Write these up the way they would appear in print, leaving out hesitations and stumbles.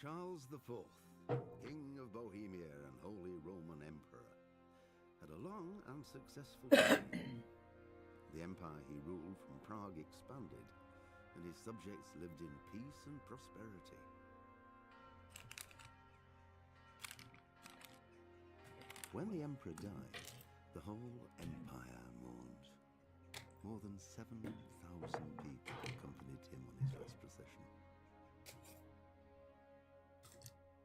Charles IV, King of Bohemia and Holy Roman Emperor, had a long and successful reign. The empire he ruled from Prague expanded, and his subjects lived in peace and prosperity. When the emperor died, the whole empire mourned. More than 7,000 people accompanied him on his last procession.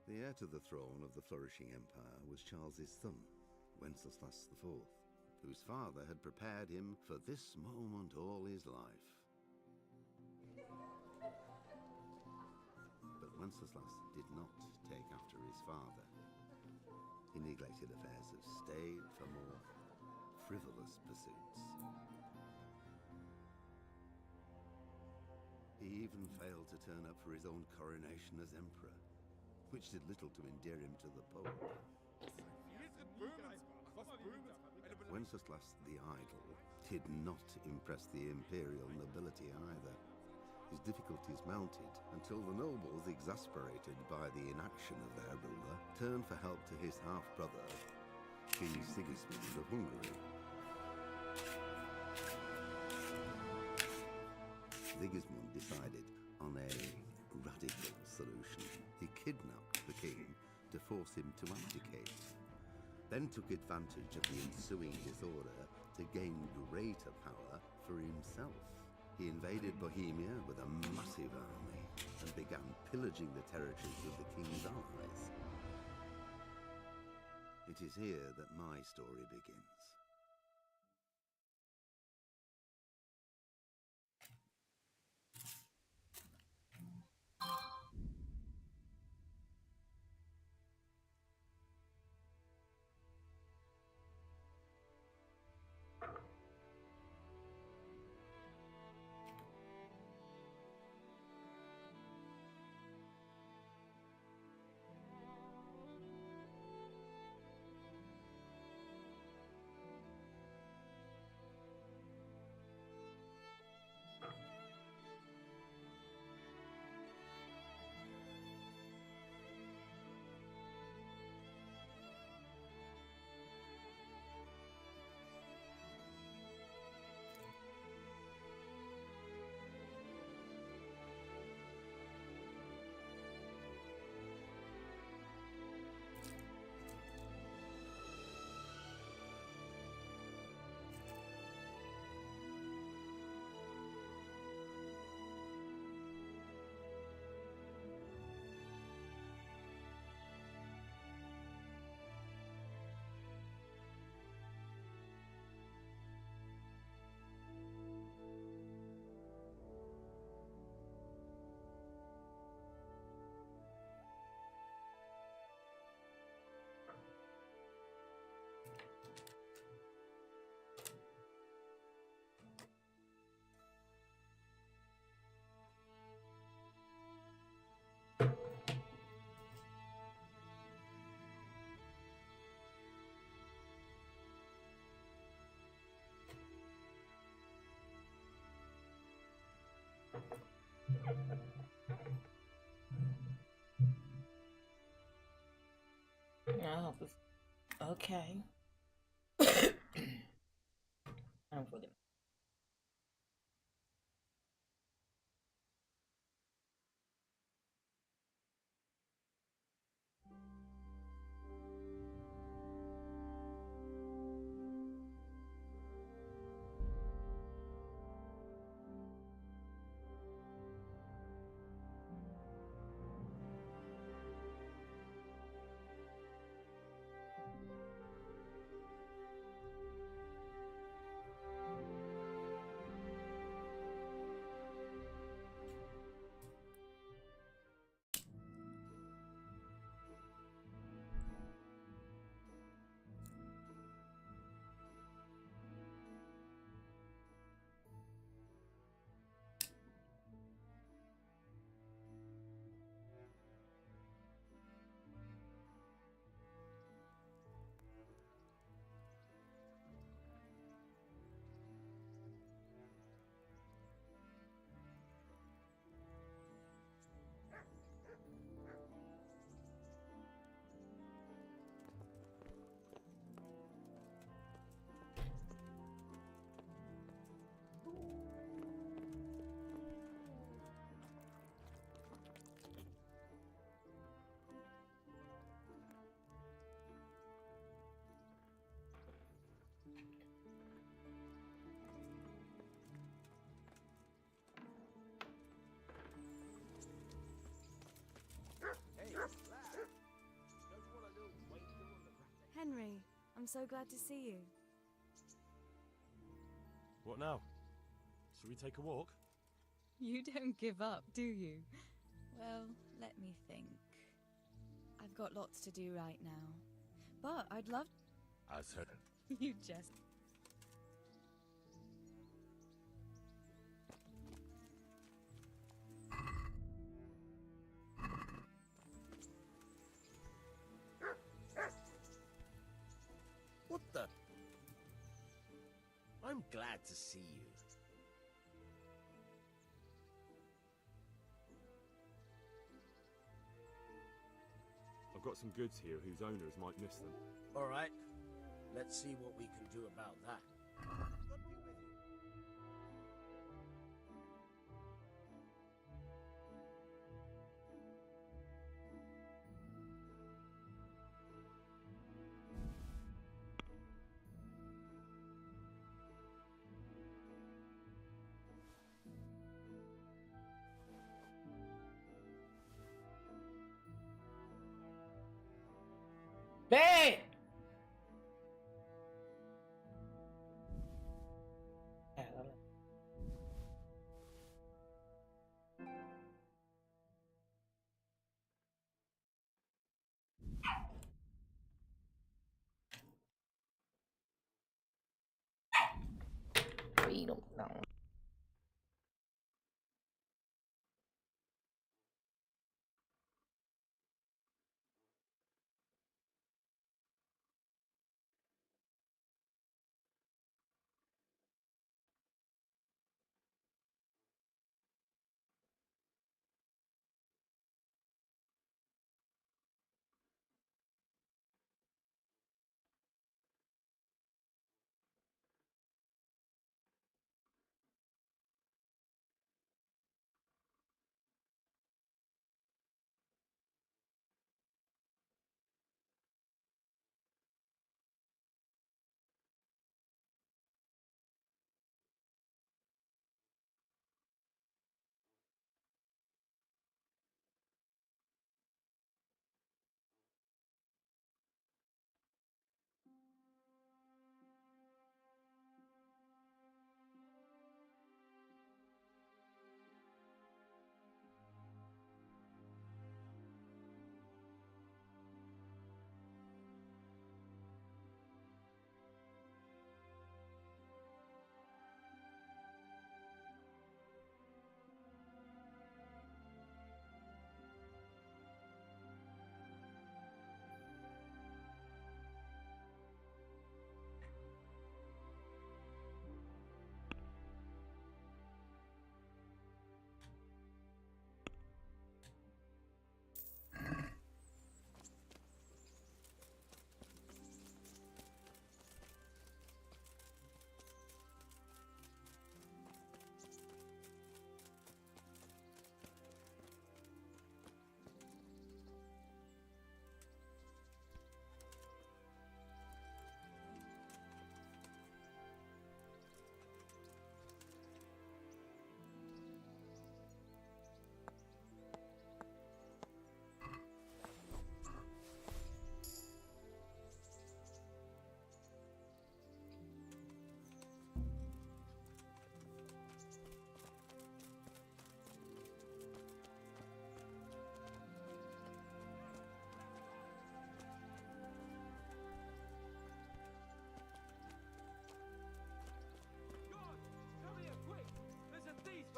The heir to the throne of the flourishing empire was Charles's son, Wenceslas IV, whose father had prepared him for this moment all his life. But Wenceslas did not take after his father. He neglected affairs of state for more frivolous pursuits. He even failed to turn up for his own coronation as emperor, which did little to endear him to the Pope. Wenceslas the Idle did not impress the imperial nobility either. His difficulties mounted until the nobles, exasperated by the inaction of their ruler, turned for help to his half-brother, King Sigismund of Hungary. Sigismund decided on a radical solution. He kidnapped the king to force him to abdicate, then took advantage of the ensuing disorder to gain greater power for himself. He invaded Bohemia with a massive army and began pillaging the territories of the king's allies. It is here that my story begins. Oh, okay. I'm for them. I'm so glad to see you. What now? Should we take a walk? You don't give up, do you? Well, let me think. I've got lots to do right now. But I'd love... As her. You just... What the? I'm glad to see you. I've got some goods here whose owners might miss them. All right, let's see what we can do about that. Babe! Read them down.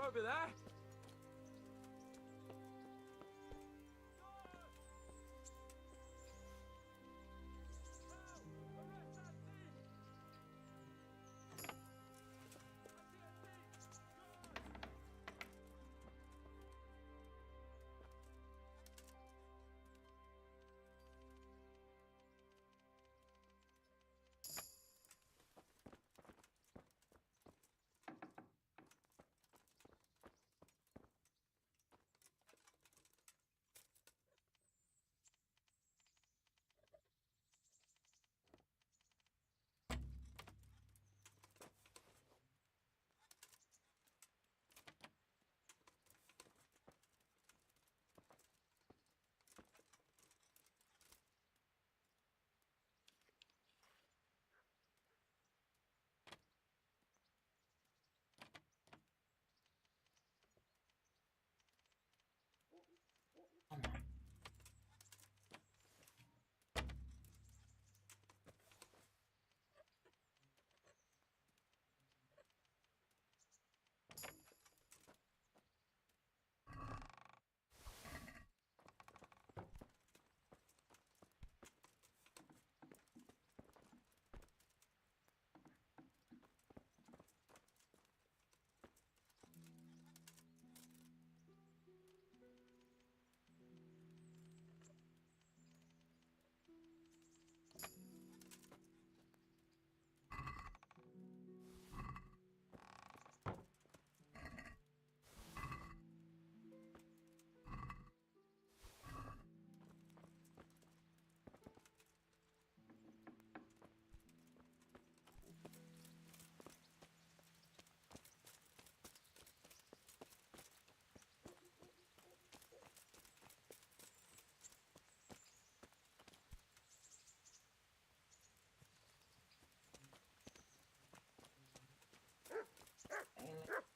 Over there!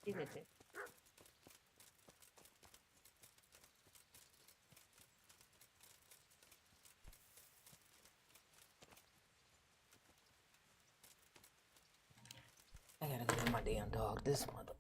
Give it to me. I gotta get my damn dog. This motherfucker.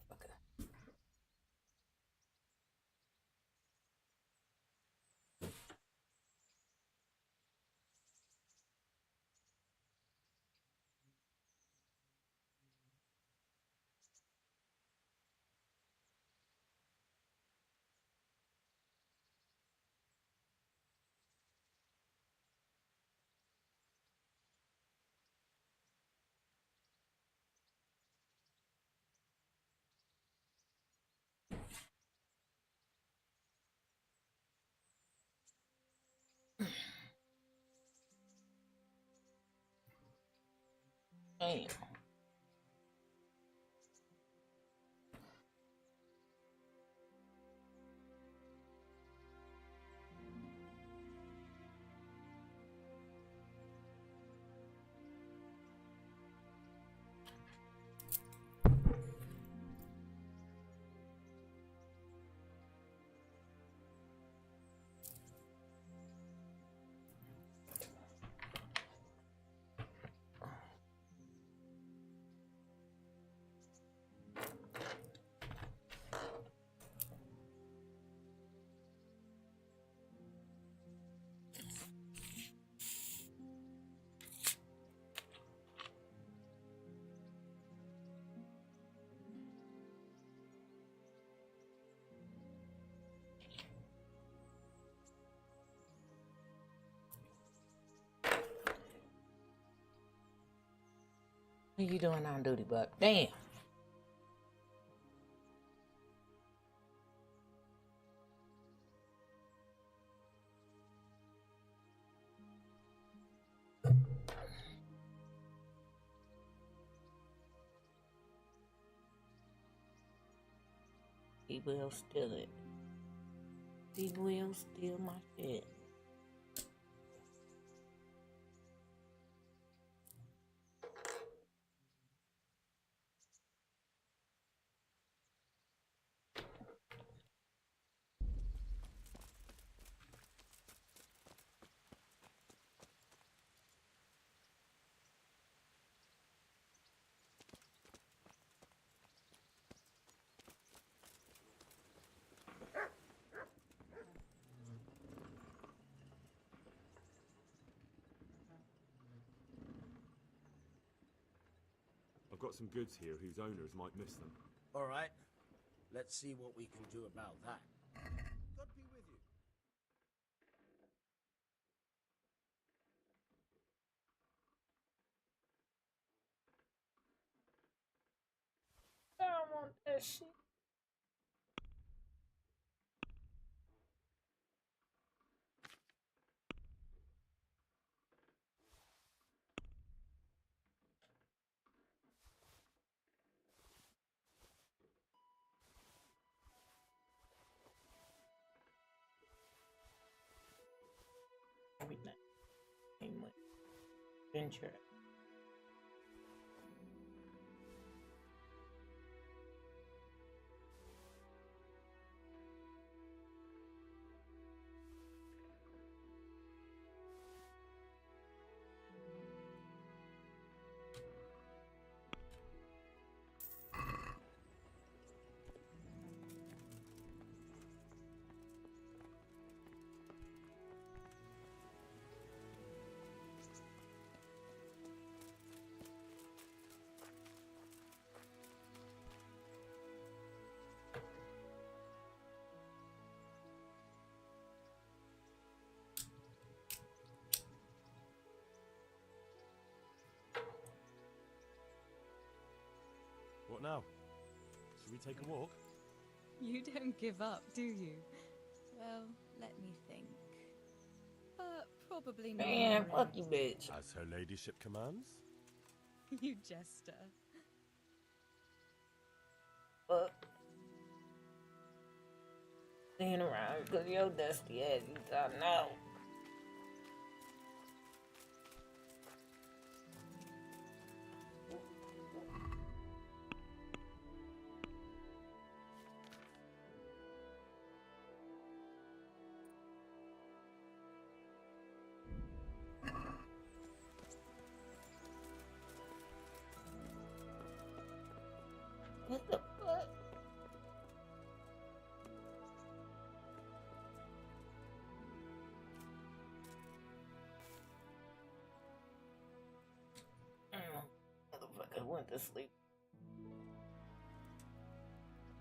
Damn. What you doing on duty, Buck? Damn. He will steal it. He will steal my shit. I've got some goods here whose owners might miss them. All right. Let's see what we can do about that. God be with you. I don't want that shit. Everything. Same way. Venture. What now? Should we take a walk? You don't give up, do you? Well, let me think. But probably not. Man, fuck you, bitch. As her ladyship commands? You jester. Fuck. Staying around because your dusty ass, you thought no. went to sleep.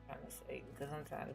I'm trying to say because I'm trying to.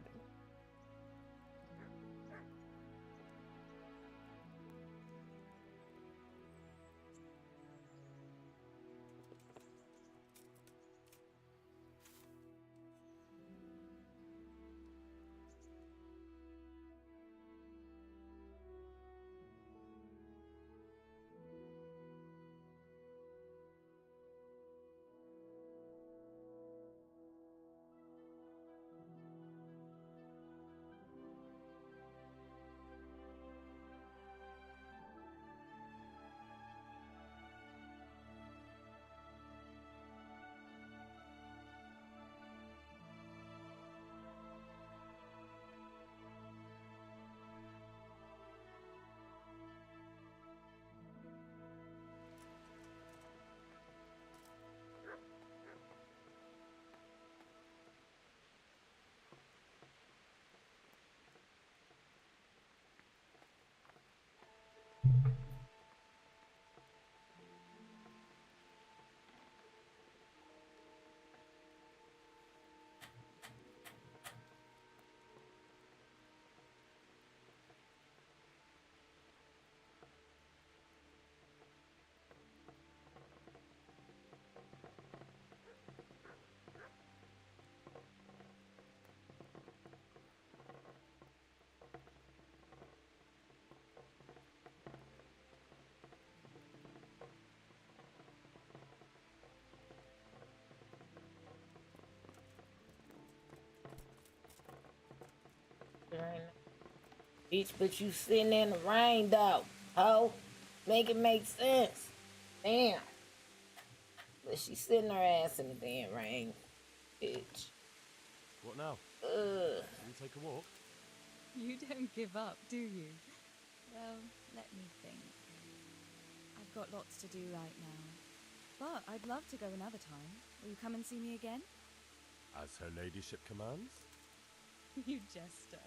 Bitch, but you sitting in the rain though. Ho, make it make sense. Damn. But she sitting her ass in the damn rain. Bitch. What now? Ugh. Shall we take a walk? You don't give up, do you? Well, let me think. I've got lots to do right now. But I'd love to go another time. Will you come and see me again? As her ladyship commands? You jester.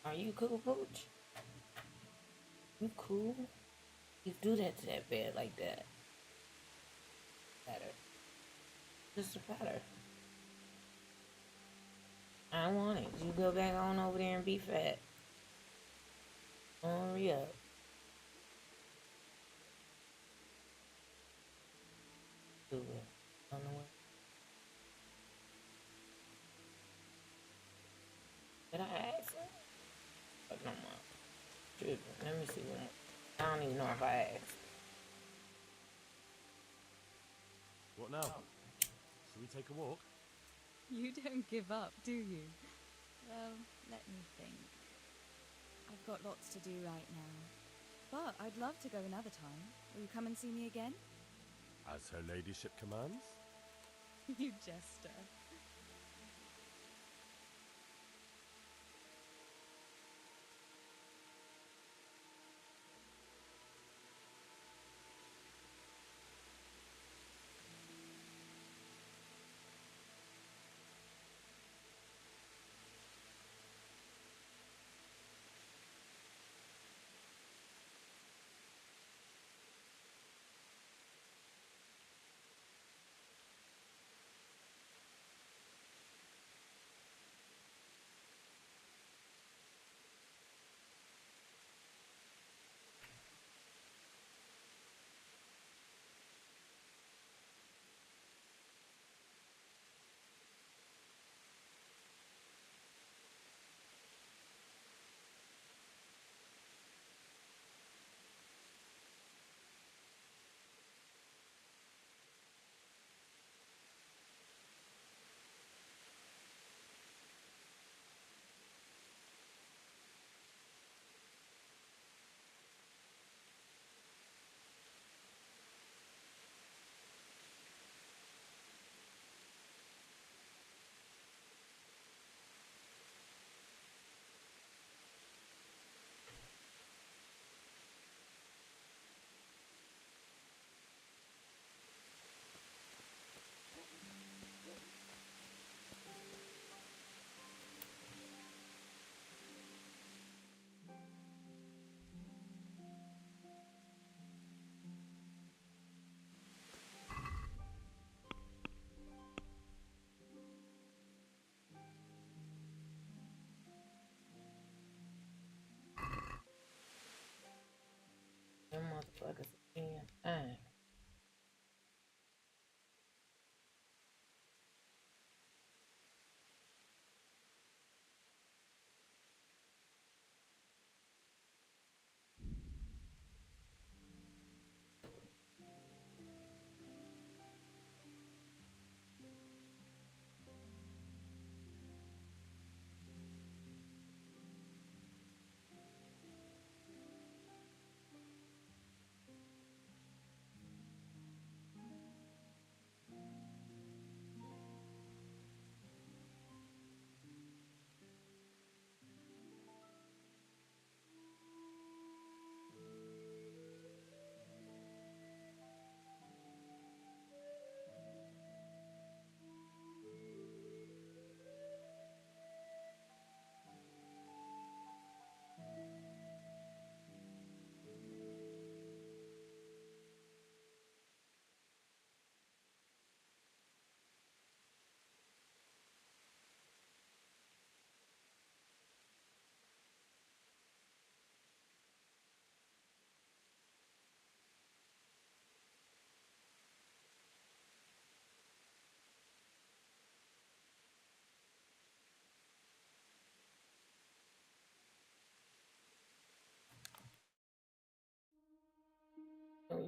Are you cool, Pooch? You cool? You do that to that bed like that. Pat her. Just a pat her. I don't want it. You go back on over there and be fat. Hurry up. Do it. On the way. Did I ask her? But no more. Tripping. Let me see what. I don't even know if I asked. What now? Shall we take a walk? You don't give up, do you? Well, let me think. I've got lots to do right now. But I'd love to go another time. Will you come and see me again? As her ladyship commands? You jester.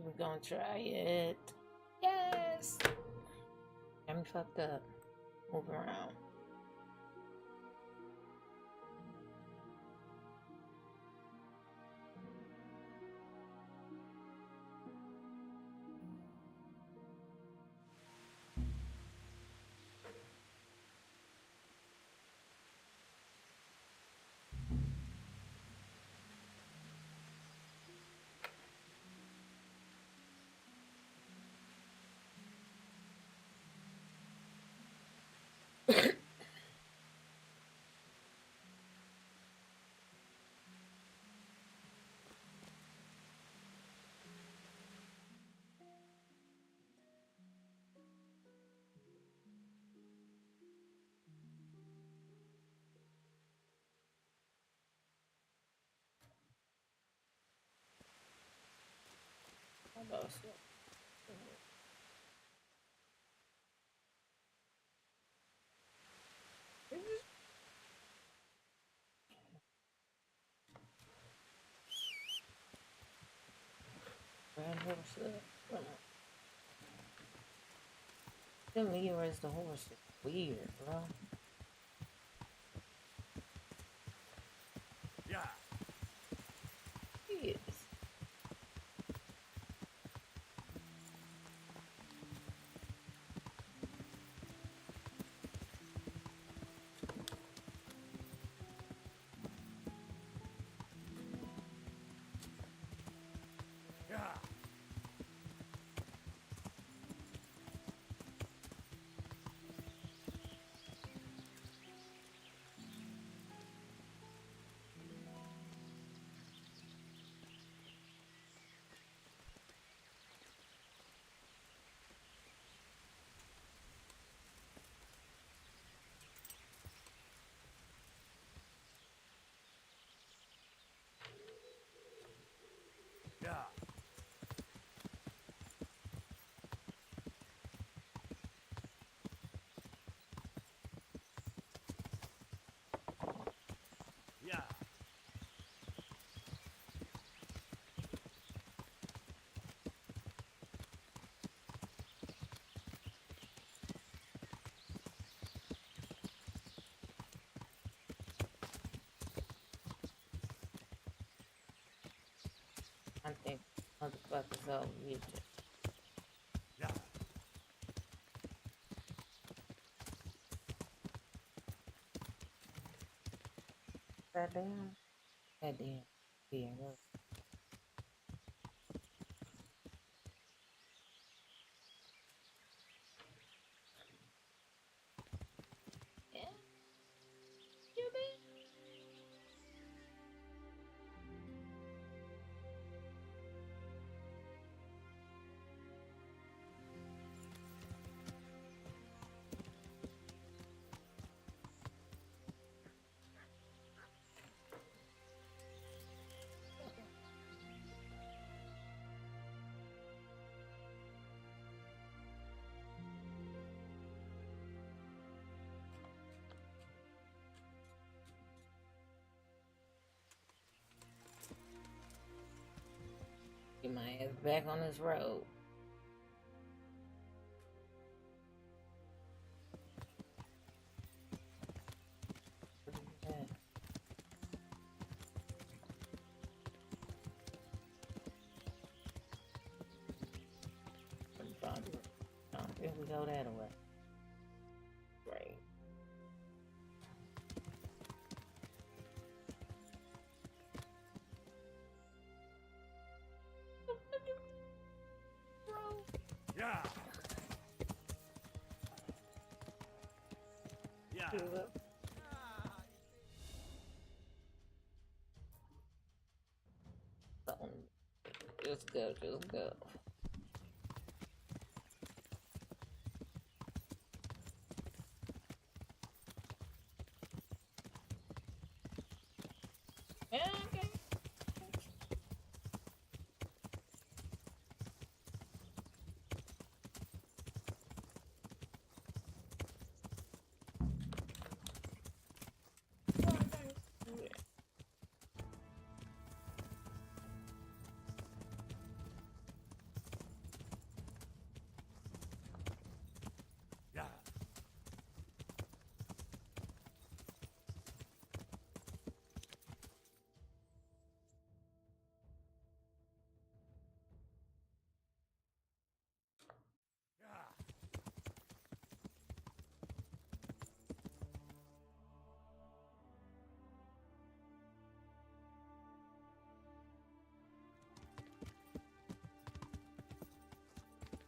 We're gonna try it. Yes! I'm fucked up. Move around. Grand horse. Come on. Them here as the horse is weird, bro. Yeah. Yes. Yeah. Yeah. Yeah. I think motherfuckers all rigid. Yeah. Goddamn. Goddamn. Yeah, look. Yeah. You mean? Get my ass back on this road. What is that? Oh, here we go that way. Great. Yeah. Yeah. Just go, just go. Yeah, okay.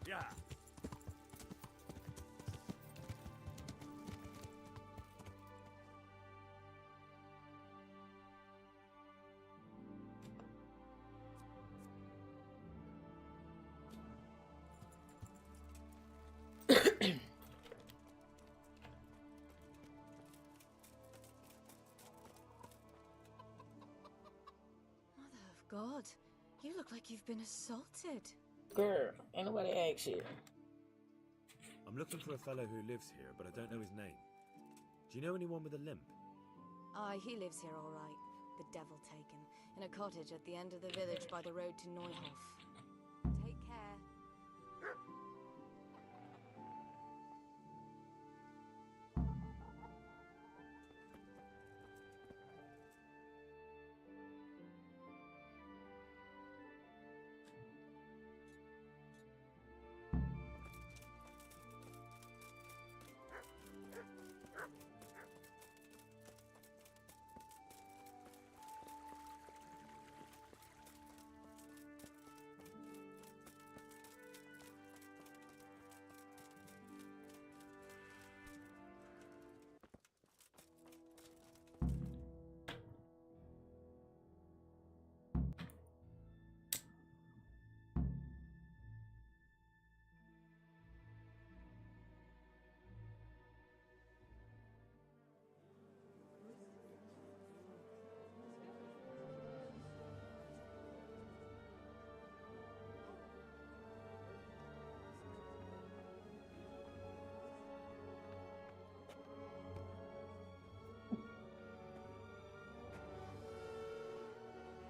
Yeah. Mother of God, you look like you've been assaulted. Girl, ain't nobody asked you. I'm looking for a fellow who lives here, but I don't know his name. Do you know anyone with a limp? Aye, he lives here all right. The devil taken, in a cottage at the end of the village by the road to Neuhof. Take care.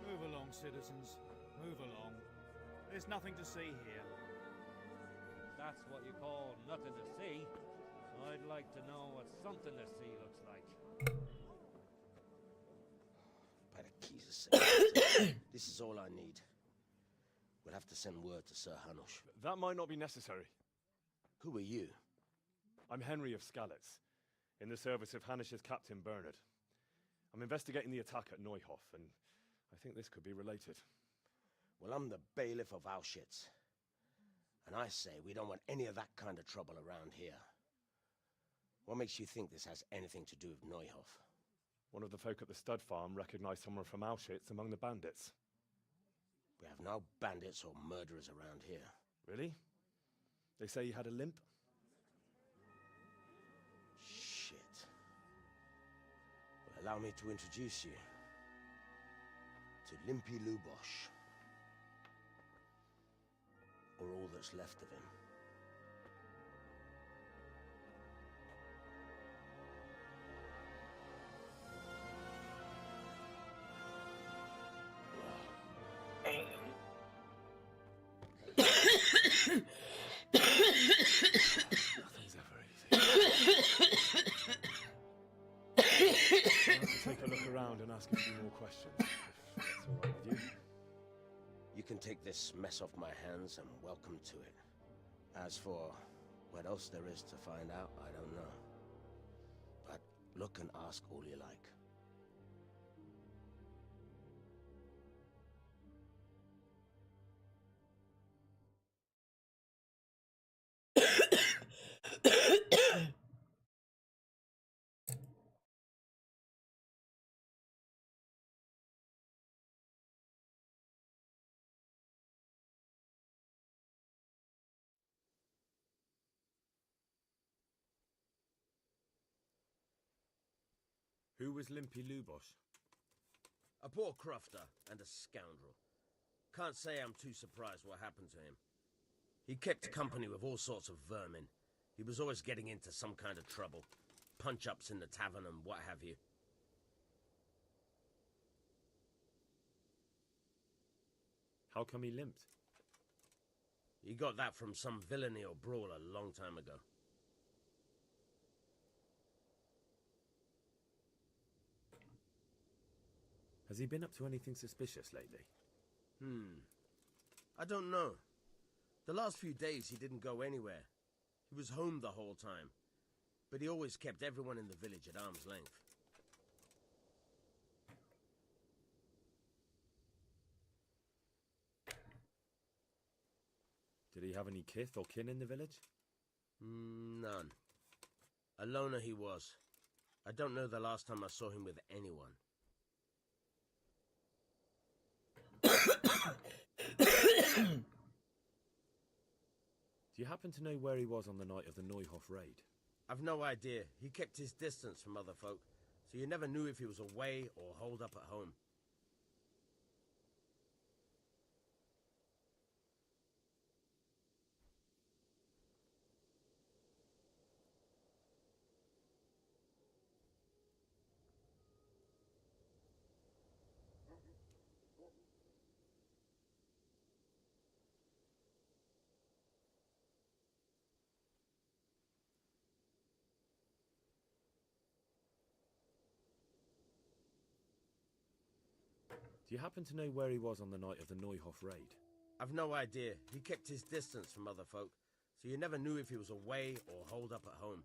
Move along, citizens. Move along. There's nothing to see here. That's what you call nothing to see. I'd like to know what something to see looks like. By the keys of Saint this is all I need. We'll have to send word to Sir Hanush. That might not be necessary. Who are you? I'm Henry of Skalitz, in the service of Hanush's Captain Bernard. I'm investigating the attack at Neuhof, and I think this could be related. Well, I'm the bailiff of Auschwitz. And I say we don't want any of that kind of trouble around here. What makes you think this has anything to do with Neuhof? One of the folk at the stud farm recognized someone from Auschwitz among the bandits. We have no bandits or murderers around here. Really? They say he had a limp? Shit. Well, allow me to introduce you to Limpy Lubosh. Or all that's left of him. Nothing's ever easy. I'll have to take a look around and ask a few more questions, if that's all right with you. You can take this mess off my hands and welcome to it. As for what else there is to find out, I don't know. But look and ask all you like. Who was Limpy Lubosh? A poor crofter and a scoundrel. Can't say I'm too surprised what happened to him. He kept company with all sorts of vermin. He was always getting into some kind of trouble. Punch-ups in the tavern and what have you. How come he limped? He got that from some villainy or brawl a long time ago. Has he been up to anything suspicious lately? I don't know. The last few days he didn't go anywhere. He was home the whole time. But he always kept everyone in the village at arm's length. Did he have any kith or kin in the village? None. A loner he was. I don't know the last time I saw him with anyone. Do you happen to know where he was on the night of the Neuhof raid? I've no idea. He kept his distance from other folk, so you never knew if he was away or holed up at home. Do you happen to know where he was on the night of the Neuhof raid? I've no idea. He kept his distance from other folk, so you never knew if he was away or holed up at home.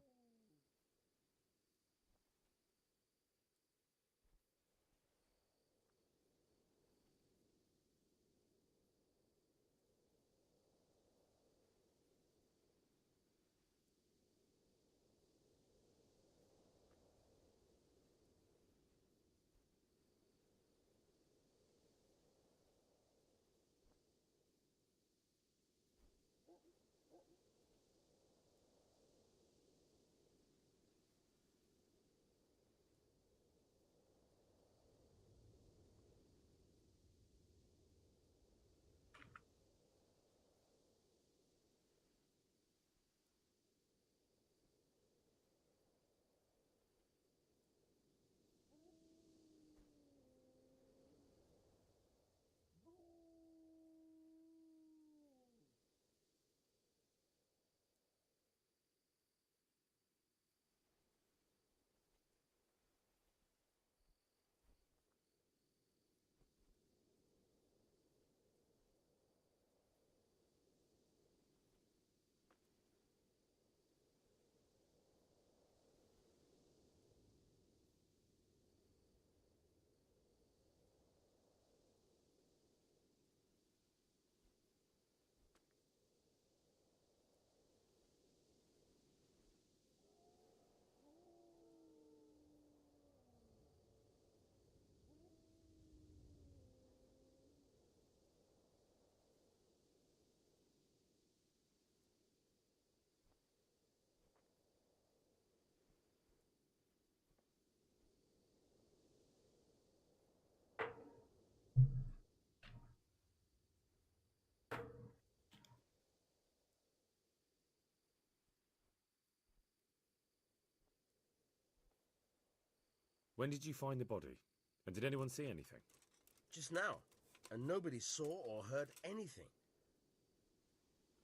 When did you find the body? And did anyone see anything? Just now, and nobody saw or heard anything.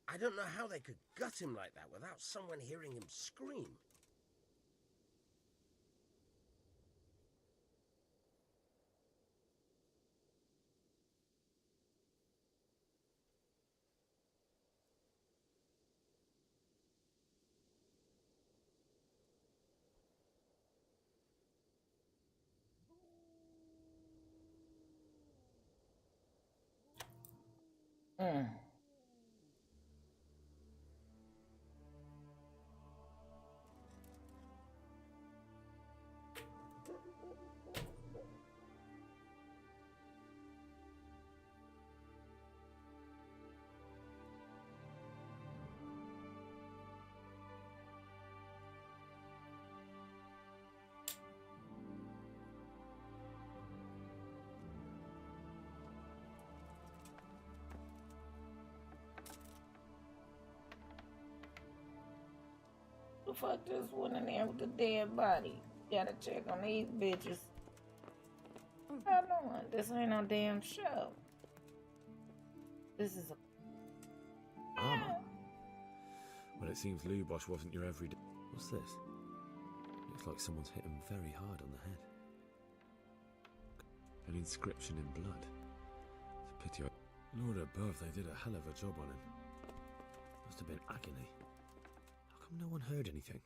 I don't know how they could gut him like that without someone hearing him scream. Mm. The fuck just went in there with the dead body? Gotta check on these bitches. How doing? This ain't no damn show. This is a Armor? Well, it seems Lubosh wasn't your everyday... What's this? Looks like someone's hit him very hard on the head. An inscription in blood. It's a pity Lord above, they did a hell of a job on him. Must have been agony. How come no one heard anything?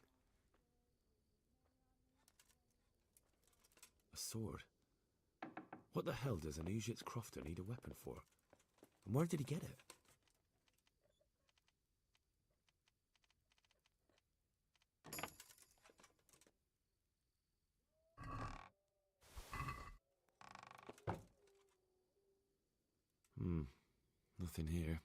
A sword? What the hell does an Ujitz Crofter need a weapon for? And where did he get it? Nothing here.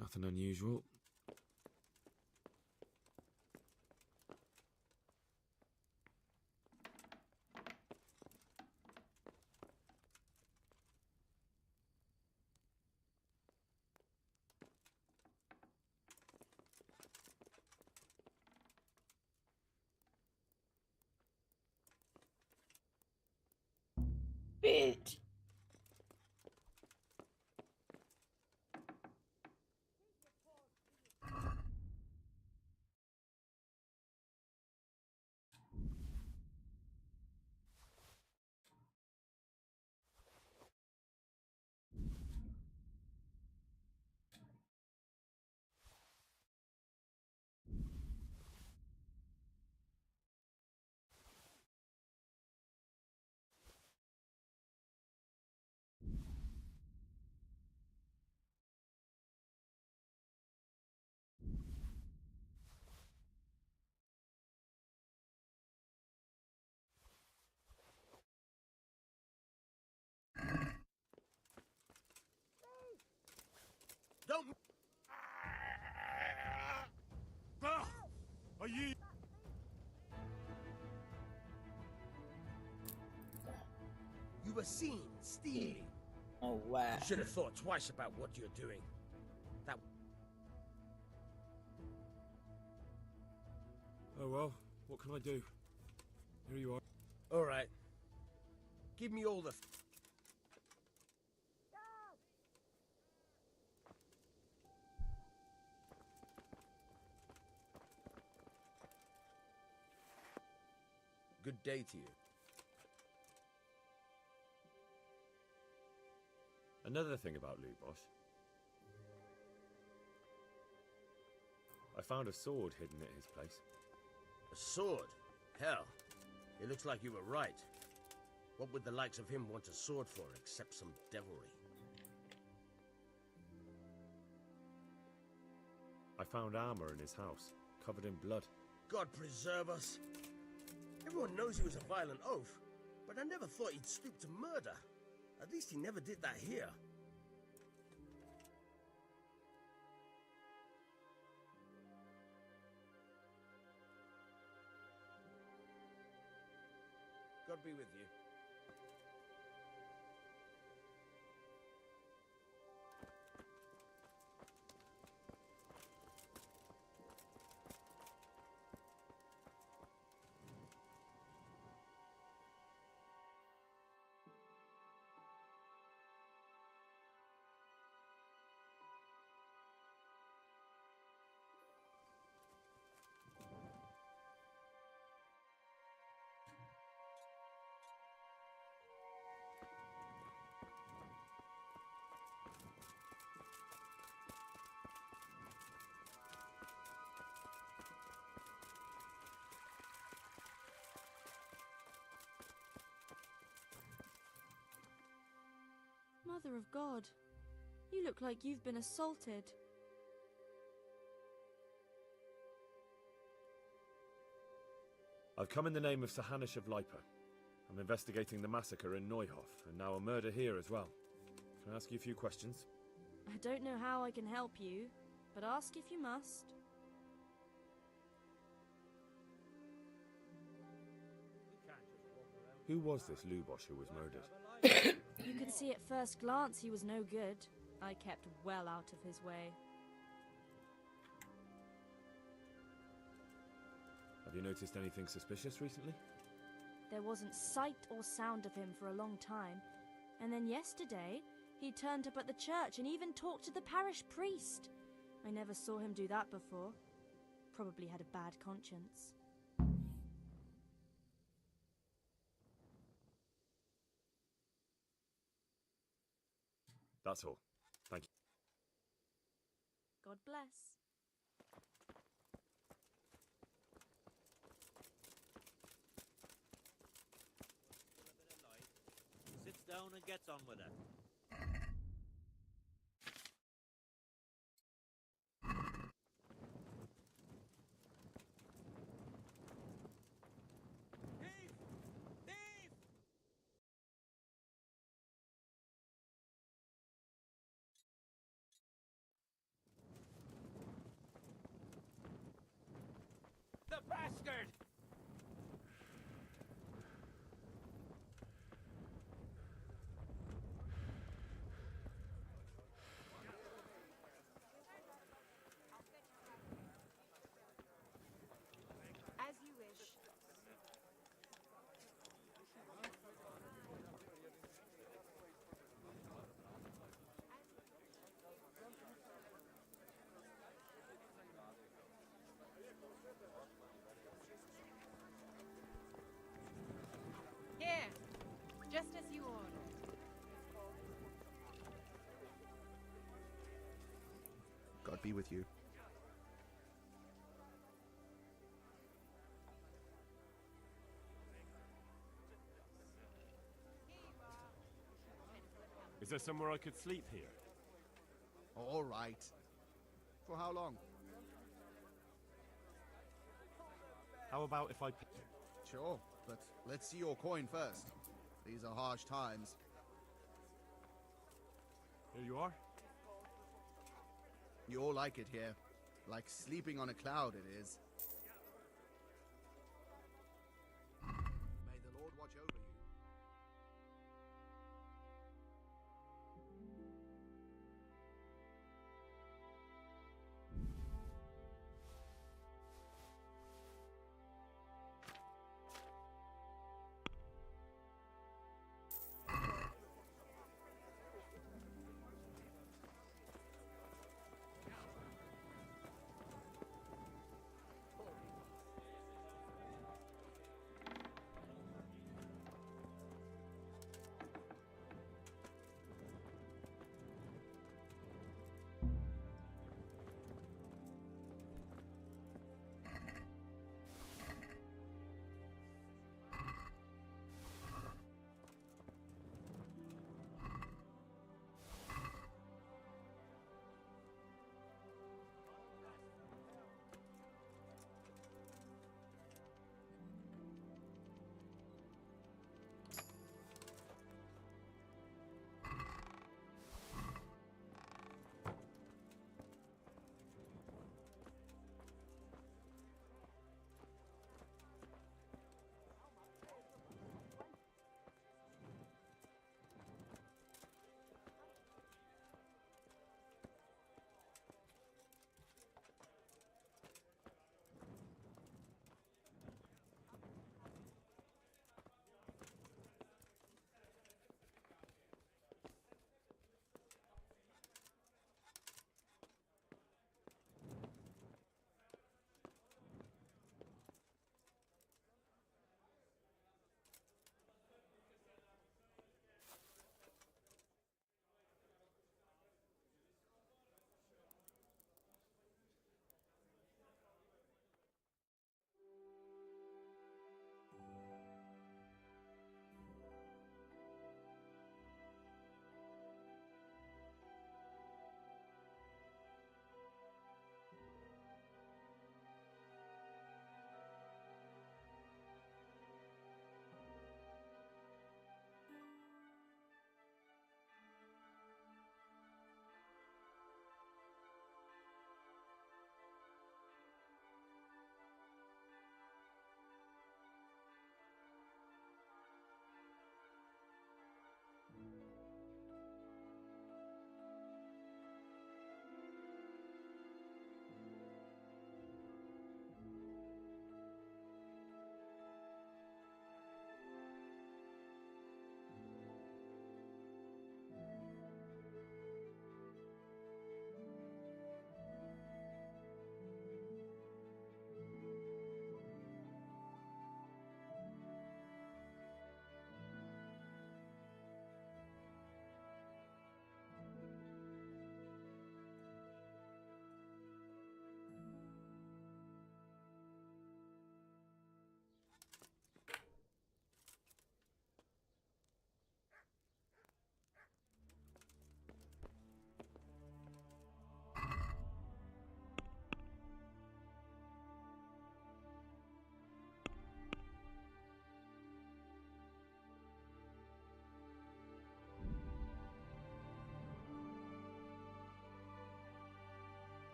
Nothing unusual. Bitch. Don't. Are you? You were seen stealing. Oh, wow. You should have thought twice about what you're doing. That. Oh well, what can I do? Here you are. All right. Give me all the. Good day to you. Another thing about Lubosh. I found a sword hidden at his place. A sword? Hell, it looks like you were right. What would the likes of him want a sword for except some devilry? I found armor in his house, covered in blood. God preserve us. Everyone knows he was a violent oaf, but I never thought he'd stoop to murder. At least he never did that here. God be with you. Mother of God, you look like you've been assaulted. I've come in the name of Sir Hanush of Lipa. I'm investigating the massacre in Neuhof, and now a murder here as well. Can I ask you a few questions? I don't know how I can help you, but ask if you must. Who was this Lubosh who was murdered? You could see at first glance he was no good. I kept well out of his way. Have you noticed anything suspicious recently? There wasn't sight or sound of him for a long time, and then yesterday he turned up at the church and even talked to the parish priest. I never saw him do that before. Probably had a bad conscience. That's all. Thank you. God bless. Sits down and gets on with it. Thief! Thief! The bastard! As you wish. Here, just as you ordered. God be with you. Is there somewhere I could sleep here? All right. For how long? How about if I... Sure, but let's see your coin first. These are harsh times. Here you are? You all like it here. Like sleeping on a cloud, it is. May the Lord watch over you.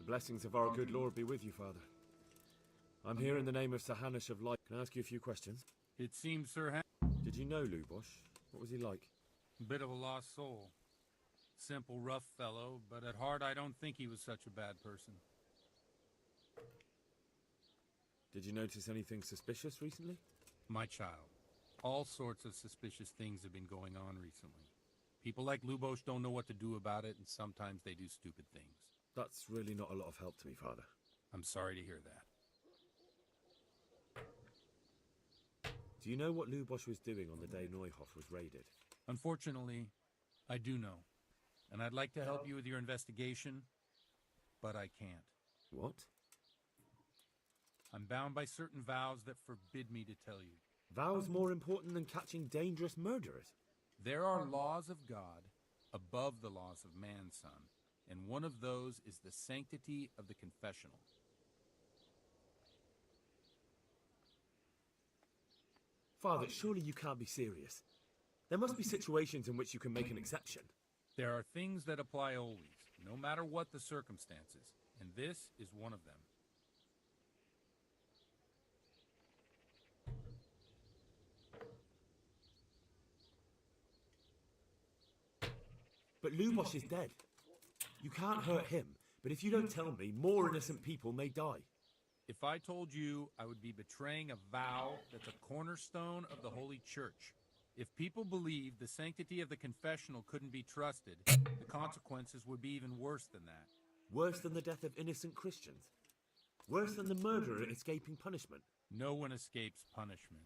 The blessings of our good Lord be with you, Father. I'm here in the name of Sir Hanush of Light. Can I ask you a few questions? It seems Sir Did you know Lubosh? What was he like? bit of a lost soul. Simple, rough fellow, but at heart I don't think he was such a bad person. Did you notice anything suspicious recently? My child, all sorts of suspicious things have been going on recently. People like Lubosh don't know what to do about it, and sometimes they do stupid things. That's really not a lot of help to me, Father. I'm sorry to hear that. Do you know what Lubosh was doing on the day Neuhoff was raided? Unfortunately, I do know. And I'd like to help you with your investigation, but I can't. What? I'm bound by certain vows that forbid me to tell you. Vows more important than catching dangerous murderers? There are laws of God above the laws of man, son, and one of those is the sanctity of the confessional. Father, surely you can't be serious. There must be situations in which you can make an exception. There are things that apply always, no matter what the circumstances, and this is one of them. But Lubosh is dead. You can't hurt him, but if you don't tell me, more innocent people may die. If I told you, I would be betraying a vow that's a cornerstone of the Holy Church. If people believed the sanctity of the confessional couldn't be trusted, the consequences would be even worse than that. Worse than the death of innocent Christians? Worse than the murderer escaping punishment? No one escapes punishment.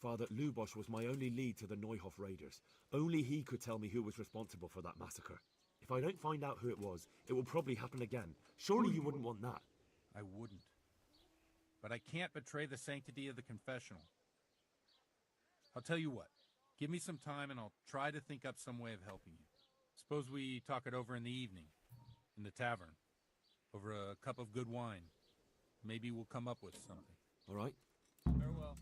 Father, Lubosh was my only lead to the Neuhoff raiders. Only he could tell me who was responsible for that massacre. If I don't find out who it was, it will probably happen again. Surely you wouldn't want that. I wouldn't. But I can't betray the sanctity of the confessional. I'll tell you what. Give me some time and I'll try to think up some way of helping you. Suppose we talk it over in the evening, in the tavern, over a cup of good wine. Maybe we'll come up with something. All right. Farewell.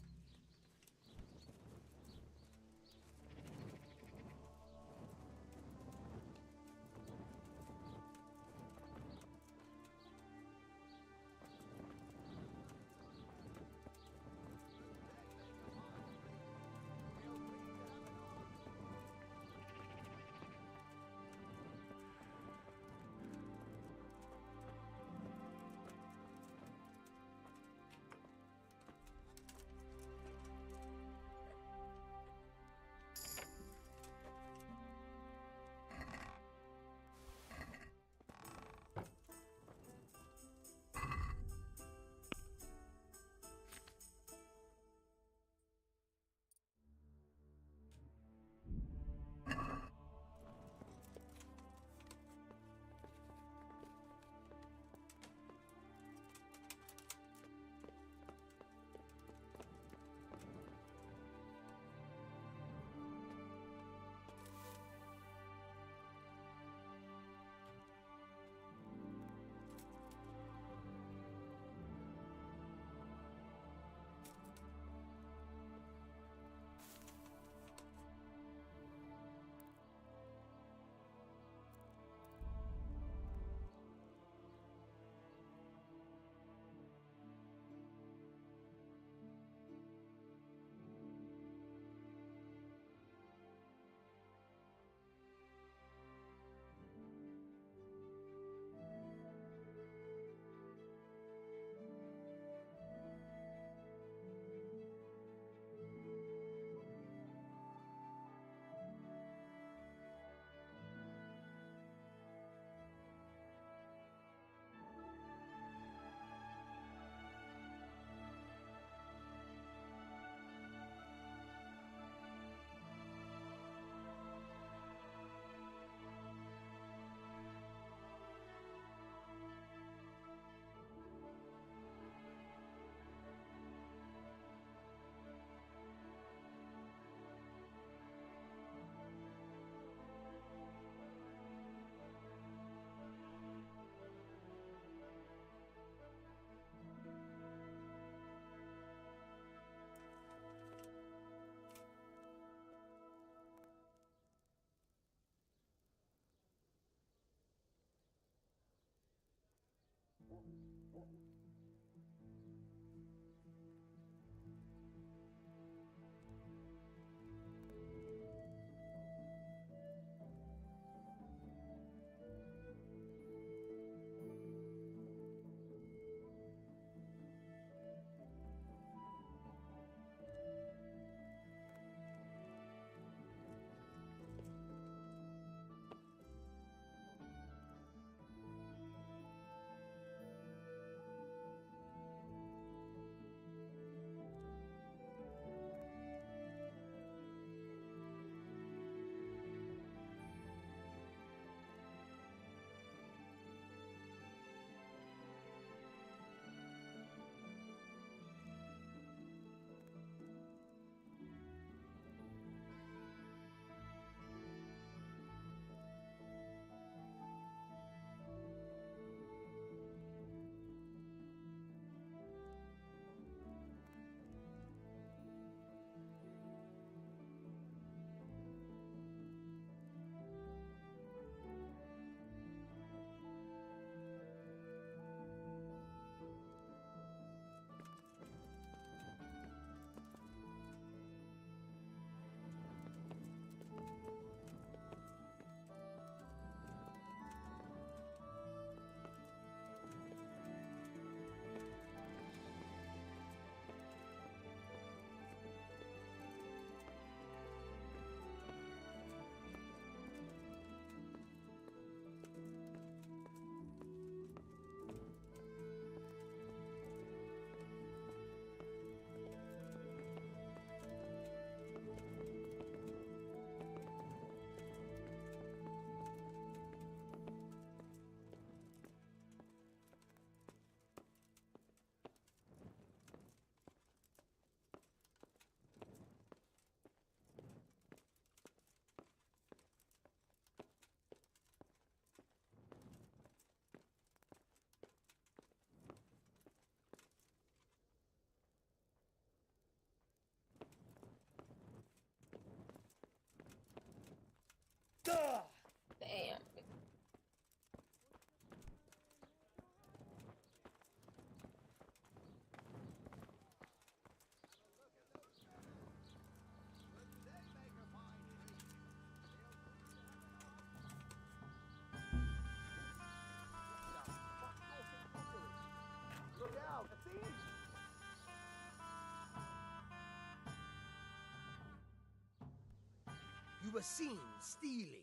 were seen stealing.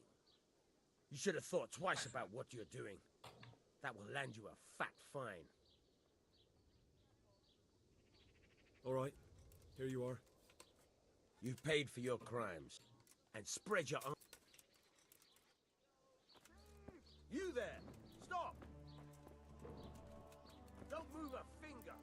You should have thought twice about what you're doing. That will land you a fat fine. All right, here you are. You've paid for your crimes. And spread your own... You there! Stop! Don't move a finger!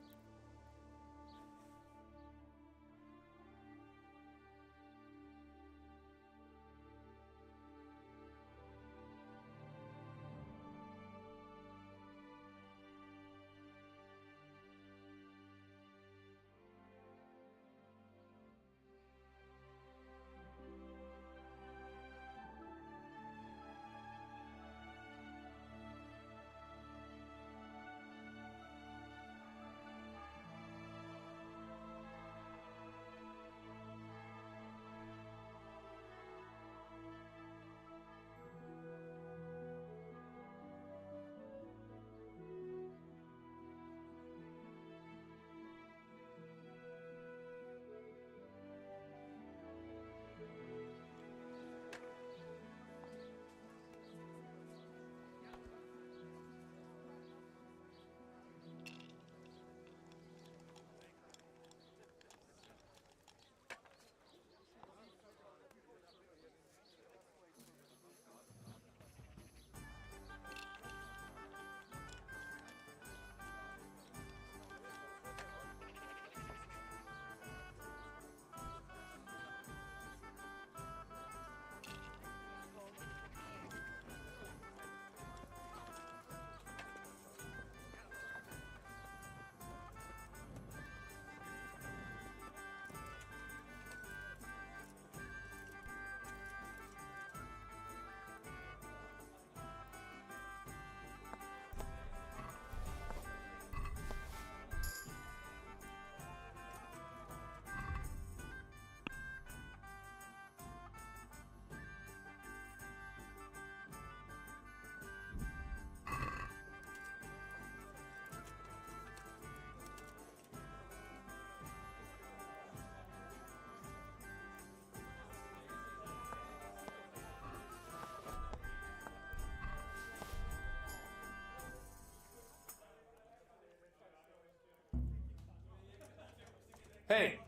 Hey,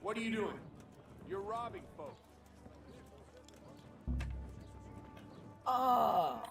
what are you doing? You're robbing folks. Oh.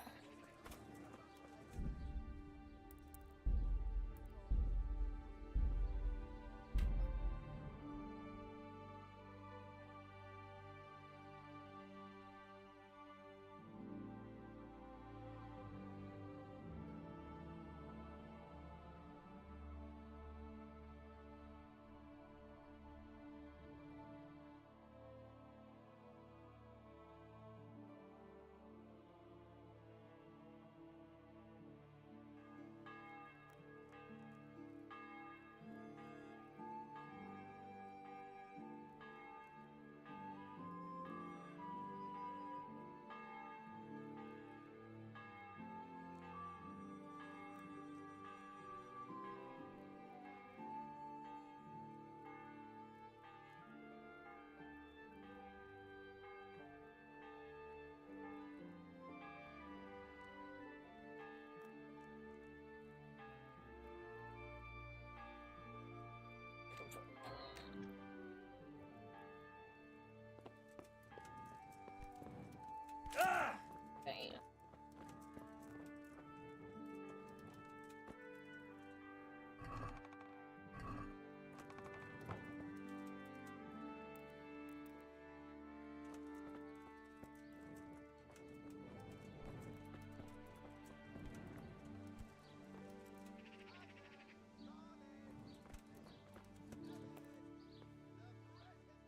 Damn.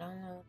I don't know.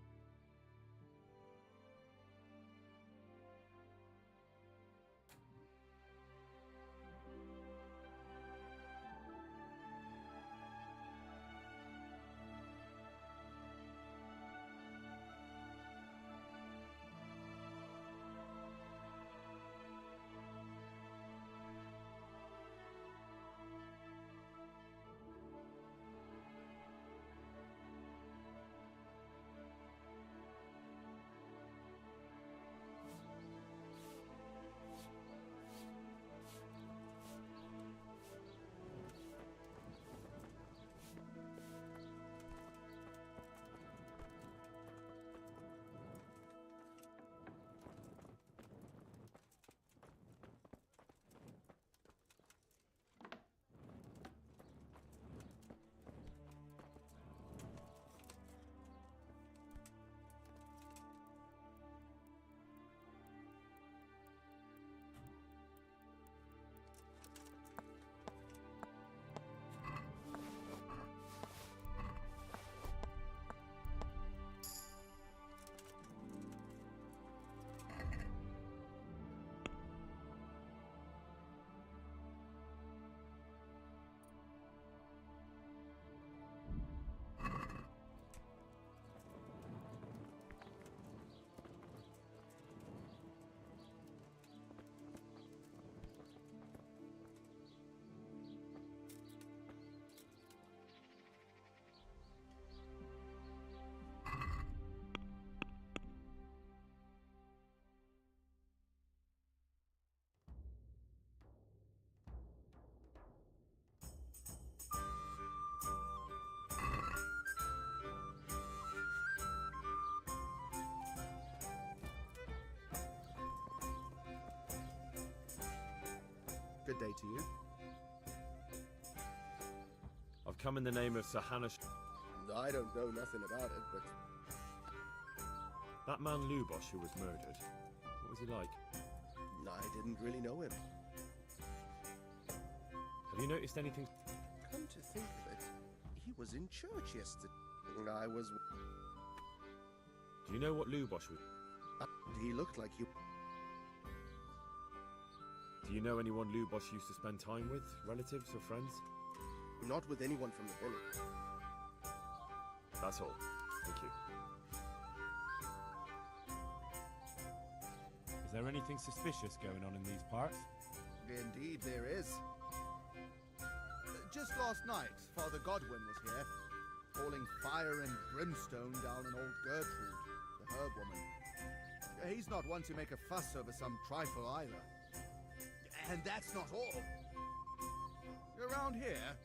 Good day to you. I've come in the name of Sir Hanush. I don't know nothing about it, but That man Lubosh who was murdered. What was he like? I didn't really know him. Have you noticed anything? Come to think of it, he was in church yesterday. I was... Do you know what Lubosh was? He looked like he... Do you know anyone Lubosh used to spend time with? Relatives or friends? Not with anyone from the village. That's all. Thank you. Is there anything suspicious going on in these parts? Indeed there is. Just last night, Father Godwin was here, pouring fire and brimstone down on old Gertrude, the herb woman. He's not one to make a fuss over some trifle either. And that's not all. Around here,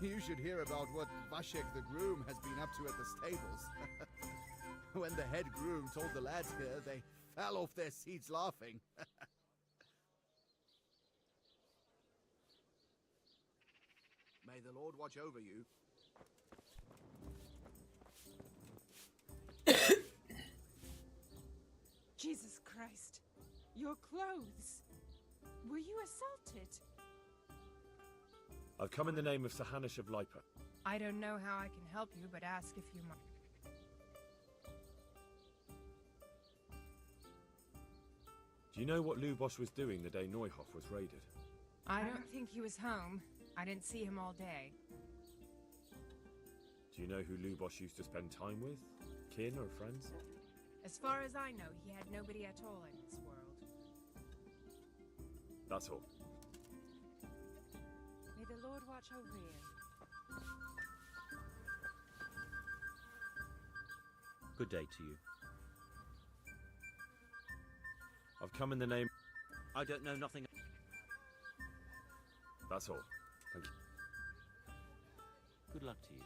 you should hear about what Vashek the groom has been up to at the stables. When the head groom told the lads here, they fell off their seats laughing. May the Lord watch over you. Jesus Christ. Your clothes. Were you assaulted? I've come in the name of Sir Hanush of Lipa. I don't know how I can help you, but ask if you might. Do you know what Lubosh was doing the day Neuhof was raided? I don't think he was home. I didn't see him all day. Do you know who Lubosh used to spend time with? Kin or friends? As far as I know, he had nobody at all in this world. That's all. May the Lord watch over you. Good day to you. I've come in the name... I don't know nothing... That's all. Thank you. Good luck to you.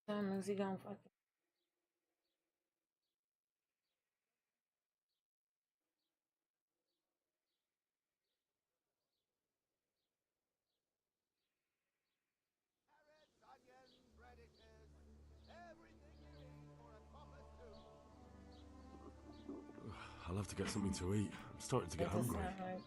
Time is he gonna fucking... I'll have to get something to eat. I'm starting to get That does hungry. sound right.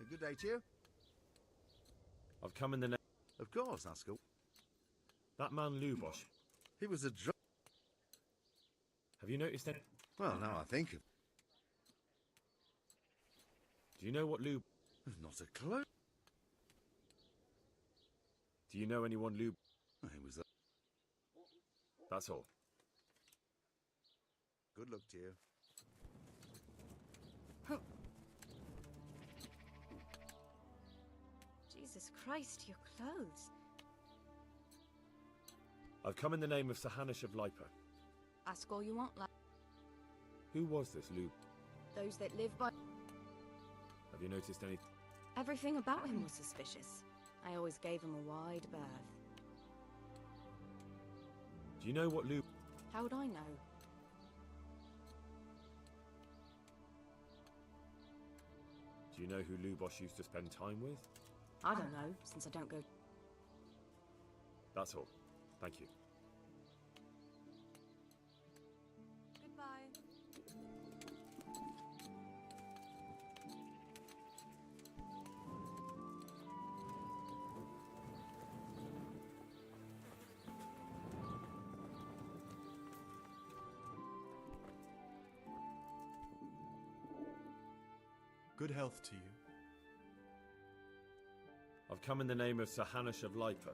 Good day to you. I've come in the name... Of course, Askell. That man Lubosh. He was a you noticed any... Well, now I think of... Do you know what Lou... Not a clue. Do you know anyone Lou... It was... That's all. Good luck to you. Jesus Christ, your clothes. I've come in the name of Sir Hanush of Lipa. Ask all you want, lad. Who was this Lou? Those that live by... Have you noticed any... Everything about him was suspicious. I always gave him a wide berth. Do you know what Lou... How would I know? Do you know who Lubosh used to spend time with? I don't know, since I don't go... That's all. Thank you. Goodbye. Good health to you. I've come in the name of Sir Hanush of Lipa.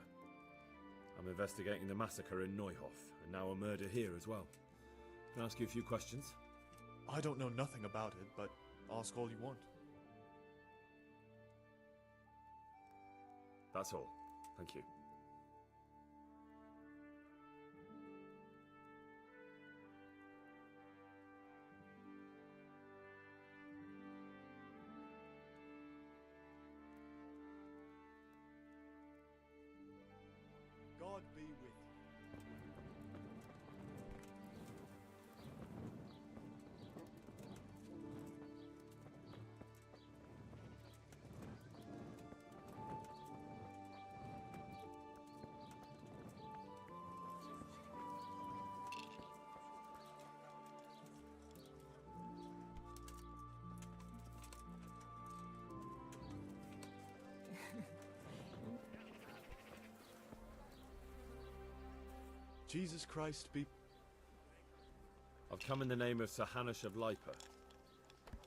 I'm investigating the massacre in Neuhof, and now a murder here as well. Can I ask you a few questions? I don't know nothing about it, but ask all you want. That's all. Thank you. God be with you. Jesus Christ be... I've come in the name of Sir Hanush of Lipa.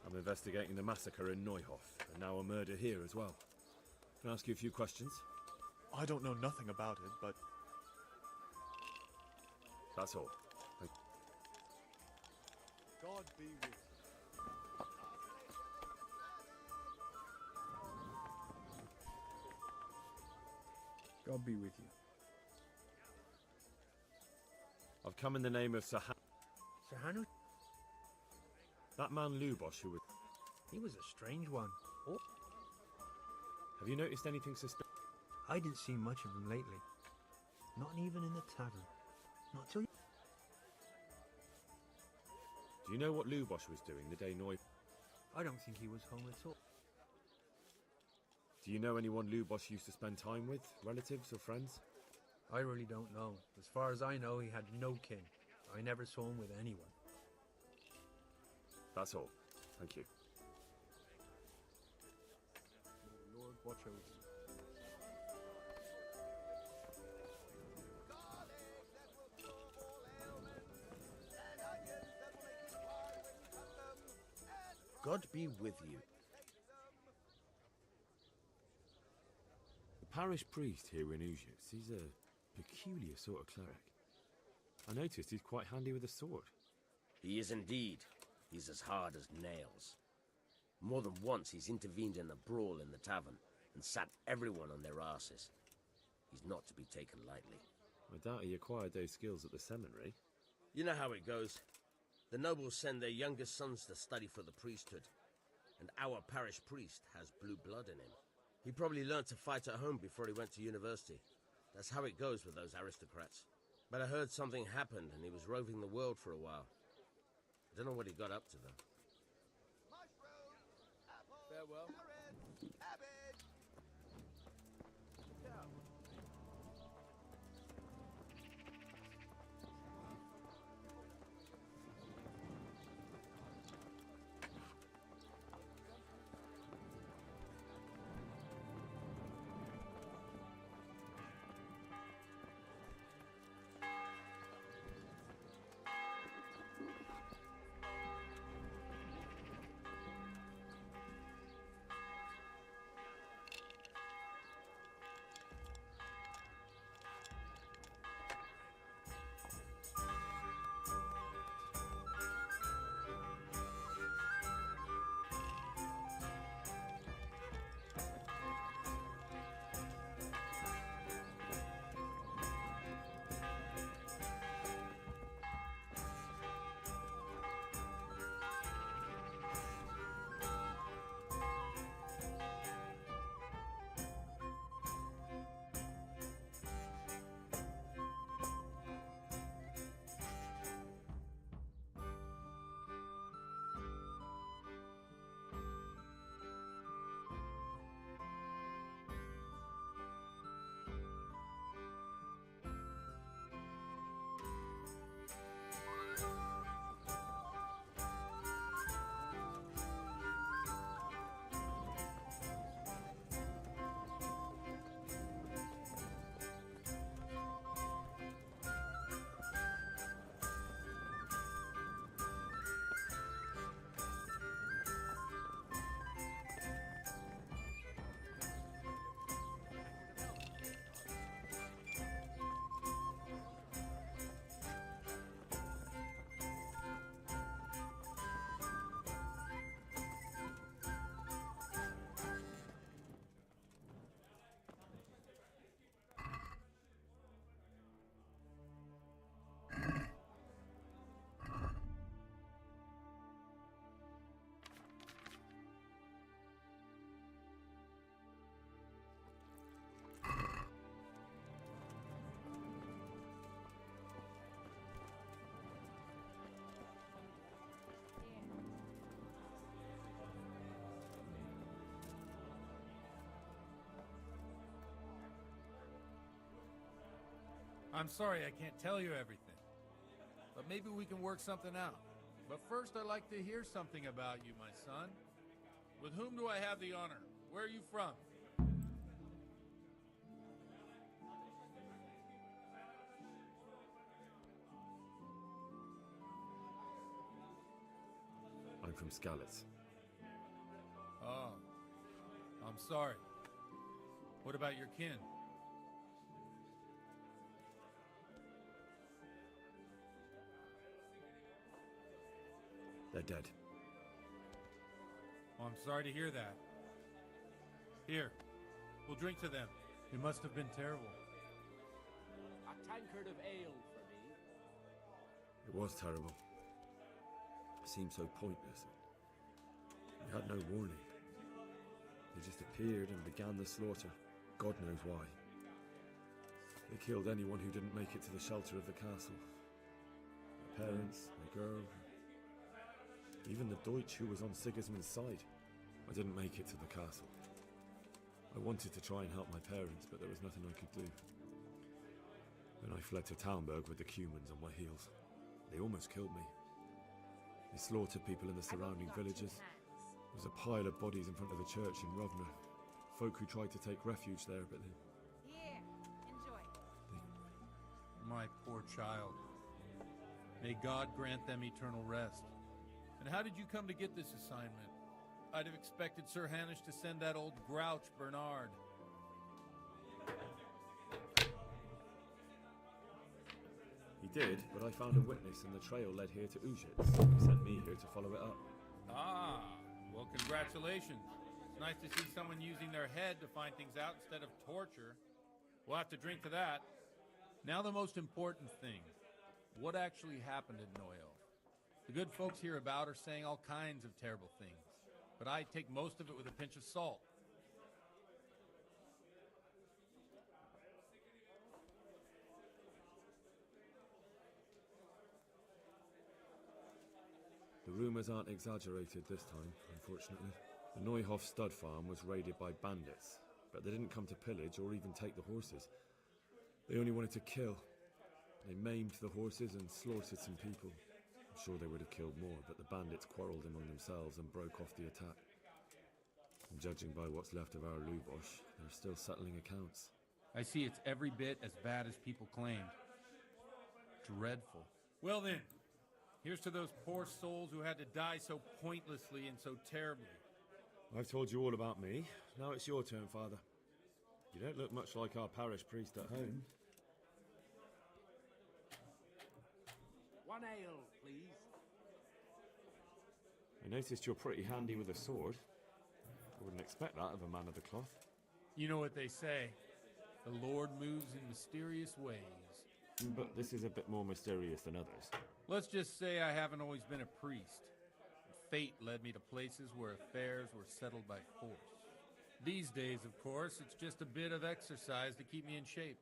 I'm investigating the massacre in Neuhof, and now a murder here as well. Can I ask you a few questions? I don't know nothing about it, but... That's all. God be with you. God be with you. I've come in the name of Sir Hanush? That man Lubosh who was... He was a strange one. Oh. Have you noticed anything suspicious? I didn't see much of him lately. Not even in the tavern. Not till... Do you know what Lubosh was doing the day Noy... I don't think he was home at all. Do you know anyone Lubosh used to spend time with? Relatives or friends? I really don't know. As far as I know, he had no kin. I never saw him with anyone. That's all. Thank you. May the Lord watch over you. God be with you. The parish priest here in Uzhitz, he's a peculiar sort of cleric. I noticed he's quite handy with a sword. He is indeed. He's as hard as nails. More than once he's intervened in a brawl in the tavern and sat everyone on their asses. He's not to be taken lightly. I doubt he acquired those skills at the seminary. You know how it goes. The nobles send their youngest sons to study for the priesthood, and our parish priest has blue blood in him. He probably learned to fight at home before he went to university. That's how it goes with those aristocrats. But I heard something happened and he was roving the world for a while. I don't know what he got up to, though. Farewell. I'm sorry I can't tell you everything. But maybe we can work something out. But first, I'd like to hear something about you, my son. With whom do I have the honor? Where are you from? I'm from Skalitz. Oh, I'm sorry. What about your kin? They're dead. Oh, I'm sorry to hear that. Here, we'll drink to them. It must have been terrible. A tankard of ale for me. It was terrible. It seemed so pointless. We had no warning. They just appeared and began the slaughter. God knows why. They killed anyone who didn't make it to the shelter of the castle. My parents, my girl, even the Deutsch who was on Sigismund's side. I didn't make it to the castle. I wanted to try and help my parents, but there was nothing I could do. Then I fled to Talmberg with the Cumans on my heels. They almost killed me. They slaughtered people in the surrounding villages. There was a pile of bodies in front of the church in Rovna. Folk who tried to take refuge there, but they... Here, enjoy. My poor child. May God grant them eternal rest. And how did you come to get this assignment? I'd have expected Sir Hanush to send that old grouch, Bernard. He did, but I found a witness and the trail led here to Ujitz. He sent me here to follow it up. Ah, well, congratulations. It's nice to see someone using their head to find things out instead of torture. We'll have to drink to that. Now the most important thing. What actually happened in Noel? The good folks hereabout are saying all kinds of terrible things, but I take most of it with a pinch of salt. The rumours aren't exaggerated this time, unfortunately. The Neuhof stud farm was raided by bandits, but they didn't come to pillage or even take the horses. They only wanted to kill. They maimed the horses and slaughtered some people. I'm sure they would have killed more, but the bandits quarrelled among themselves and broke off the attack. And judging by what's left of our Lubosh, they're still settling accounts. I see it's every bit as bad as people claimed. Dreadful. Well then, here's to those poor souls who had to die so pointlessly and so terribly. I've told you all about me. Now it's your turn, Father. You don't look much like our parish priest at home. One ale, please. I noticed you're pretty handy with a sword. I wouldn't expect that of a man of the cloth. You know what they say. The Lord moves in mysterious ways. But this is a bit more mysterious than others. Let's just say I haven't always been a priest. Fate led me to places where affairs were settled by force. These days, of course, it's just a bit of exercise to keep me in shape.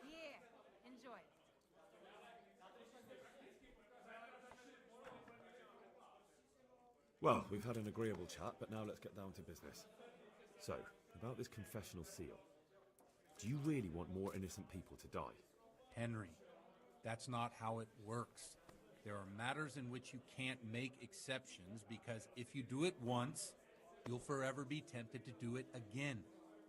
Here, enjoy. Well, we've had an agreeable chat, but now let's get down to business. So, about this confessional seal. Do you really want more innocent people to die? Henry, that's not how it works. There are matters in which you can't make exceptions because if you do it once, you'll forever be tempted to do it again.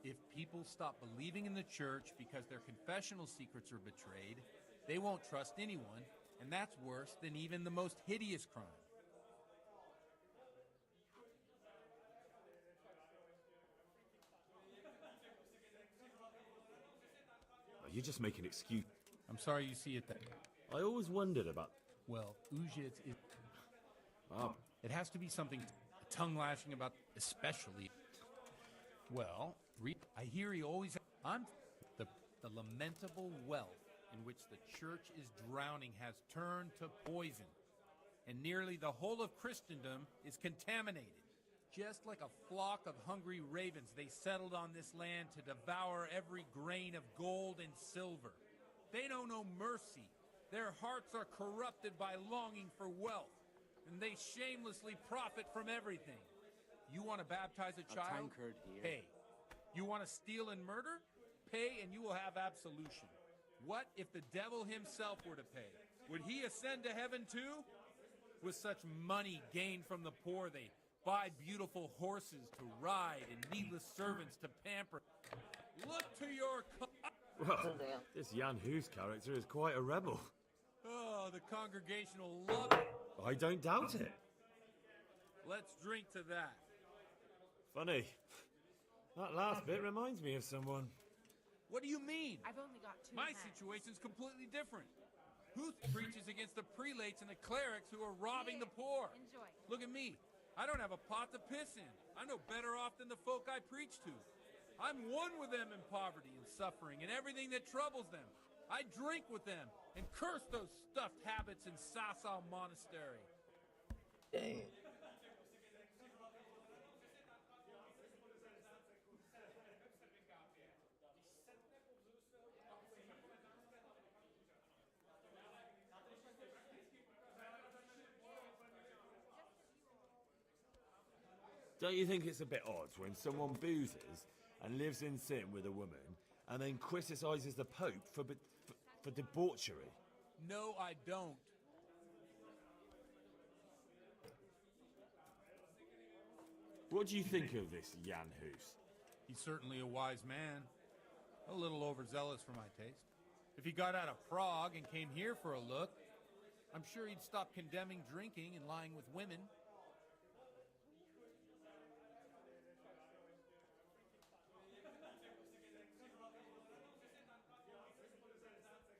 If people stop believing in the church because their confessional secrets are betrayed, they won't trust anyone, and that's worse than even the most hideous crime. You just make an excuse. I'm sorry you see it that way. I always wondered about... Well, Ujitz is... It has to be something tongue-lashing about, especially... Well, I hear he always... The lamentable wealth in which the church is drowning has turned to poison, and nearly the whole of Christendom is contaminated. Just like a flock of hungry ravens, they settled on this land to devour every grain of gold and silver. They know no mercy. Their hearts are corrupted by longing for wealth, and they shamelessly profit from everything. You want to baptize a child? tankard here. Pay. You want to steal and murder? pay and you will have absolution. What if the devil himself were to pay? Would he ascend to heaven too? With such money gained from the poor, they buy beautiful horses to ride and needless servants to pamper. Look to your... Well, this Jan Hus character is quite a rebel. Oh, the congregation will love it. I don't doubt it. Let's drink to that. Funny. That last bit reminds me of someone. What do you mean? I've only got 2 My hands. situation's completely different. Huth preaches against the prelates and the clerics who are robbing the poor. Enjoy. Look at me. I don't have a pot to piss in. I'm no better off than the folk I preach to. I'm one with them in poverty and suffering and everything that troubles them. I drink with them and curse those stuffed habits in Sasau Monastery. Dang. Don't you think it's a bit odd when someone boozes and lives in sin with a woman and then criticises the Pope for debauchery? No, I don't. What do you think of this Jan Hus? He's certainly a wise man. A little overzealous for my taste. If he got out of Prague and came here for a look, I'm sure he'd stop condemning drinking and lying with women.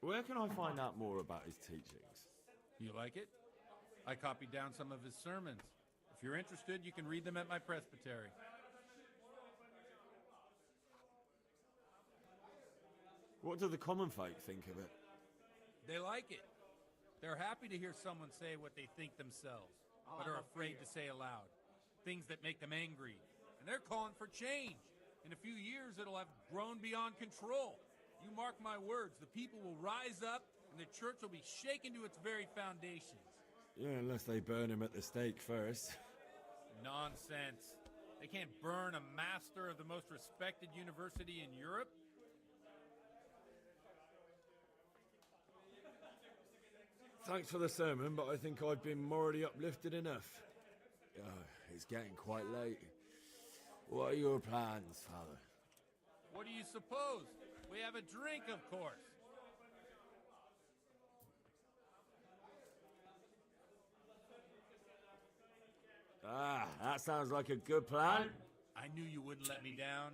Where can I find out more about his teachings? You like it? I copied down some of his sermons. If you're interested, you can read them at my presbytery. What do the common folk think of it? They like it. They're happy to hear someone say what they think themselves, but are afraid to say aloud. Things that make them angry. And they're calling for change. In a few years, it'll have grown beyond control. You mark my words, the people will rise up and the church will be shaken to its very foundations. Yeah, unless they burn him at the stake first. Nonsense. They can't burn a master of the most respected university in Europe. Thanks for the sermon, but I think I've been morally uplifted enough. It's getting quite late. What are your plans, Father? What do you suppose? We have a drink, of course. Ah, that sounds like a good plan. I knew you wouldn't let me down.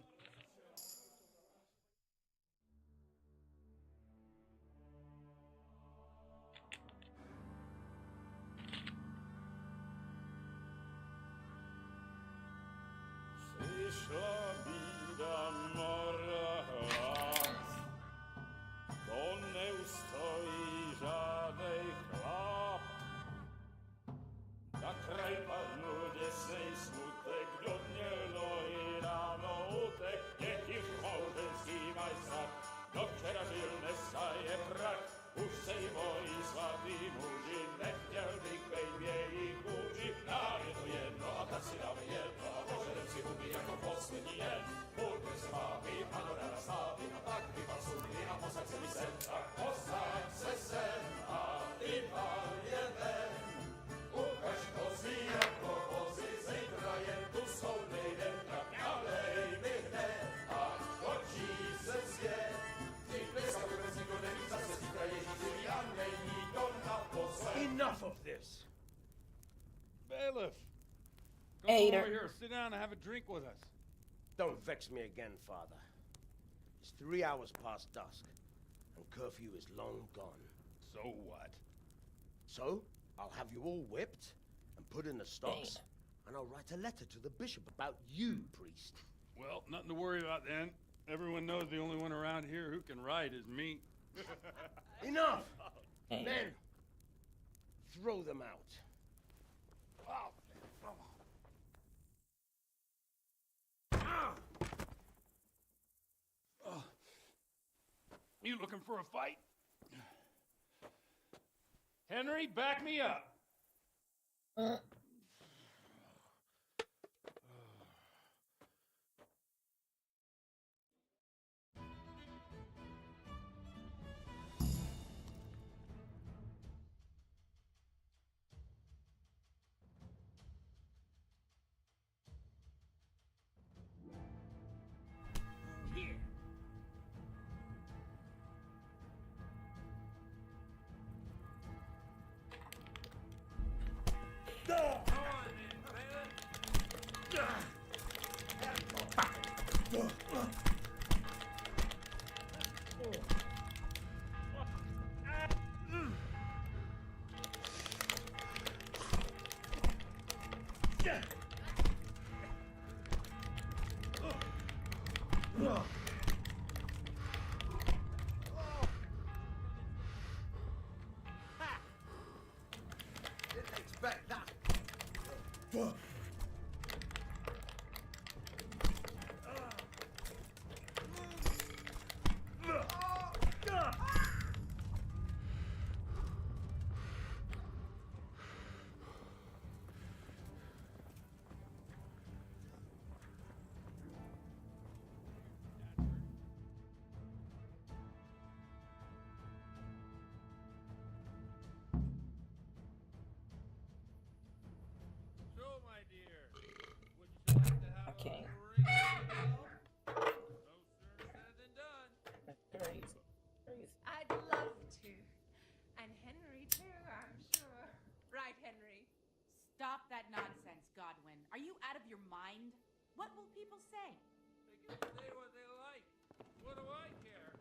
To nie ustoi żadnej chlap. Na kraj padł dziesięć smutek, glodnielo i rano utek. Niech ich małżeński majstrat, do wczera żylne staje prak. Už sej moji svatý muži, nechtěl bych bejbě jich muži. Nám je to jedno a tak si dáme jedno a požerem si huby jako poslední jen. Buďme s vámi, panorama stávy a tak vypal sudy a posaď se mi sem. Tak posaď se sem a vypal je ven. Ukaž kozy jako vozy, zítra jen tu jsou nejdem, tak nalej mi hned a točí se svět. Enough of this! Bailiff! Come Hater. over here, sit down and have a drink with us. Don't vex me again, Father. It's 3 hours past dusk, and curfew is long gone. So what? So, I'll have you all whipped and put in the stocks, and I'll write a letter to the bishop about you, priest. Well, nothing to worry about then. Everyone knows the only one around here who can write is me. Enough! Men, throw them out. You looking for a fight? Henry, back me up. Didn't expect that. So, my dear, would you like to have Okay. a ring of the bell? No sooner said than done. Crazy. Crazy. I'd love to. And Henry, too, I'm sure. Right, Henry? Stop that nonsense, Godwin. Are you out of your mind? What will people say? They can say what they like. What do I care?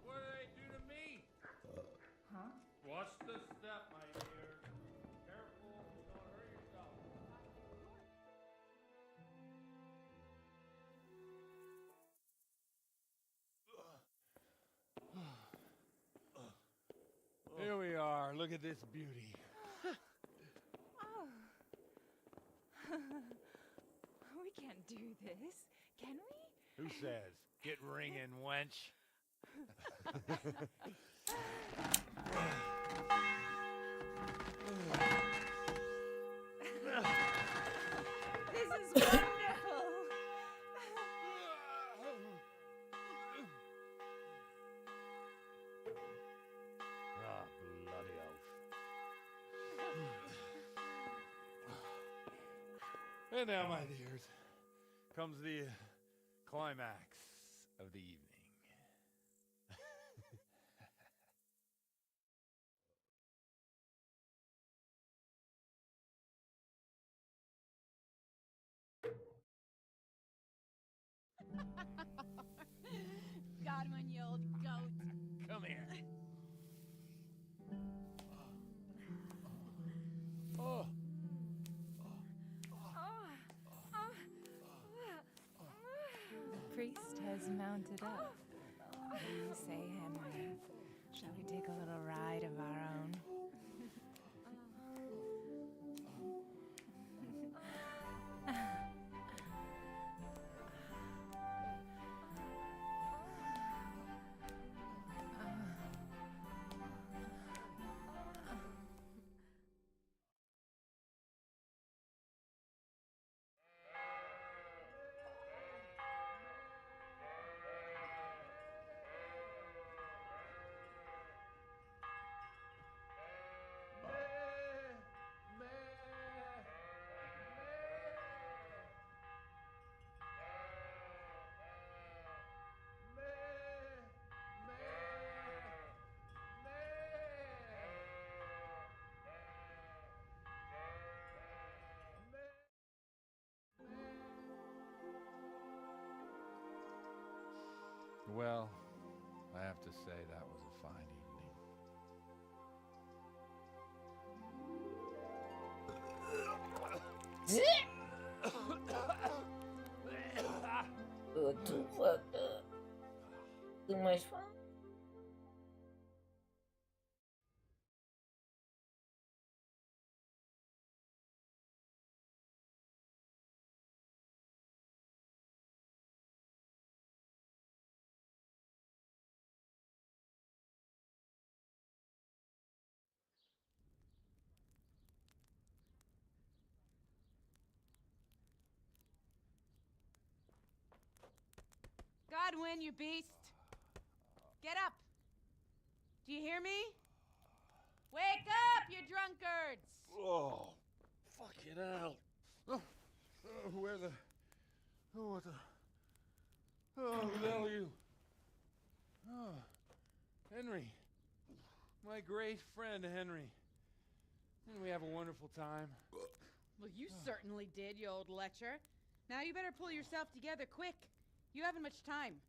What do they do to me? Huh? Watch the step, my dear. Careful, don't hurt yourself. Here we are. Look at this beauty. Oh. We can't do this, can we? Who says? Get ringing, wench. This is wonderful. Ah, bloody oath. And now, my dears, comes the climax of the evening. Godwin, you old goat. Come here. Oh. The priest has mounted up. What do you say, Henry? Shall we take a little ride of our own? Well, I have to say that was a fine evening. Too fucked up. Too much fun. Godwin, you beast. Get up. Do you hear me? Wake up, you drunkards! Oh, fucking hell. Where the... Oh, what the... Oh, who the hell are you? Oh, Henry. My great friend, Henry. Didn't we have a wonderful time? Well, you certainly did, you old lecher. Now you better pull yourself together quick. You haven't much time.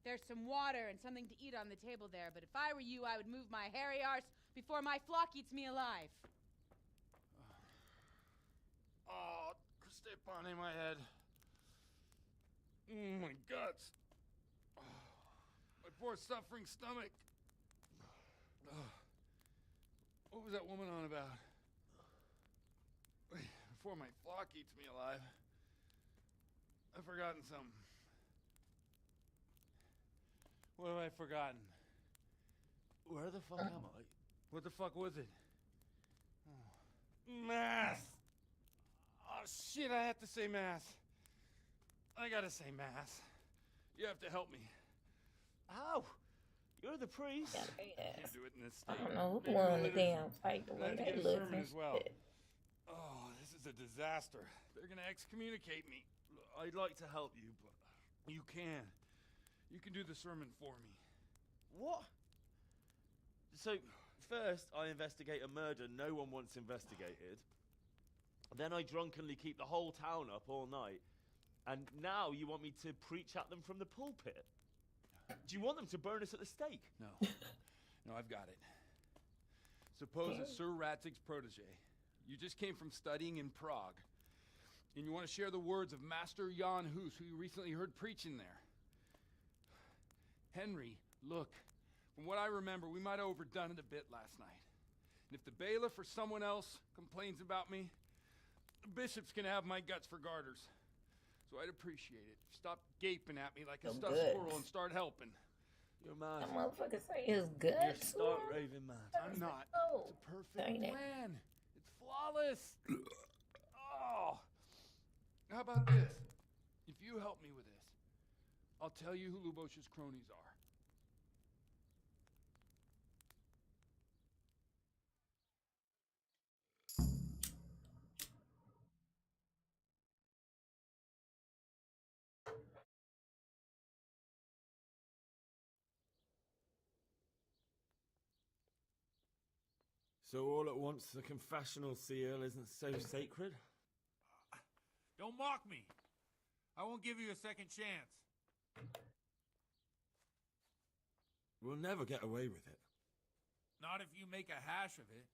There's some water and something to eat on the table there, but if I were you, I would move my hairy arse before my flock eats me alive. Oh, step on in my head. My guts. poor suffering stomach. What was that woman on about? Wait, before my flock eats me alive. I've forgotten something. What have I forgotten? Where the fuck am I? What the fuck was it? Mass! Oh shit, I have to say mass. I gotta say mass. You have to help me. How? You're the priest. I can't do it in this I state. don't know who Maybe won the later. damn fight the I way have to they get a look sermon and as well. shit. Oh, this is a disaster. They're gonna excommunicate me. I'd like to help you, but you can. You can do the sermon for me. What? So, first I investigate a murder no one wants investigated. Then I drunkenly keep the whole town up all night. And now you want me to preach at them from the pulpit? Do you want them to burn us at the stake? No. No, I've got it. Suppose it's Sir Ratzig's protege. You just came from studying in Prague. And you want to share the words of Master Jan Hus, who you recently heard preaching there. Henry, look. From what I remember, we might have overdone it a bit last night. And if the bailiff or someone else complains about me, the bishop's gonna have my guts for garters. So I'd appreciate it. Stop gaping at me like a stuffed squirrel and start helping. You're mad. That motherfucker say his You're guts. stark raving mad. I'm not. Oh, It's a perfect ain't it? plan. It's flawless. Oh. How about this? If you help me with this, I'll tell you who Lubosh's cronies are. So all at once, the confessional seal isn't so sacred? Don't mock me. I won't give you a second chance. We'll never get away with it. Not if you make a hash of it.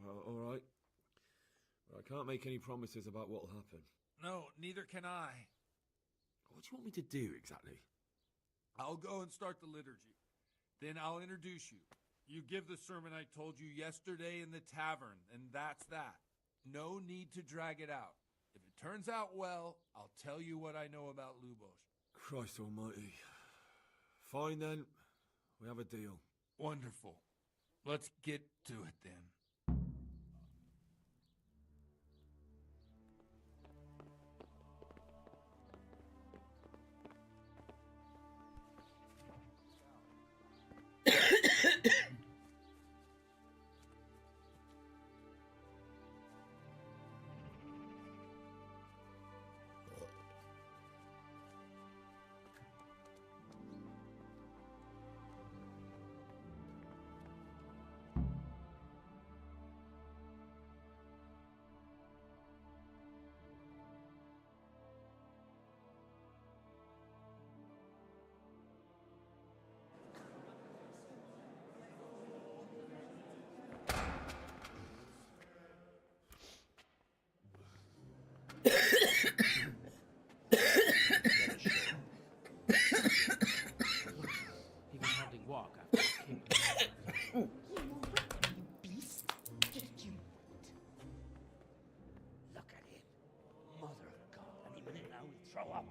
Well, all right. But I can't make any promises about what'll happen. No, neither can I. What do you want me to do exactly? I'll go and start the liturgy. Then I'll introduce you. You give the sermon I told you yesterday in the tavern, and that's that. No need to drag it out. If it turns out well, I'll tell you what I know about Lubosh. Christ almighty. Fine then. We have a deal. Wonderful. Let's get to it then. He can hardly walk after he came. Beast! Just you wait. Look at him. Mother of God, any minute now he'll throw up.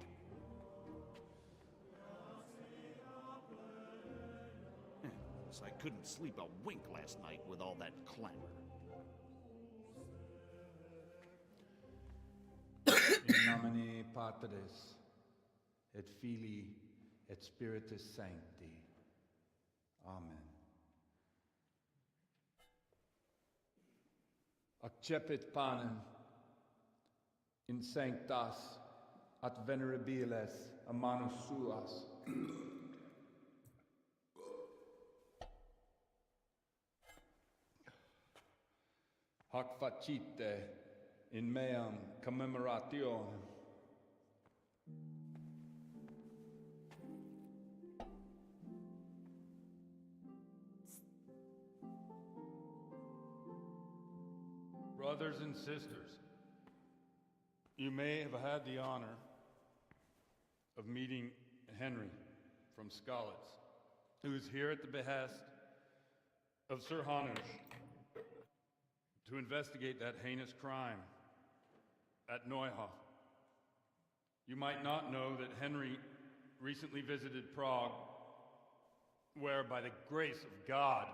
So I couldn't sleep a wink last night with all that clamor. In nomine Patris, et Filii, et Spiritus Sancti. Amen. Accepit panem in sanctas at venerabiles a manus suas. Hac facite in meam commemorationem. Brothers and sisters, You may have had the honor of meeting Henry from Skalitz, who is here at the behest of Sir Hanush to investigate that heinous crime at Neuhof. You might not know that Henry recently visited Prague, where, by the grace of God,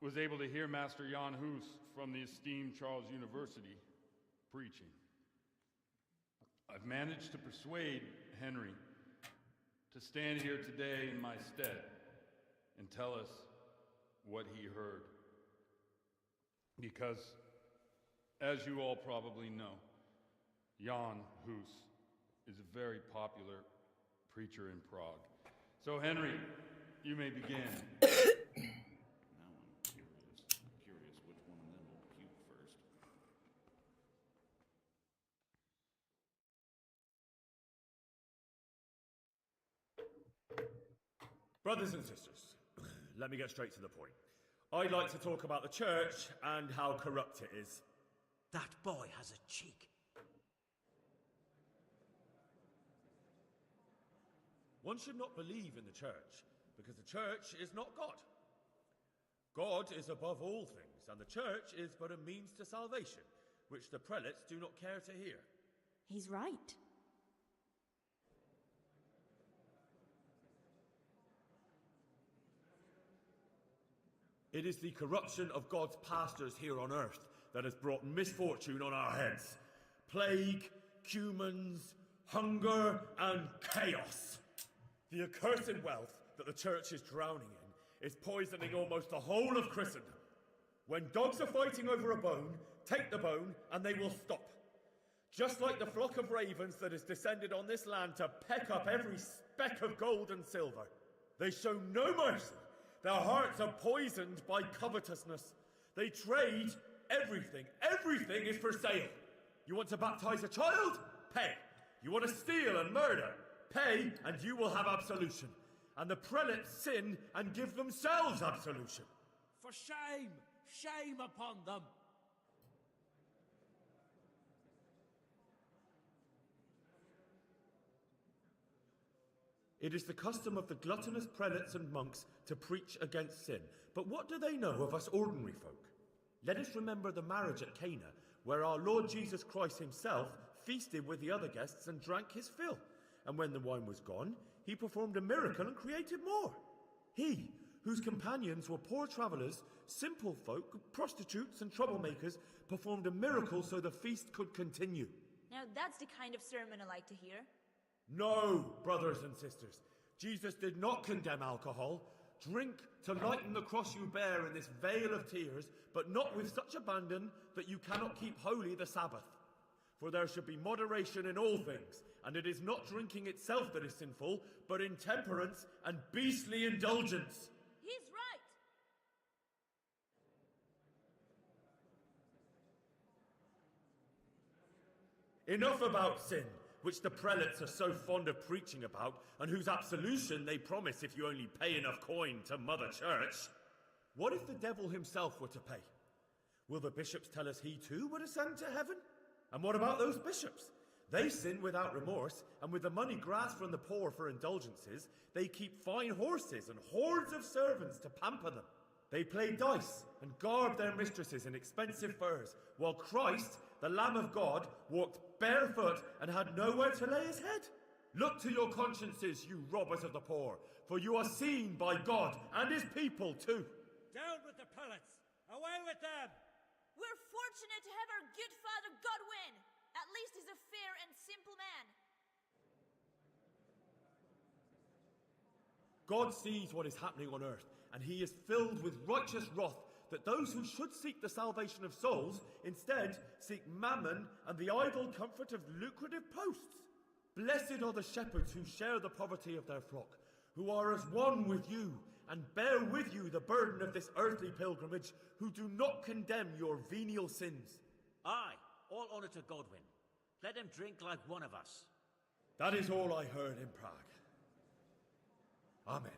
was able to hear Master Jan Hus from the esteemed Charles University preaching. I've managed to persuade Henry to stand here today in my stead and tell us what he heard. Because, as you all probably know, Jan Hus is a very popular preacher in Prague. So, Henry, you may begin. Now I'm curious which one of them will puke first. Brothers and sisters, let me get straight to the point. I'd like to talk about the church and how corrupt it is. That boy has a cheek. One should not believe in the church, because the church is not God. God is above all things, and the church is but a means to salvation, which the prelates do not care to hear. He's right. It is the corruption of God's pastors here on earth that has brought misfortune on our heads. Plague, cumens, hunger, and chaos. The accursed wealth that the church is drowning in is poisoning almost the whole of Christendom. When dogs are fighting over a bone, take the bone and they will stop. Just like the flock of ravens that has descended on this land to peck up every speck of gold and silver. They show no mercy. Their hearts are poisoned by covetousness. They trade everything. Everything is for sale. You want to baptize a child? Pay. You want to steal and murder? Pay, and you will have absolution. And the prelates sin and give themselves absolution. For shame! Shame upon them! It is the custom of the gluttonous prelates and monks to preach against sin. But what do they know of us ordinary folk? Let us remember the marriage at Cana, where our Lord Jesus Christ himself feasted with the other guests and drank his fill. And when the wine was gone, he performed a miracle and created more. He, whose companions were poor travellers, simple folk, prostitutes and troublemakers, performed a miracle so the feast could continue. Now that's the kind of sermon I like to hear. No, brothers and sisters, Jesus did not condemn alcohol. Drink to lighten the cross you bear in this vale of tears, but not with such abandon that you cannot keep holy the Sabbath. For there should be moderation in all things, and it is not drinking itself that is sinful, but intemperance and beastly indulgence. He's right! Enough about sin, which the prelates are so fond of preaching about, and whose absolution they promise if you only pay enough coin to Mother Church. What if the devil himself were to pay? Will the bishops tell us he too would ascend to heaven? And what about those bishops? They sin without remorse, and with the money grasped from the poor for indulgences, they keep fine horses and hordes of servants to pamper them. They play dice and garb their mistresses in expensive furs, while Christ, the Lamb of God, walked barefoot and had nowhere to lay his head. Look to your consciences, you robbers of the poor, for you are seen by God and his people too. Down with the prelates! Away with them! We're fortunate to have our good Father Godwin! At least he's a fair and simple man. God sees what is happening on earth, and he is filled with righteous wrath that those who should seek the salvation of souls instead seek mammon and the idle comfort of lucrative posts. Blessed are the shepherds who share the poverty of their flock, who are as one with you and bear with you the burden of this earthly pilgrimage, who do not condemn your venial sins. Aye, all honour to Godwin. Let him drink like one of us. That is all I heard in Prague. Amen.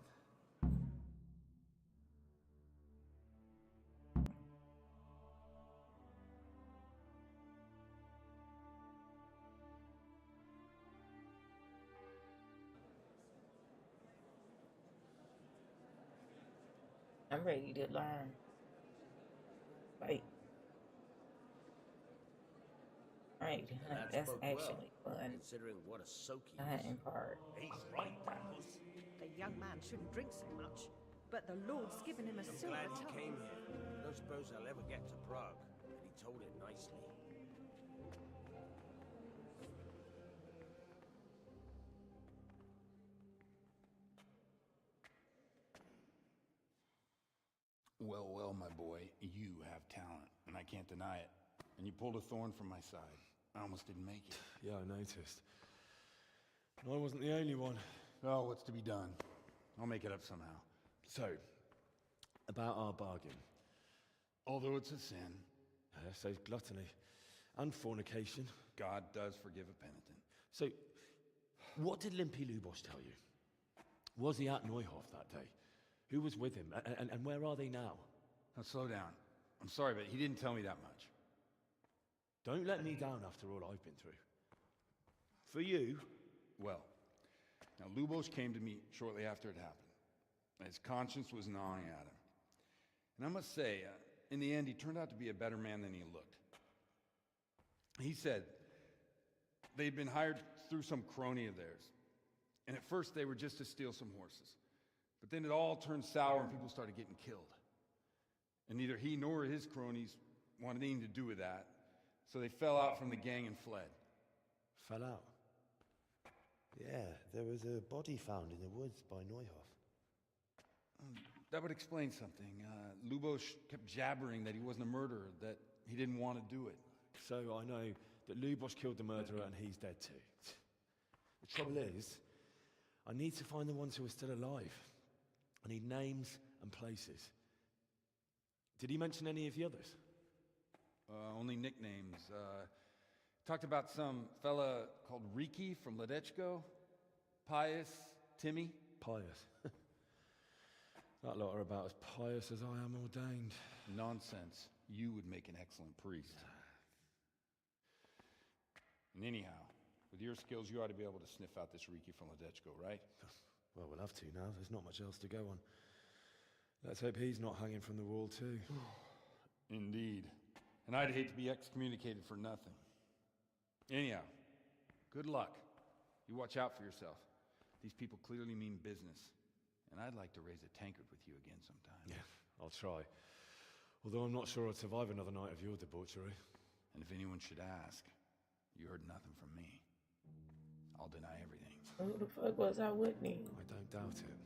I'm ready to learn. Right. Right. The lad That's spoke actually well, fun. considering what a soak he The was. hunting part. He's right, Daphnis. The young man shouldn't drink so much, but the Lord's given him a I'm silver glad he tongue. came here. I don't suppose I'll ever get to Prague, and he told it nicely. Well, well, my boy, you have talent, and I can't deny it. And you pulled a thorn from my side. I almost didn't make it. Yeah, I noticed. And I wasn't the only one. Oh, what's to be done? I'll make it up somehow. So, about our bargain. Although it's a sin. So's gluttony. And fornication. God does forgive a penitent. So, what did Limpy Lubos tell you? Was he at Neuhof that day? Who was with him? And where are they now? Now, slow down. I'm sorry, but he didn't tell me that much. Don't let me down after all I've been through. For you? Well, now Lubos came to me shortly after it happened. His conscience was gnawing at him. And I must say, in the end, he turned out to be a better man than he looked. He said they'd been hired through some crony of theirs. And at first they were just to steal some horses. But then it all turned sour and people started getting killed. And neither he nor his cronies wanted anything to do with that. So they fell out from the gang and fled. Fell out? Yeah, there was a body found in the woods by Neuhof. That would explain something. Lubos kept jabbering that he wasn't a murderer, that he didn't want to do it. So I know that Lubos killed the murderer and he's dead too. The trouble is, I need to find the ones who are still alive. I need names and places. Did he mention any of the others? Only nicknames. Talked about some fella called Riki from Ledechko, Pius, Timmy. Pious. That lot are about as pious as I am ordained. Nonsense. You would make an excellent priest. And anyhow, with your skills, you ought to be able to sniff out this Riki from Ledechko, right? Well, we'll have to now. There's not much else to go on. Let's hope he's not hanging from the wall too. Indeed. And I'd hate to be excommunicated for nothing. Anyhow, good luck. You watch out for yourself. These people clearly mean business. And I'd like to raise a tankard with you again sometime. Yeah, I'll try. Although I'm not sure I'd survive another night of your debauchery. And if anyone should ask, you heard nothing from me. I'll deny everything. Who the fuck was I with me? I don't doubt it.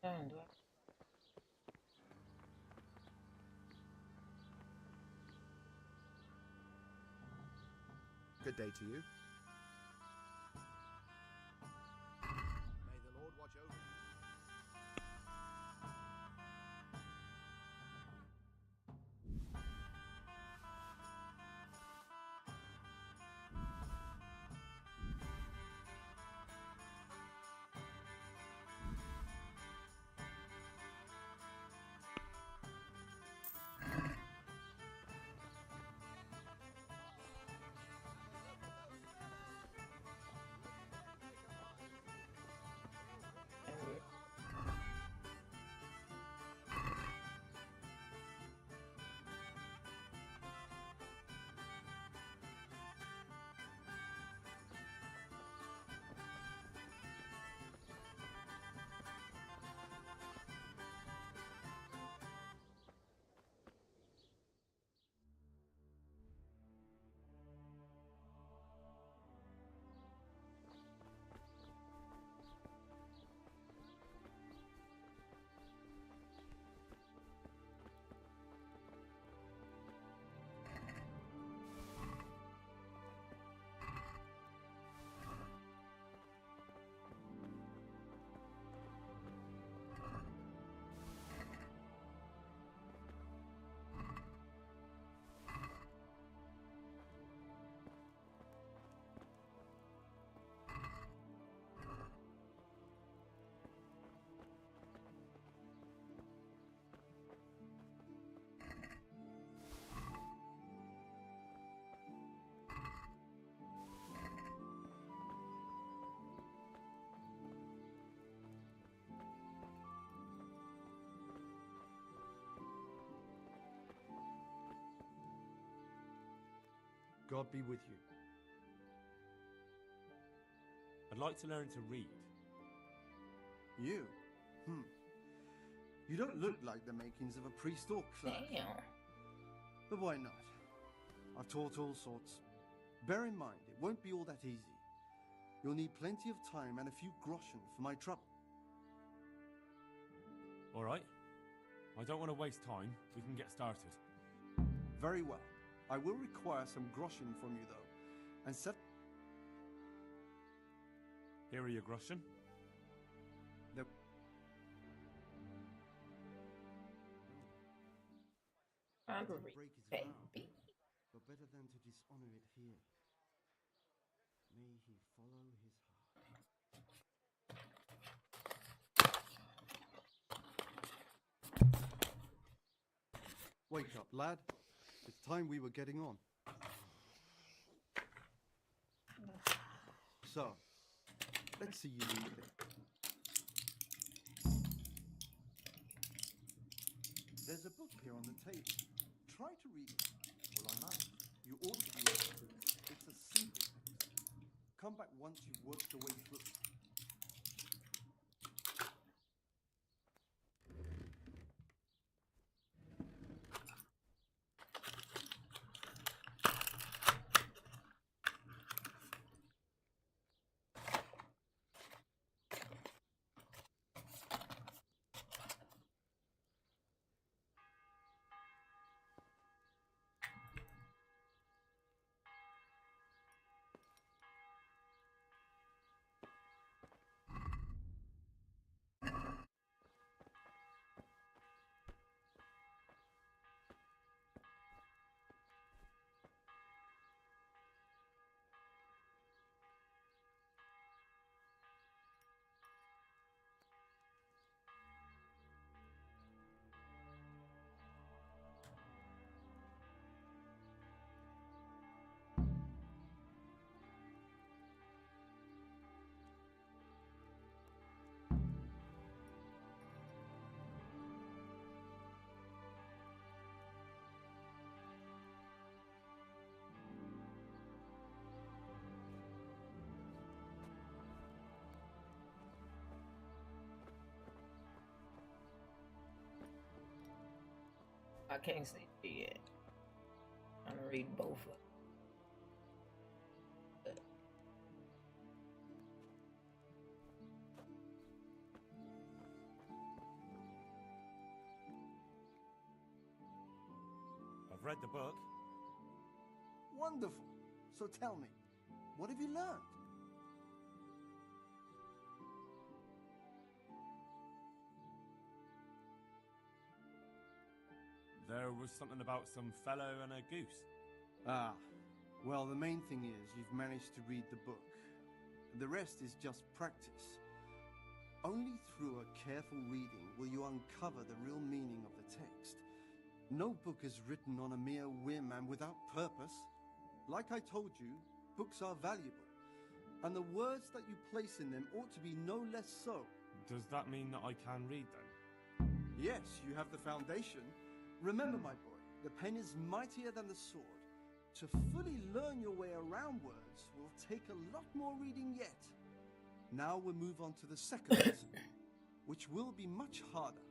Turn, do I? Good day to you. May the Lord watch over you. God be with you. I'd like to learn to read. You? You don't look like the makings of a priest or clerk. Damn. But why not? I've taught all sorts. Bear in mind, it won't be all that easy. You'll need plenty of time and a few groschen for my trouble. All right. I don't want to waste time. We can get started. Very well. I will require some groschen from you, though. And set... Here are your groschen. The... Hungry, break his baby. vow, but better than to dishonor it here. May he follow his heart. Wake up, lad. It's time we were getting on. So, let's see you read it. There's a book here on the table. Try to read it. Well, I might. You ought to be able to. It's a simple text. Come back once you've worked your way through. I can't say it yet. I'm gonna read both of them. read the book. Wonderful. So tell me, what have you learned? There was something about some fellow and a goose. Ah, well, the main thing is you've managed to read the book. The rest is just practice. Only through a careful reading will you uncover the real meaning of the text. No book is written on a mere whim and without purpose. Like I told you, books are valuable, and the words that you place in them ought to be no less so. Does that mean that I can read then? Yes, you have the foundation. Remember, my boy, the pen is mightier than the sword. To fully learn your way around words will take a lot more reading yet. Now we'll move on to the second lesson, which will be much harder.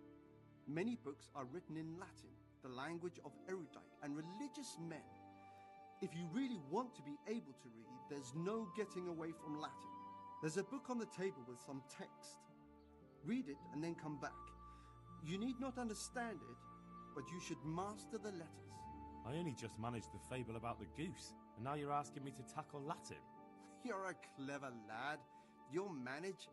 Many books are written in Latin, the language of erudite and religious men. If you really want to be able to read, there's no getting away from Latin. There's a book on the table with some text. Read it and then come back. You need not understand it, but you should master the letters. I only just managed the fable about the goose, and now you're asking me to tackle Latin. You're a clever lad. You'll manage.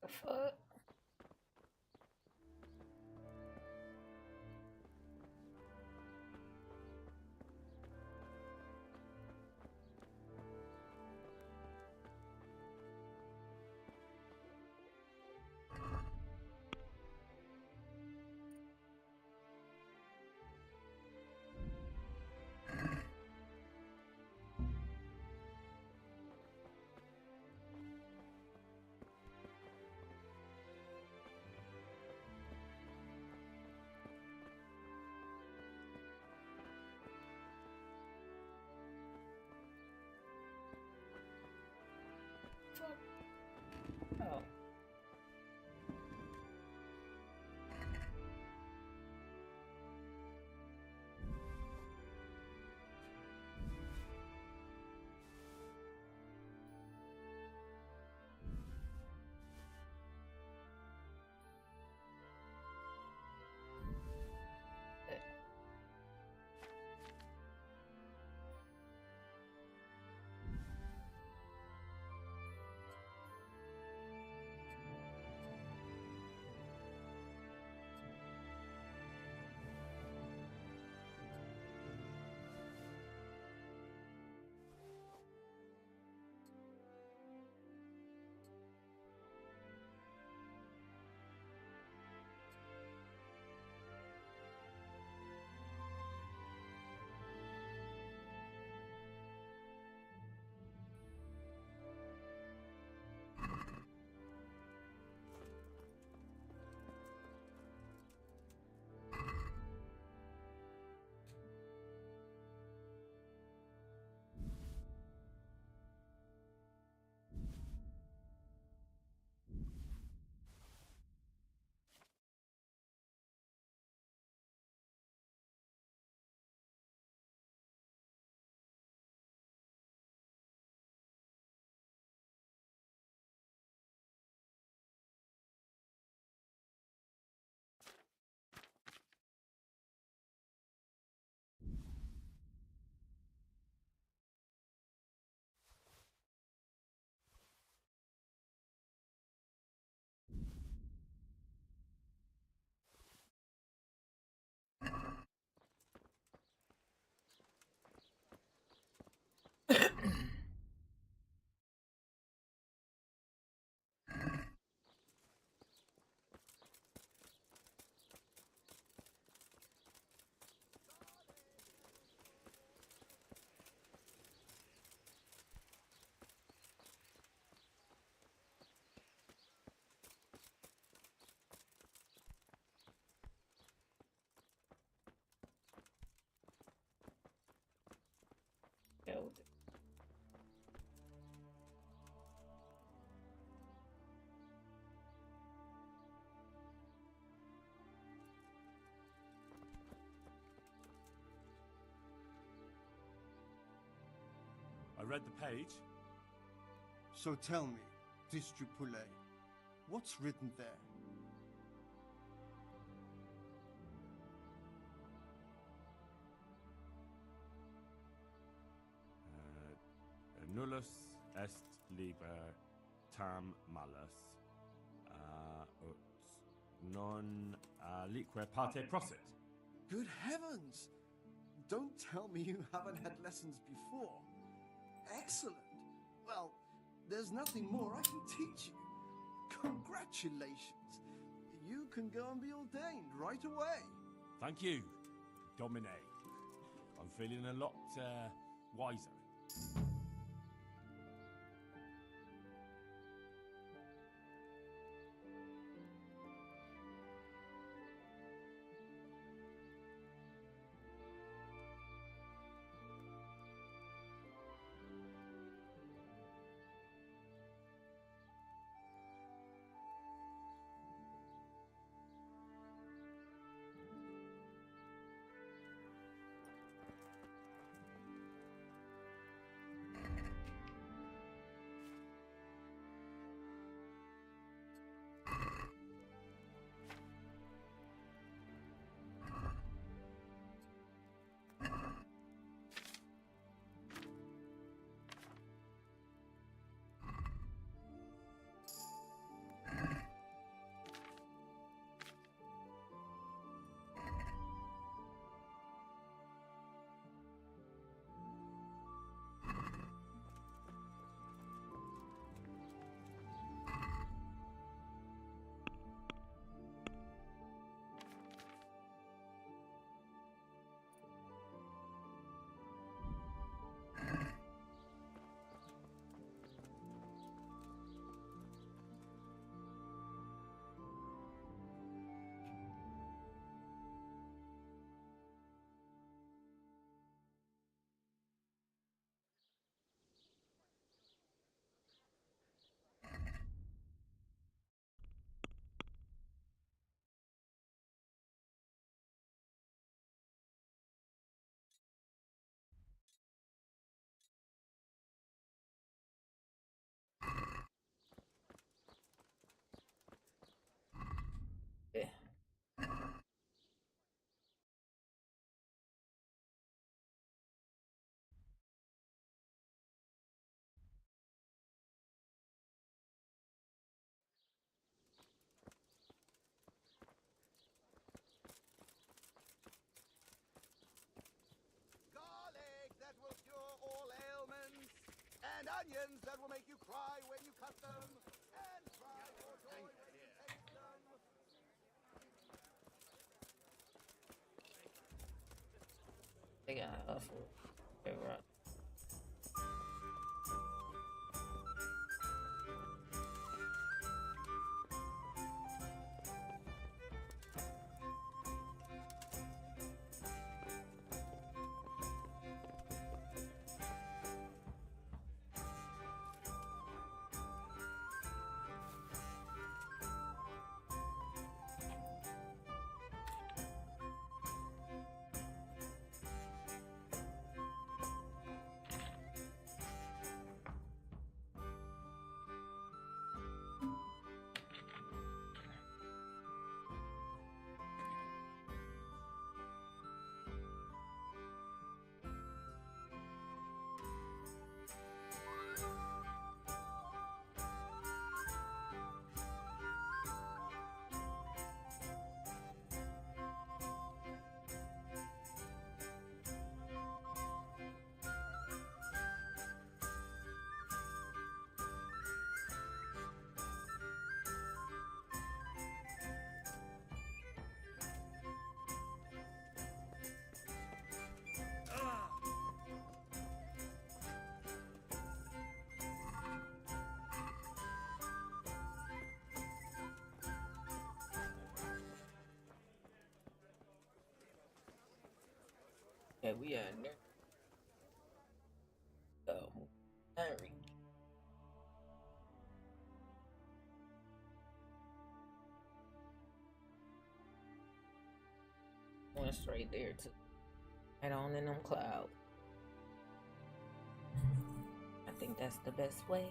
The fuck? read the page. So tell me, Distrupule, what's written there? Nullus est liber tam malus, ut non alique parte prosit. Good heavens! Don't tell me you haven't had lessons before. Excellent. Well, there's nothing more I can teach you. Congratulations. You can go and be ordained right away. Thank you, Domine. I'm feeling a lot wiser. Garlic that will cure all ailments, and onions that will make you cry when you cut them, and cry for joy when you taste them. They got hustle. They're right. Yeah, we are in there. So, Henry. Going straight there too. Right on in them clouds. think that's the best way.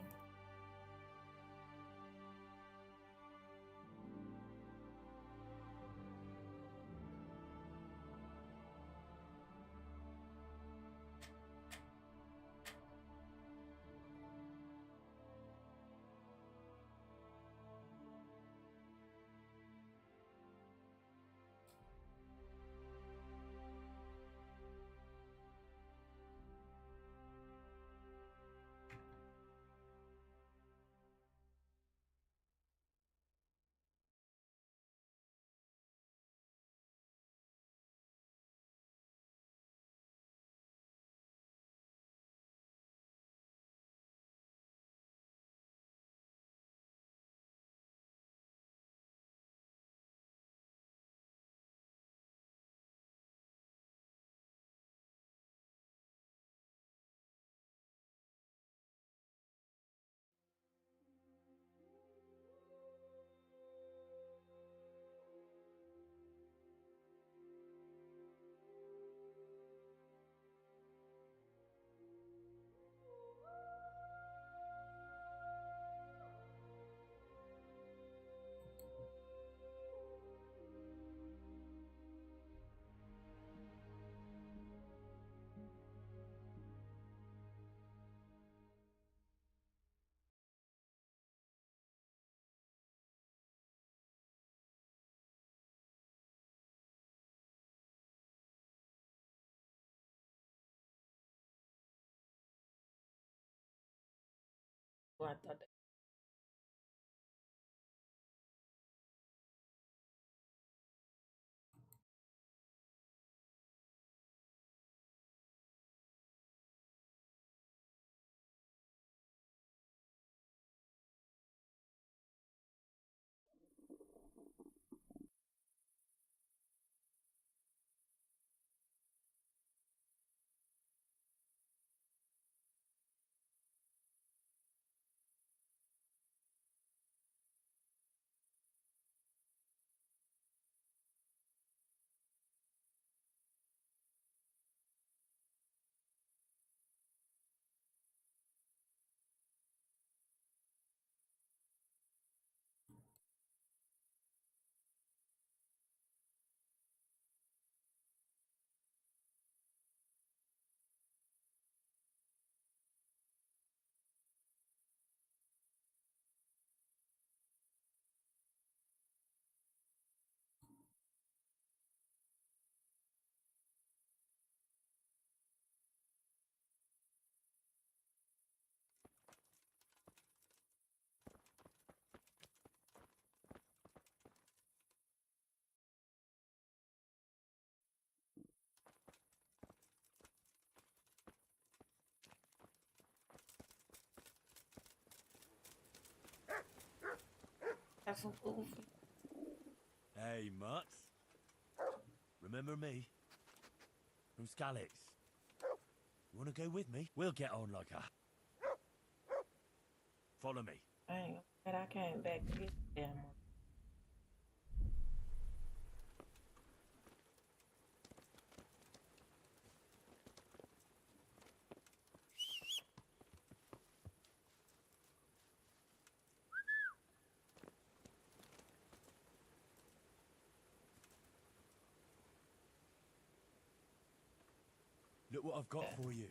Well, I thought that. That's some food. Hey, Mutt. Remember me? From Skalitz. You wanna go with me? We'll get on like a... Follow me. Dang, but I came back to get them. Look what I've got for you.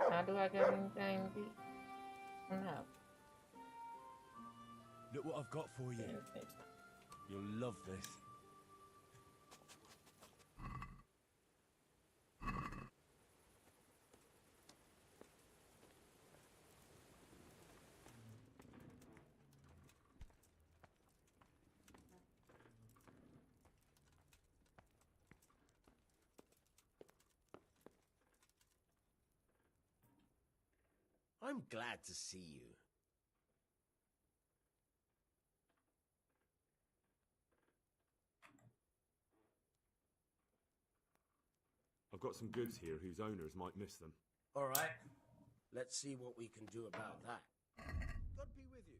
How do I get anything? No. Look what I've got for you. You'll love this. I'm glad to see you. I've got some goods here whose owners might miss them. All right. Let's see what we can do about that. God be with you.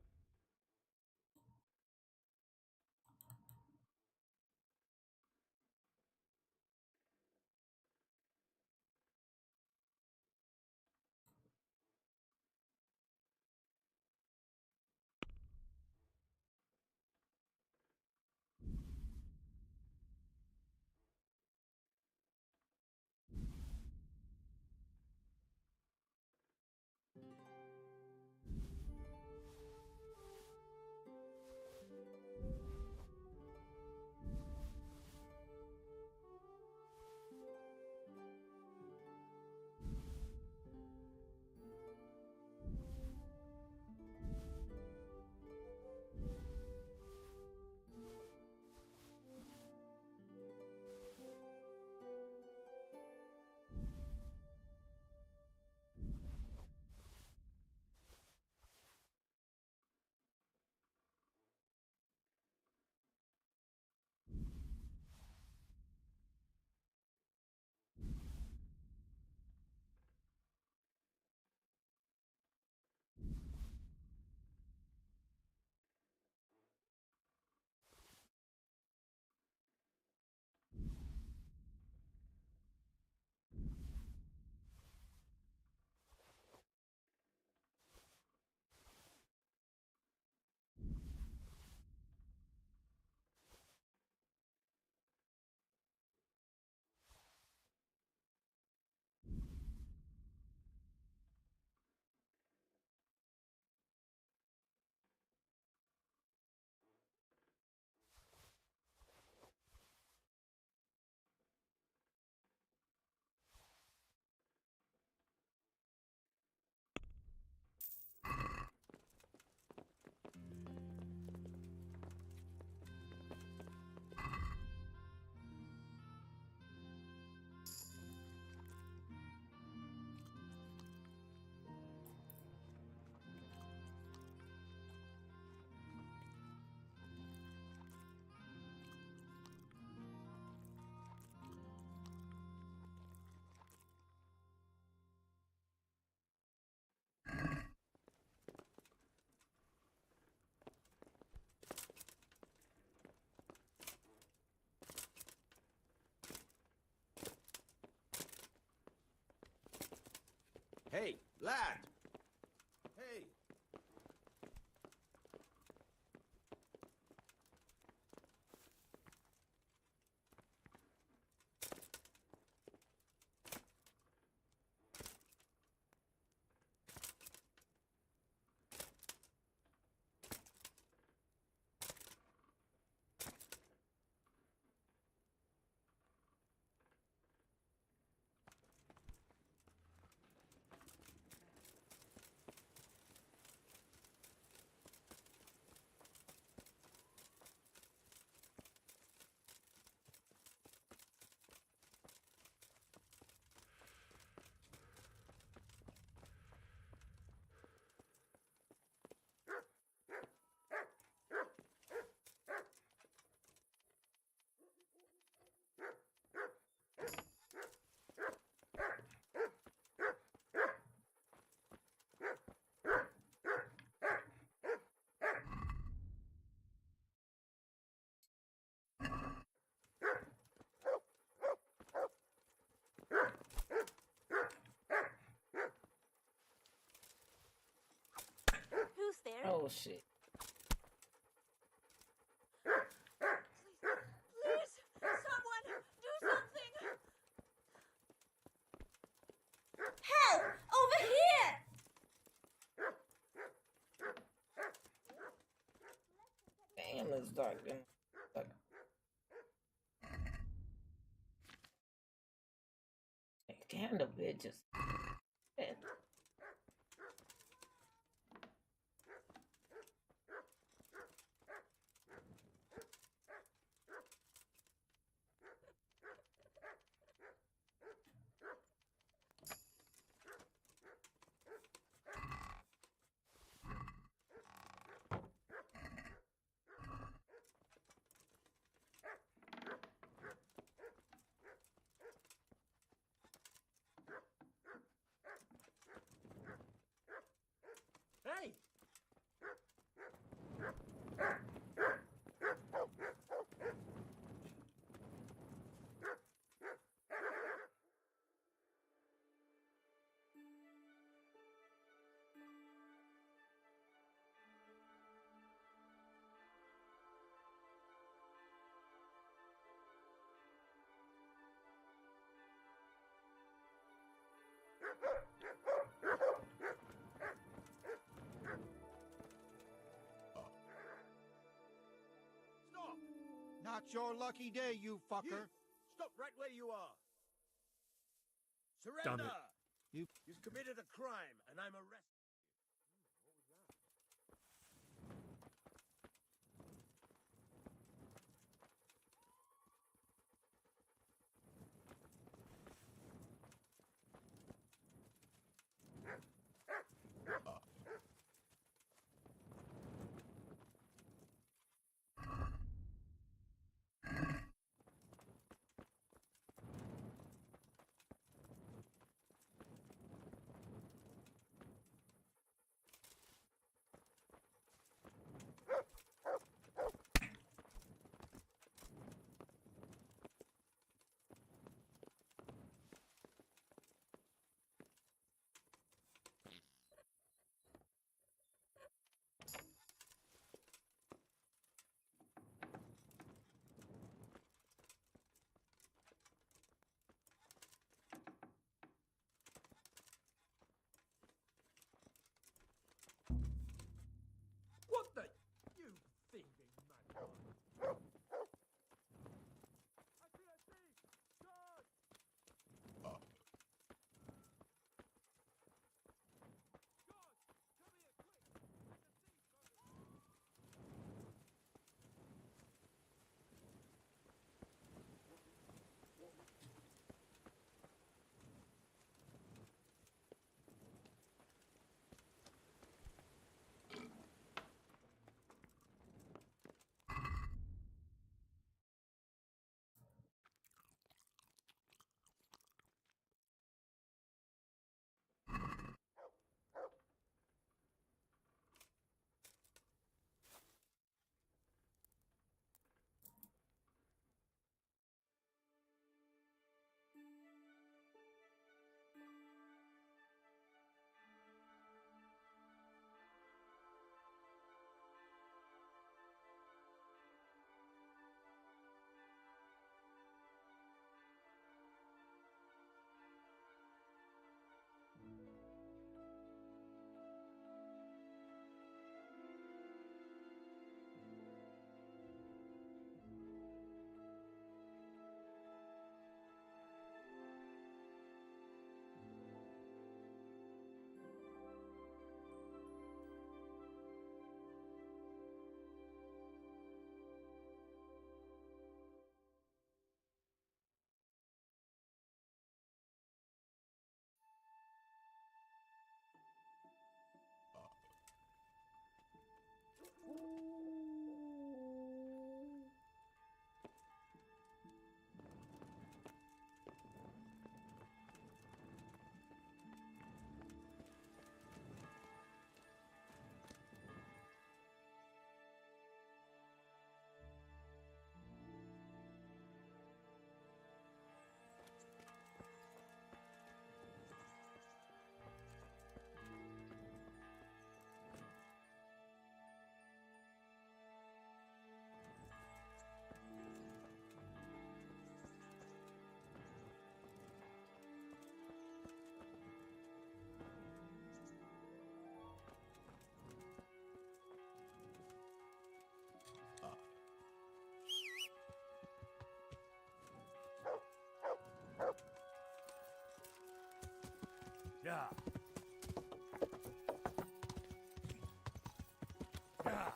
Hey, lad! Hey! Who's there? Oh shit. Please, someone, do something! Help! Over here! Damn, it's dark. Damn, the bitches. Not your lucky day, you fucker. Stop right where you are. Damn Surrender! it. You've committed a crime, and I'm arresting. What the? You thieving magpie! Yeah. Yeah.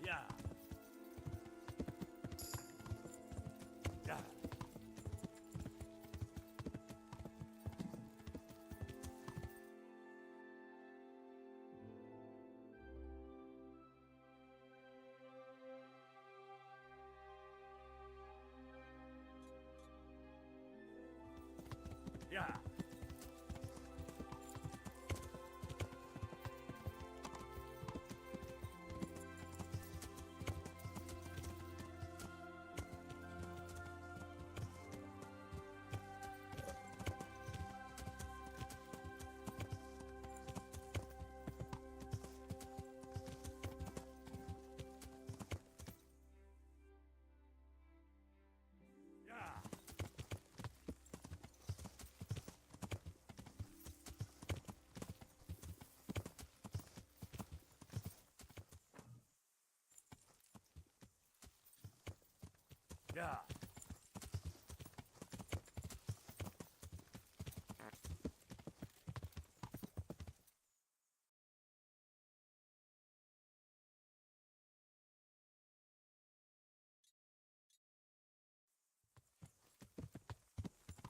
Yeah. Yeah.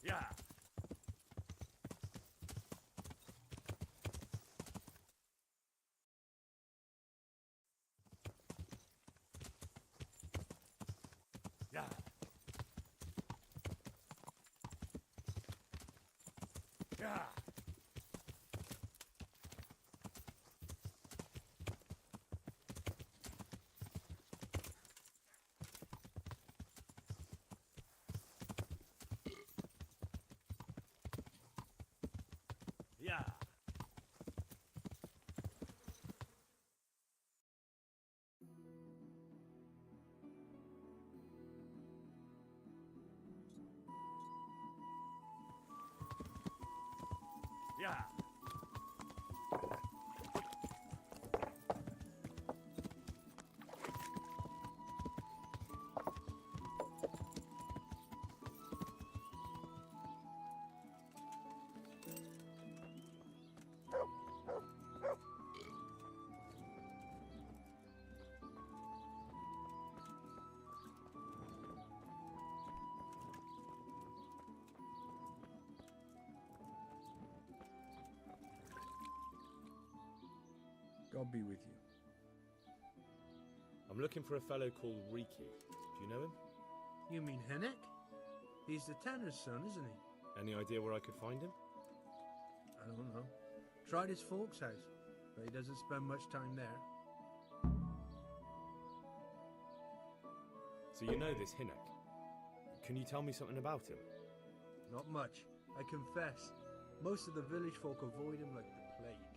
Yeah. Yeah. Yeah. Yeah. Yeah. God be with you. I'm looking for a fellow called Riki. Do you know him? You mean Hennek? He's the tanner's son, isn't he? Any idea where I could find him? I don't know. Tried his folks' house, but he doesn't spend much time there. So you know this Hinnek. Can you tell me something about him? Not much, I confess. Most of the village folk avoid him like the plague.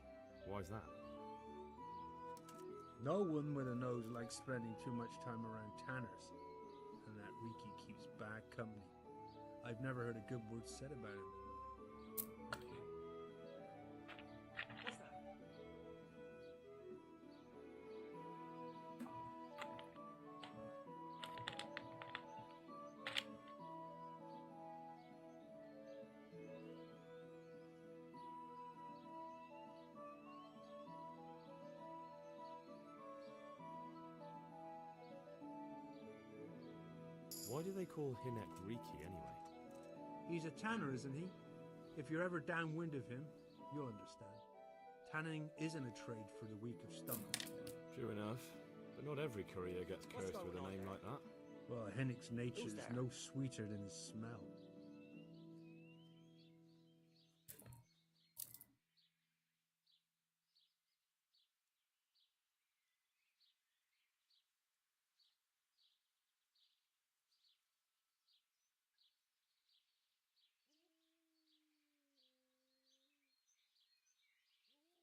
Why's that? No one with a nose likes spending too much time around tanners. And that Riki keeps bad company. I've never heard a good word said about him. What's that? Why do they call Hinnek Riki anyway? He's a tanner, isn't he? If you're ever downwind of him, you'll understand. Tanning isn't a trade for the weak of stomach. True enough, but not every courier gets cursed with a name like that. Well, Hennick's nature is no sweeter than his smell.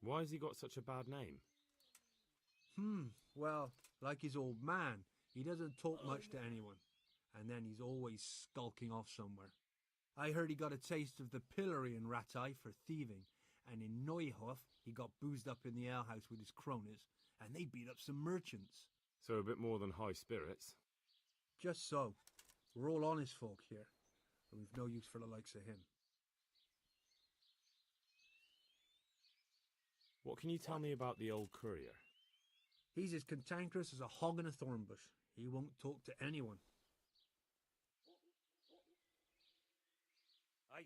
Why has he got such a bad name? Well, like his old man, he doesn't talk much to anyone. And then he's always skulking off somewhere. I heard he got a taste of the pillory in Rattay for thieving, and in Neuhof he got boozed up in the alehouse with his cronies, and they beat up some merchants. So a bit more than high spirits. Just so. We're all honest folk here, and we've no use for the likes of him. What can you tell me about the old courier? He's as cantankerous as a hog in a thorn bush. He won't talk to anyone. Aye.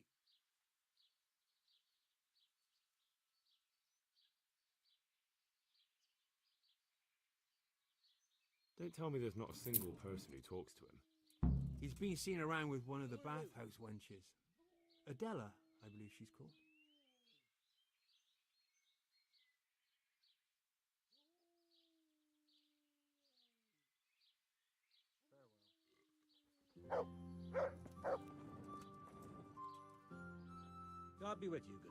Don't tell me there's not a single person who talks to him. He's been seen around with one of the bathhouse wenches. Adela, I believe she's called. God be with you, good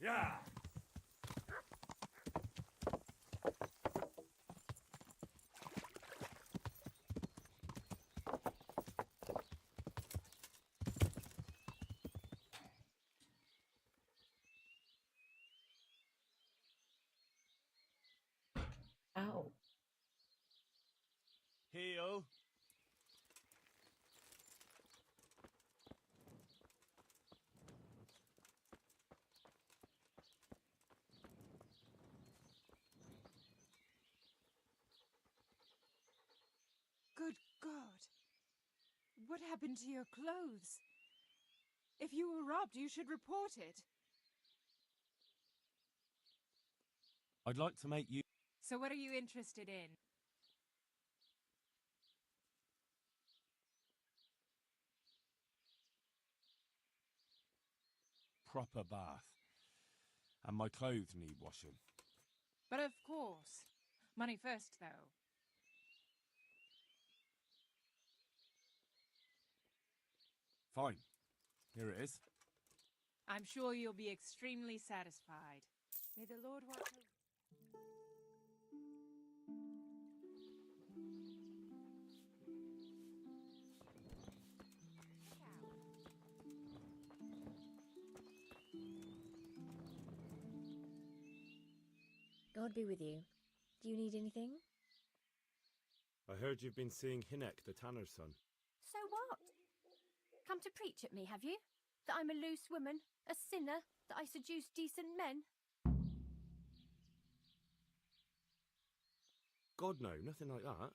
Yeah! Oh. Heel. Good God. What happened to your clothes? If you were robbed, you should report it. I'd like to make you... So what are you interested in? proper bath. And my clothes need washing. But of course. Money first, though. Fine. Here it is. I'm sure you'll be extremely satisfied. May the Lord watch over... God be with you. Do you need anything? I heard you've been seeing Hinek, the tanner's son. So what? Come to preach at me, have you? That I'm a loose woman, a sinner, that I seduce decent men? God, no, nothing like that.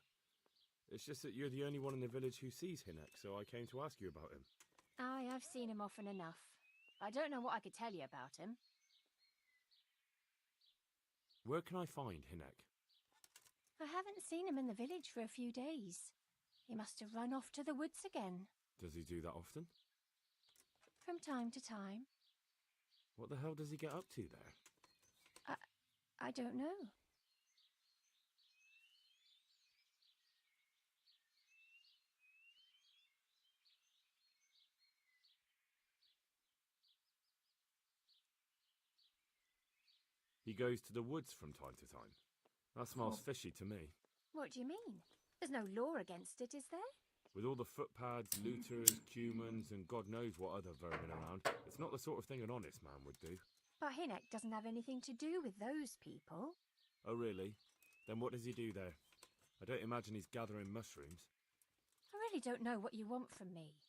It's just that you're the only one in the village who sees Hinek, so I came to ask you about him. Aye, I've seen him often enough. I don't know what I could tell you about him. Where can I find Hinek? I haven't seen him in the village for a few days. He must have run off to the woods again. Does he do that often? From time to time. What the hell does he get up to there? I don't know. He goes to the woods from time to time. That smells fishy to me. What do you mean? There's no law against it, is there? With all the footpads, looters, cumans, and God knows what other vermin around, it's not the sort of thing an honest man would do. But Hinek doesn't have anything to do with those people. Oh, really? Then what does he do there? I don't imagine he's gathering mushrooms. I really don't know what you want from me.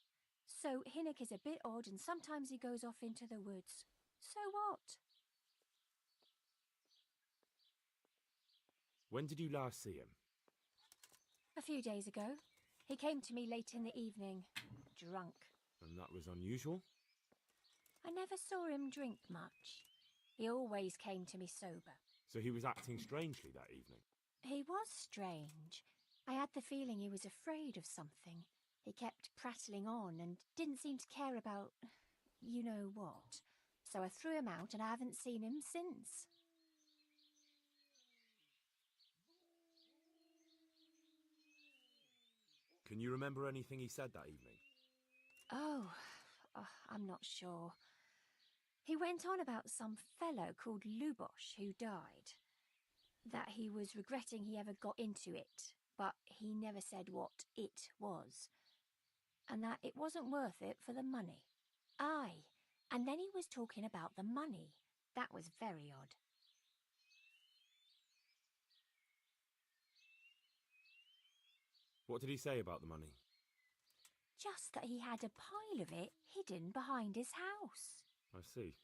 So Hinek is a bit odd and sometimes he goes off into the woods. So what? When did you last see him? A few days ago. He came to me late in the evening, drunk. And that was unusual? I never saw him drink much. He always came to me sober. So he was acting strangely that evening? He was strange. I had the feeling he was afraid of something. He kept prattling on and didn't seem to care about you know what. So I threw him out and I haven't seen him since. Can you remember anything he said that evening? Oh, I'm not sure. He went on about some fellow called Lubosh who died. That he was regretting he ever got into it, but he never said what it was. And that it wasn't worth it for the money. Aye, and then he was talking about the money. That was very odd. What did he say about the money? Just that he had a pile of it hidden behind his house. I see.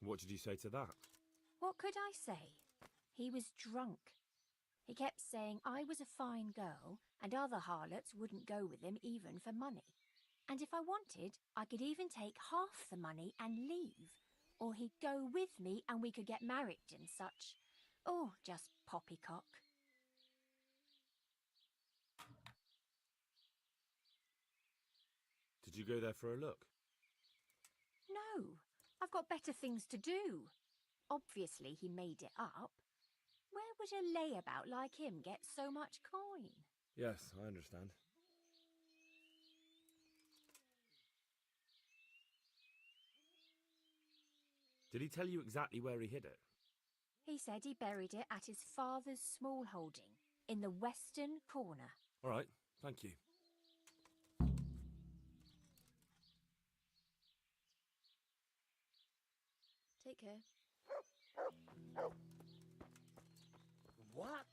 What did you say to that? What could I say? He was drunk. He kept saying I was a fine girl and other harlots wouldn't go with him even for money. And if I wanted, I could even take half the money and leave. Or he'd go with me and we could get married and such. Oh, just poppycock. Did you go there for a look? No, I've got better things to do. Obviously he made it up. Where would a layabout like him get so much coin? Yes, I understand. Did he tell you exactly where he hid it? He said he buried it at his father's small holding in the western corner. All right, thank you. Take care. What?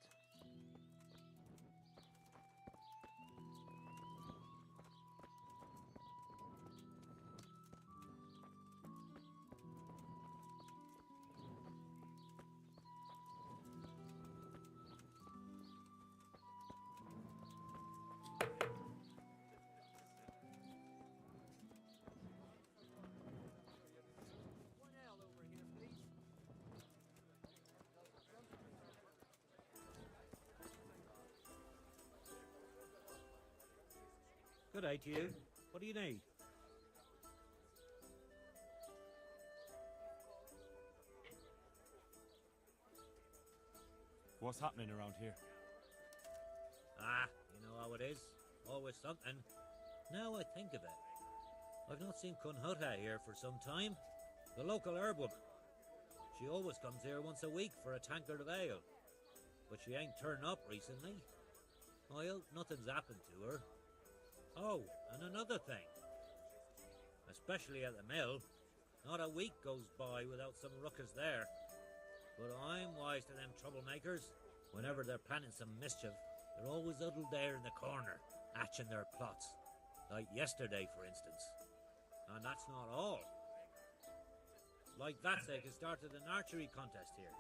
Good day to you. What do you need? What's happening around here? Ah, you know how it is. Always something. Now I think of it, I've not seen Cunhutta here for some time. The local herb woman. She always comes here once a week for a tankard of ale. But she ain't turned up recently. I hope nothing's happened to her. Oh, and another thing. Especially at the mill, not a week goes by without some ruckus there. But I'm wise to them troublemakers. Whenever they're planning some mischief, they're always huddled there in the corner, hatching their plots. Like yesterday, for instance. And that's not all. Like Vatsek has started an archery contest here.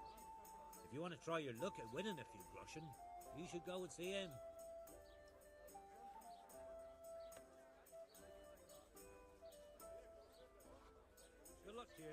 If you want to try your luck at winning a few groschen, you should go and see him. Good luck to you.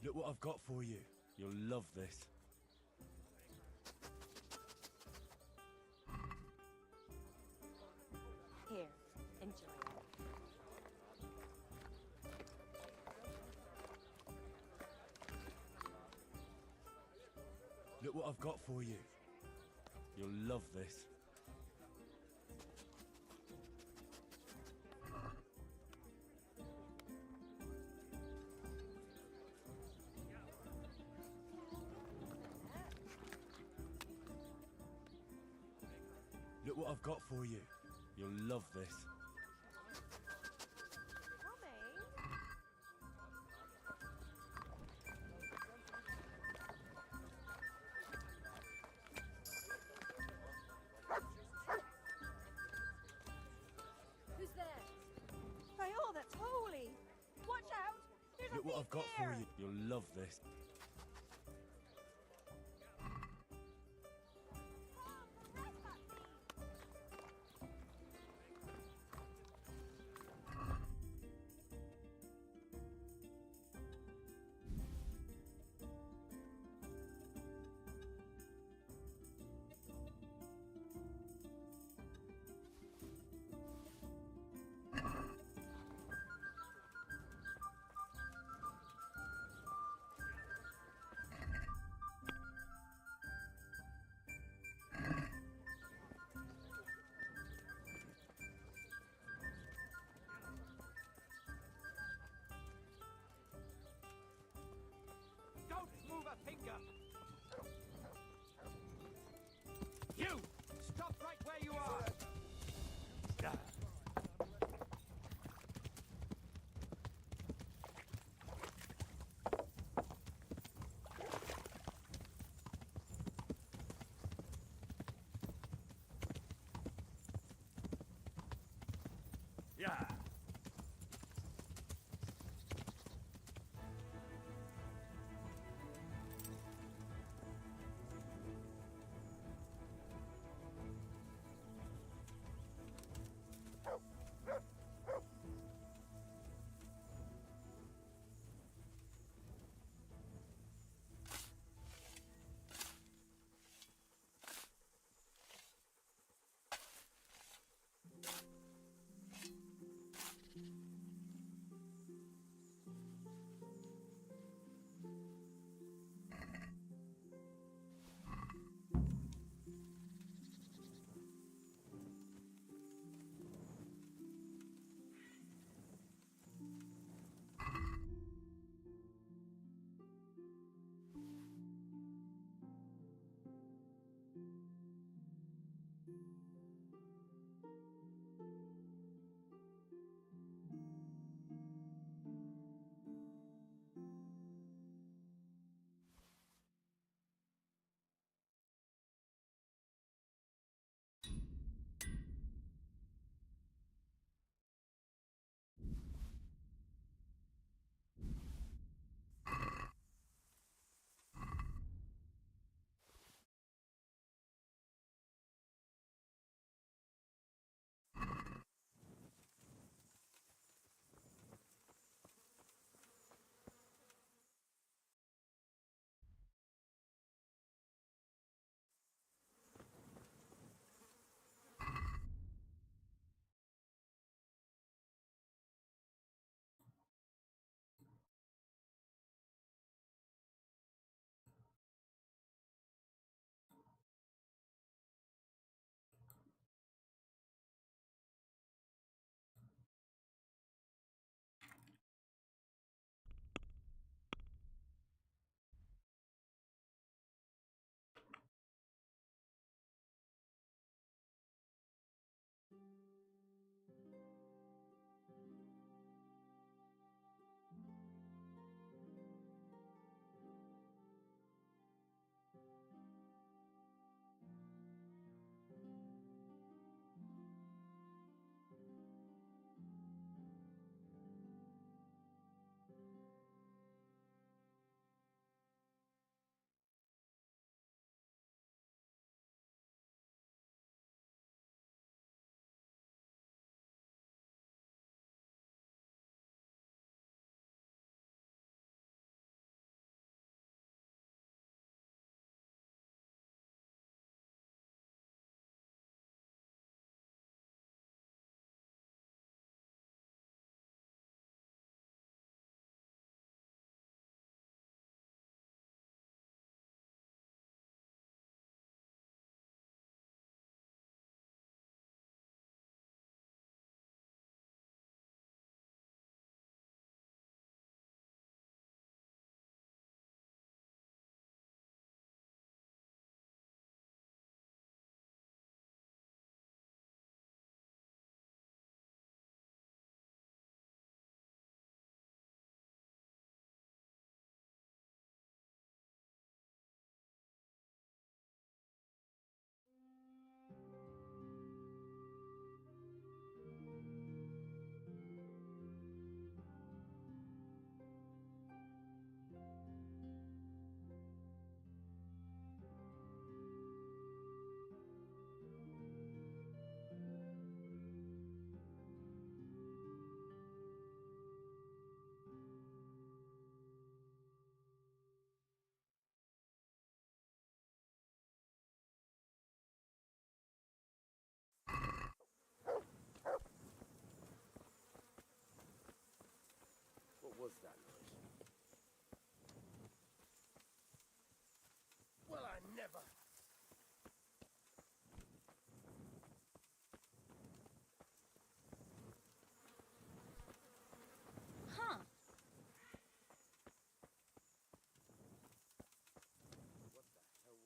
Look what I've got for you. You'll love this. Here, enjoy. Look what I've got for you. You'll love this. Look what I've got for you. You'll love this. Who's there? By all that's holy! Watch out! There's Look a what thief I've got here. for you. You'll love this. What's that noise? Well, I never. Huh. What the hell was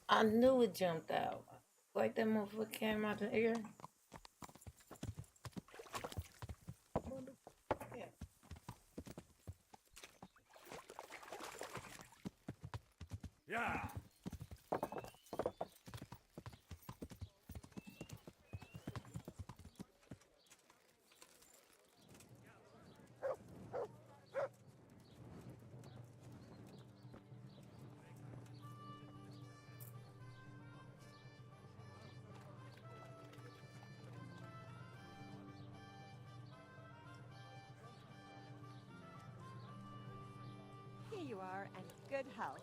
that? I knew it jumped out. Like that motherfucker came out the air. Yeah. Here you are, and good health.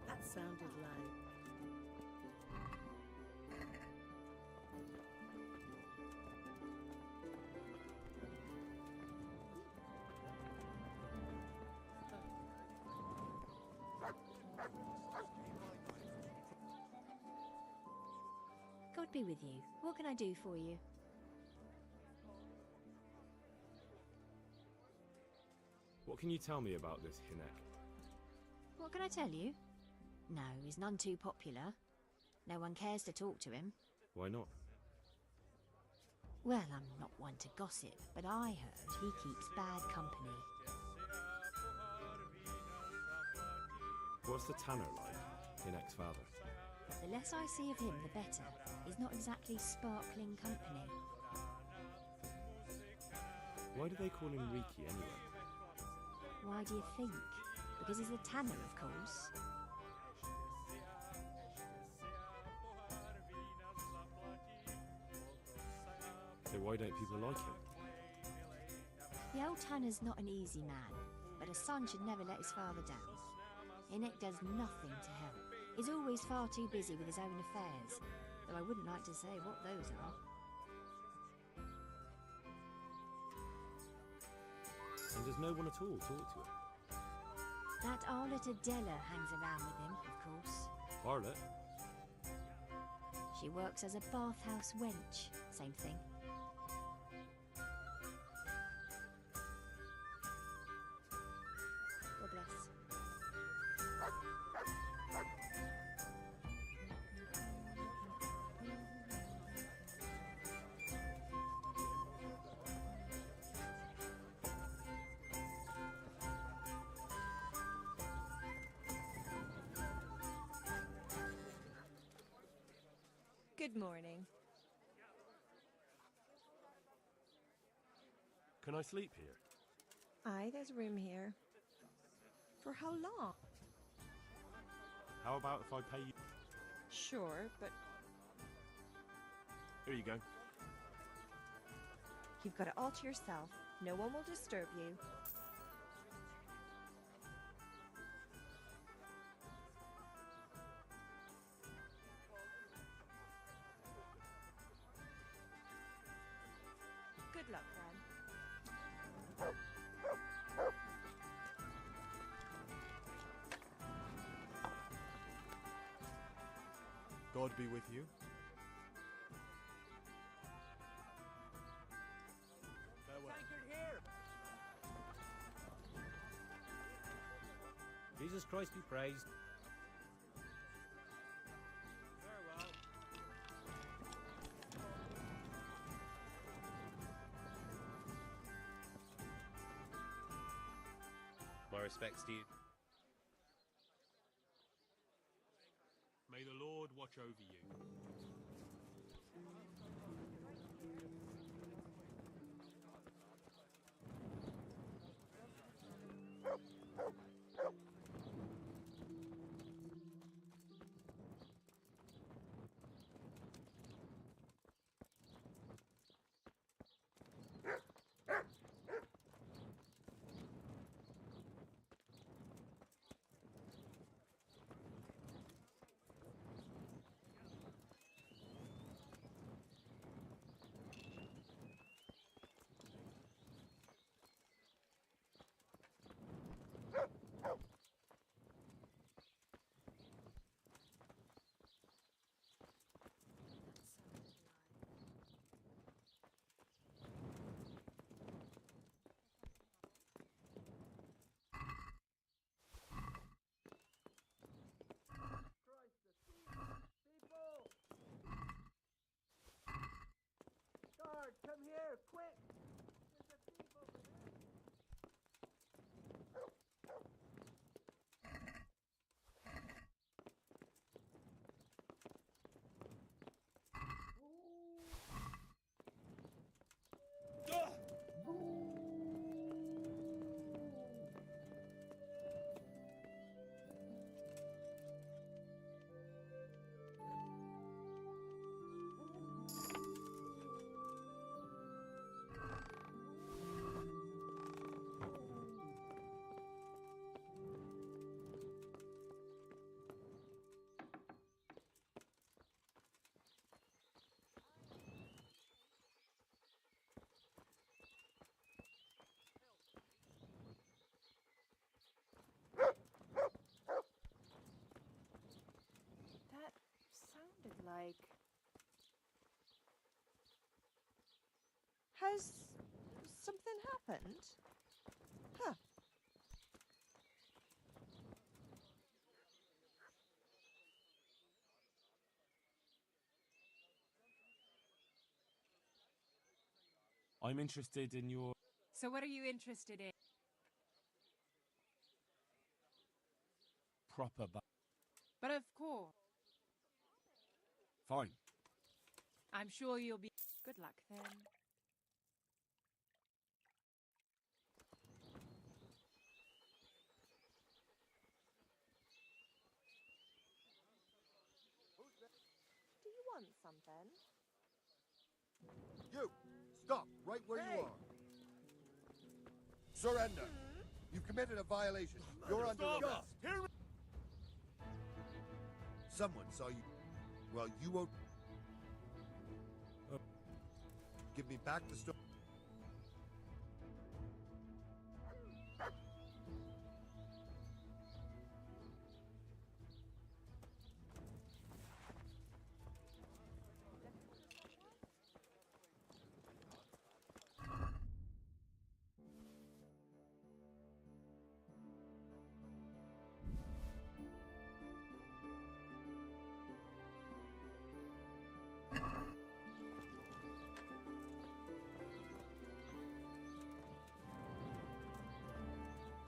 That sounded loud. God be with you. What can I do for you? What can you tell me about this Hinek? What can I tell you? No, he's none too popular. No one cares to talk to him. Why not? Well, I'm not one to gossip, but I heard he keeps bad company. What's the Tanner like? Hinek's father. The less I see of him, the better. He's not exactly sparkling company. Why do they call him Riki anyway? Why do you think? Because he's a Tanner, of course. So why don't people like him? The old Tanner's not an easy man, but a son should never let his father down. Hinek does nothing to help. He's always far too busy with his own affairs, though I wouldn't like to say what those are. And does no one at all talk to him? That harlot Adela hangs around with him, of course. Harlot? She works as a bathhouse wench. Same thing. God bless. Good morning. Can I sleep here? Aye, there's room here. For how long? How about if I pay you? Sure, but Here you go. you've got it all to yourself. No one will disturb you. Good luck, then. God be with you. Jesus Christ be praised. Farewell. My respects to you. May the Lord watch over you. Guard, come here, quick! There's a thief over there. That sounded like... Has something happened? Huh. I'm interested in your... So what are you interested in? proper But of course, Fine. I'm sure you'll be... Good luck then. Do you want something? You! Stop right where you are. Surrender. You've committed a violation. You're under arrest. Someone saw you. Well, you won't. Give me back the stone.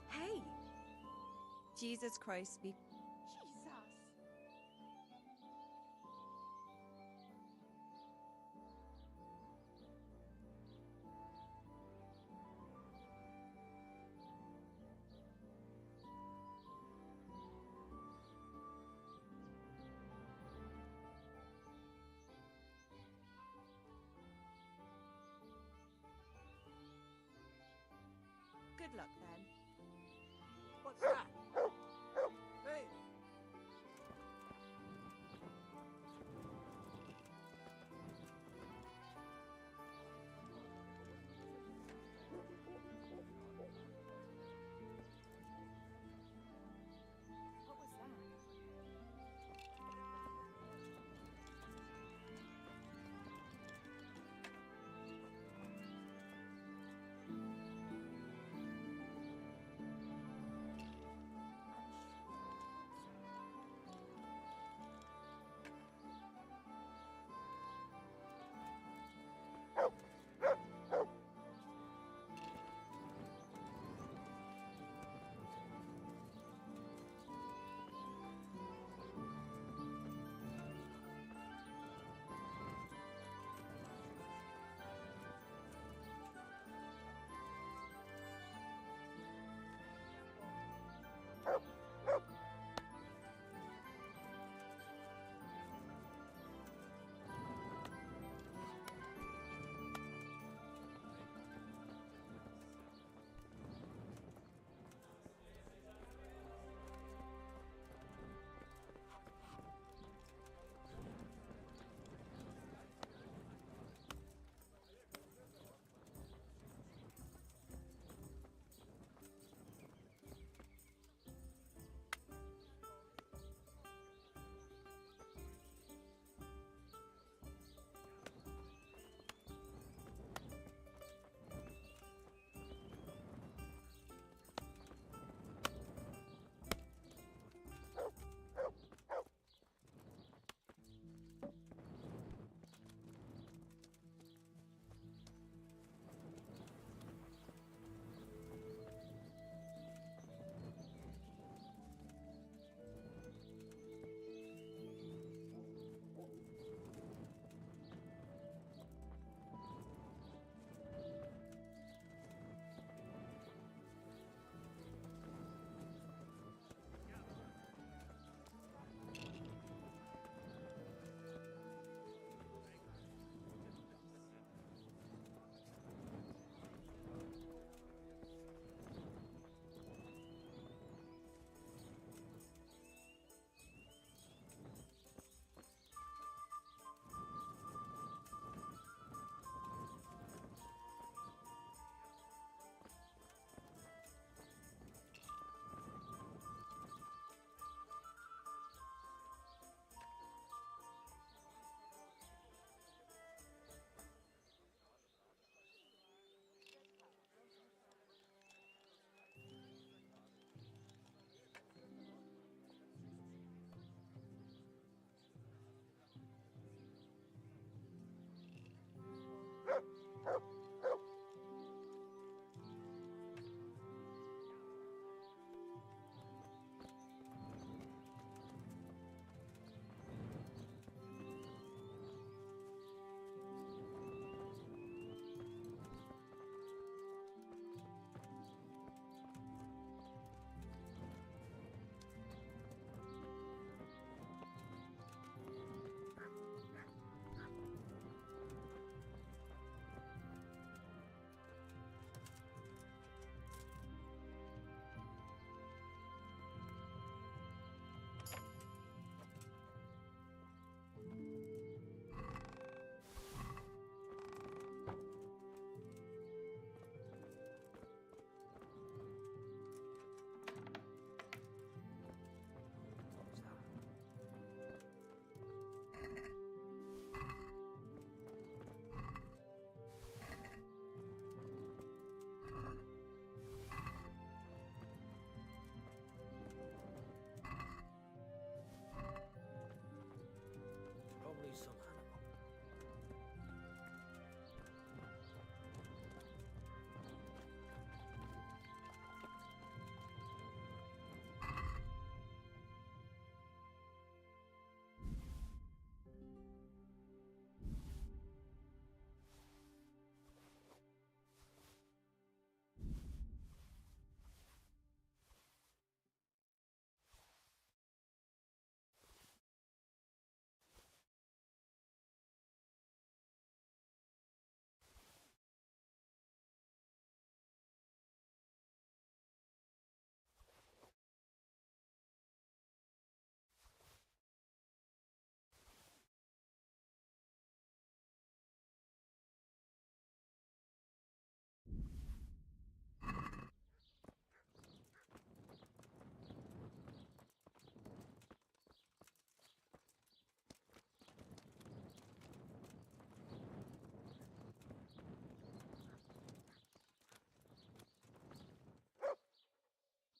Hey! Jesus Christ be... Jesus! Good luck then. What's that? Hey! What was that?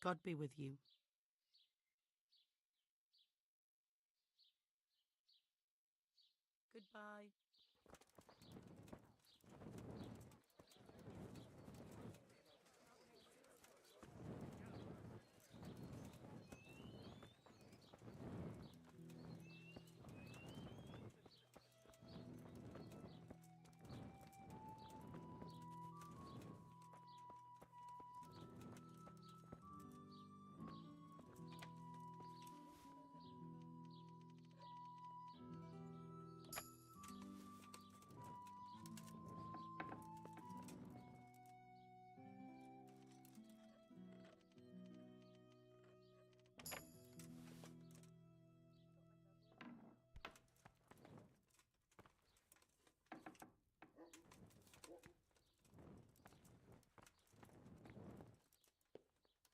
God be with you. Goodbye.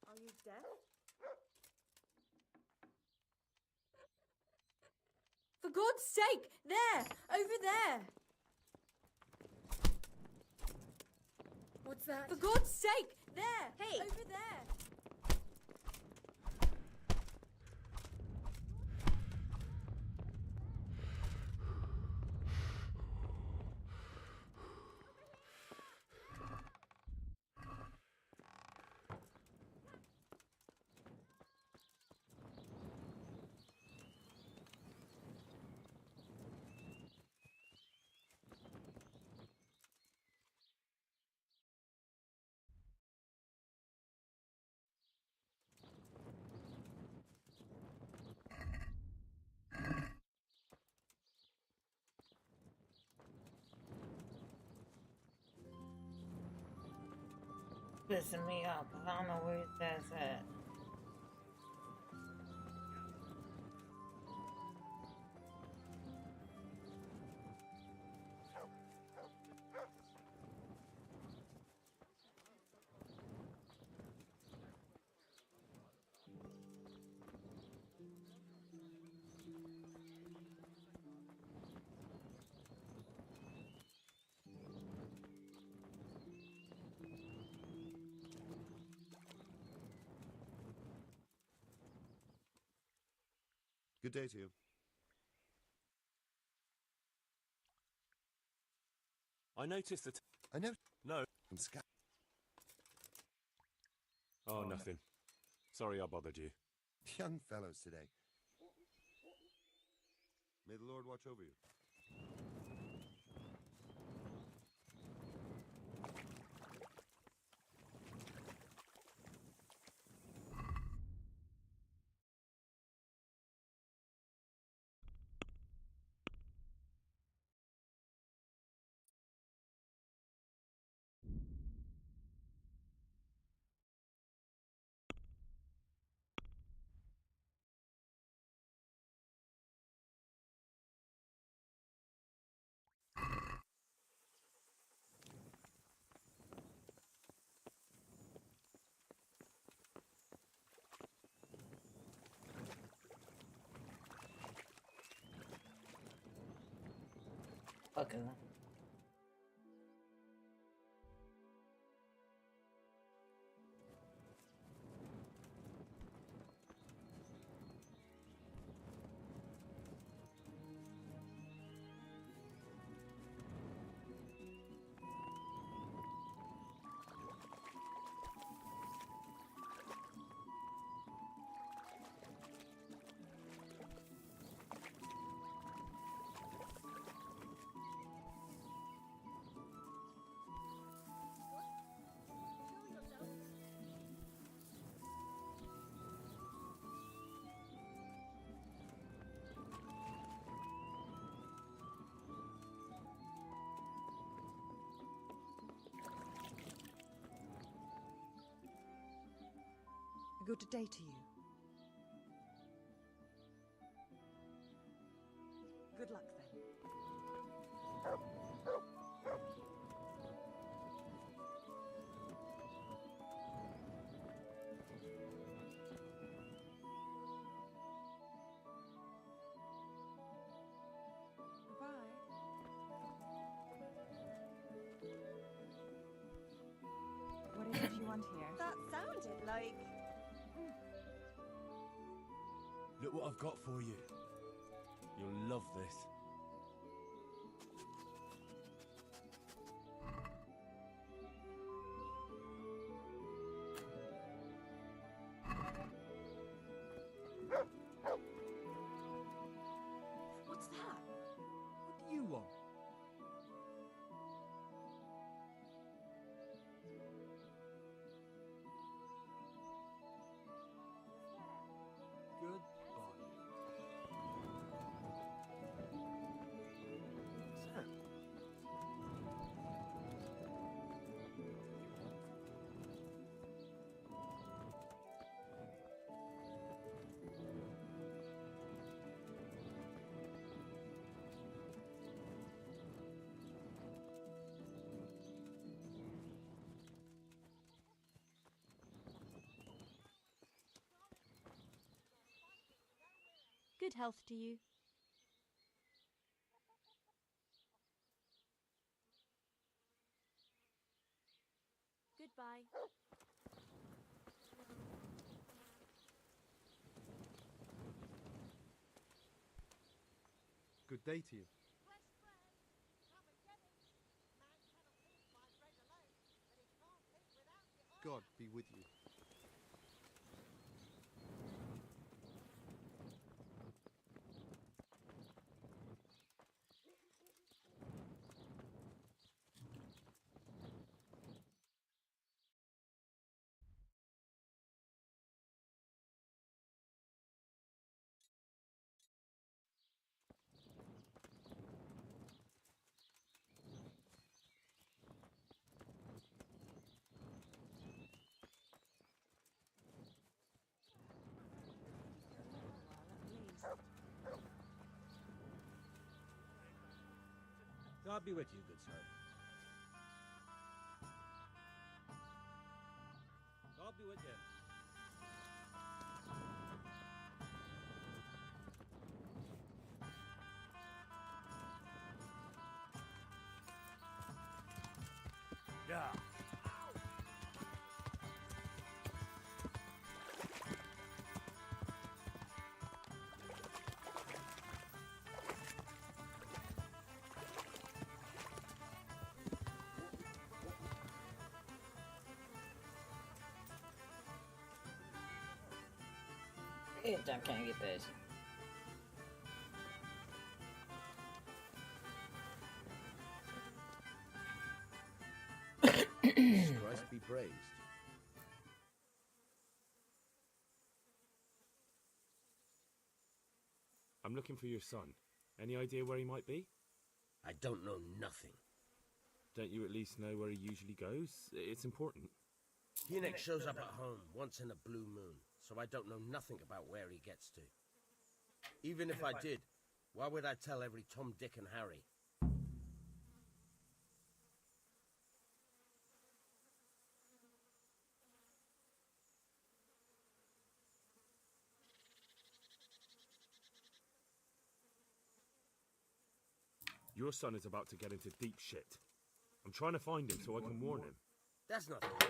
Are you deaf? For God's sake! There! Over there! What's that? For God's sake! There! Hey! Over there! Pissing me off. I don't know where that's at. Good day to you. I noticed that. I know. No. From Scout. Oh, nothing. Sorry I bothered you. Young fellows today. May the Lord watch over you. Fucking. Good day to you. Good luck then. Goodbye. What is it you want here? That sounded like Look what I've got for you. You'll love this. What's that? What do you want? Goodbye. Sam. Good health to you. Goodbye. Good day to you. God be with you. God be with you, good sir. God be with you. Yeah. Bitch, I can't get that shit. Christ be praised. I'm looking for your son. Any idea where he might be? I don't know nothing. Don't you at least know where he usually goes? It's important. Hynek shows up at home once in a blue moon, so I don't know nothing about where he gets to. Even if I did, why would I tell every Tom, Dick, and Harry? Your son is about to get into deep shit. I'm trying to find him so I can warn him. That's nothing new.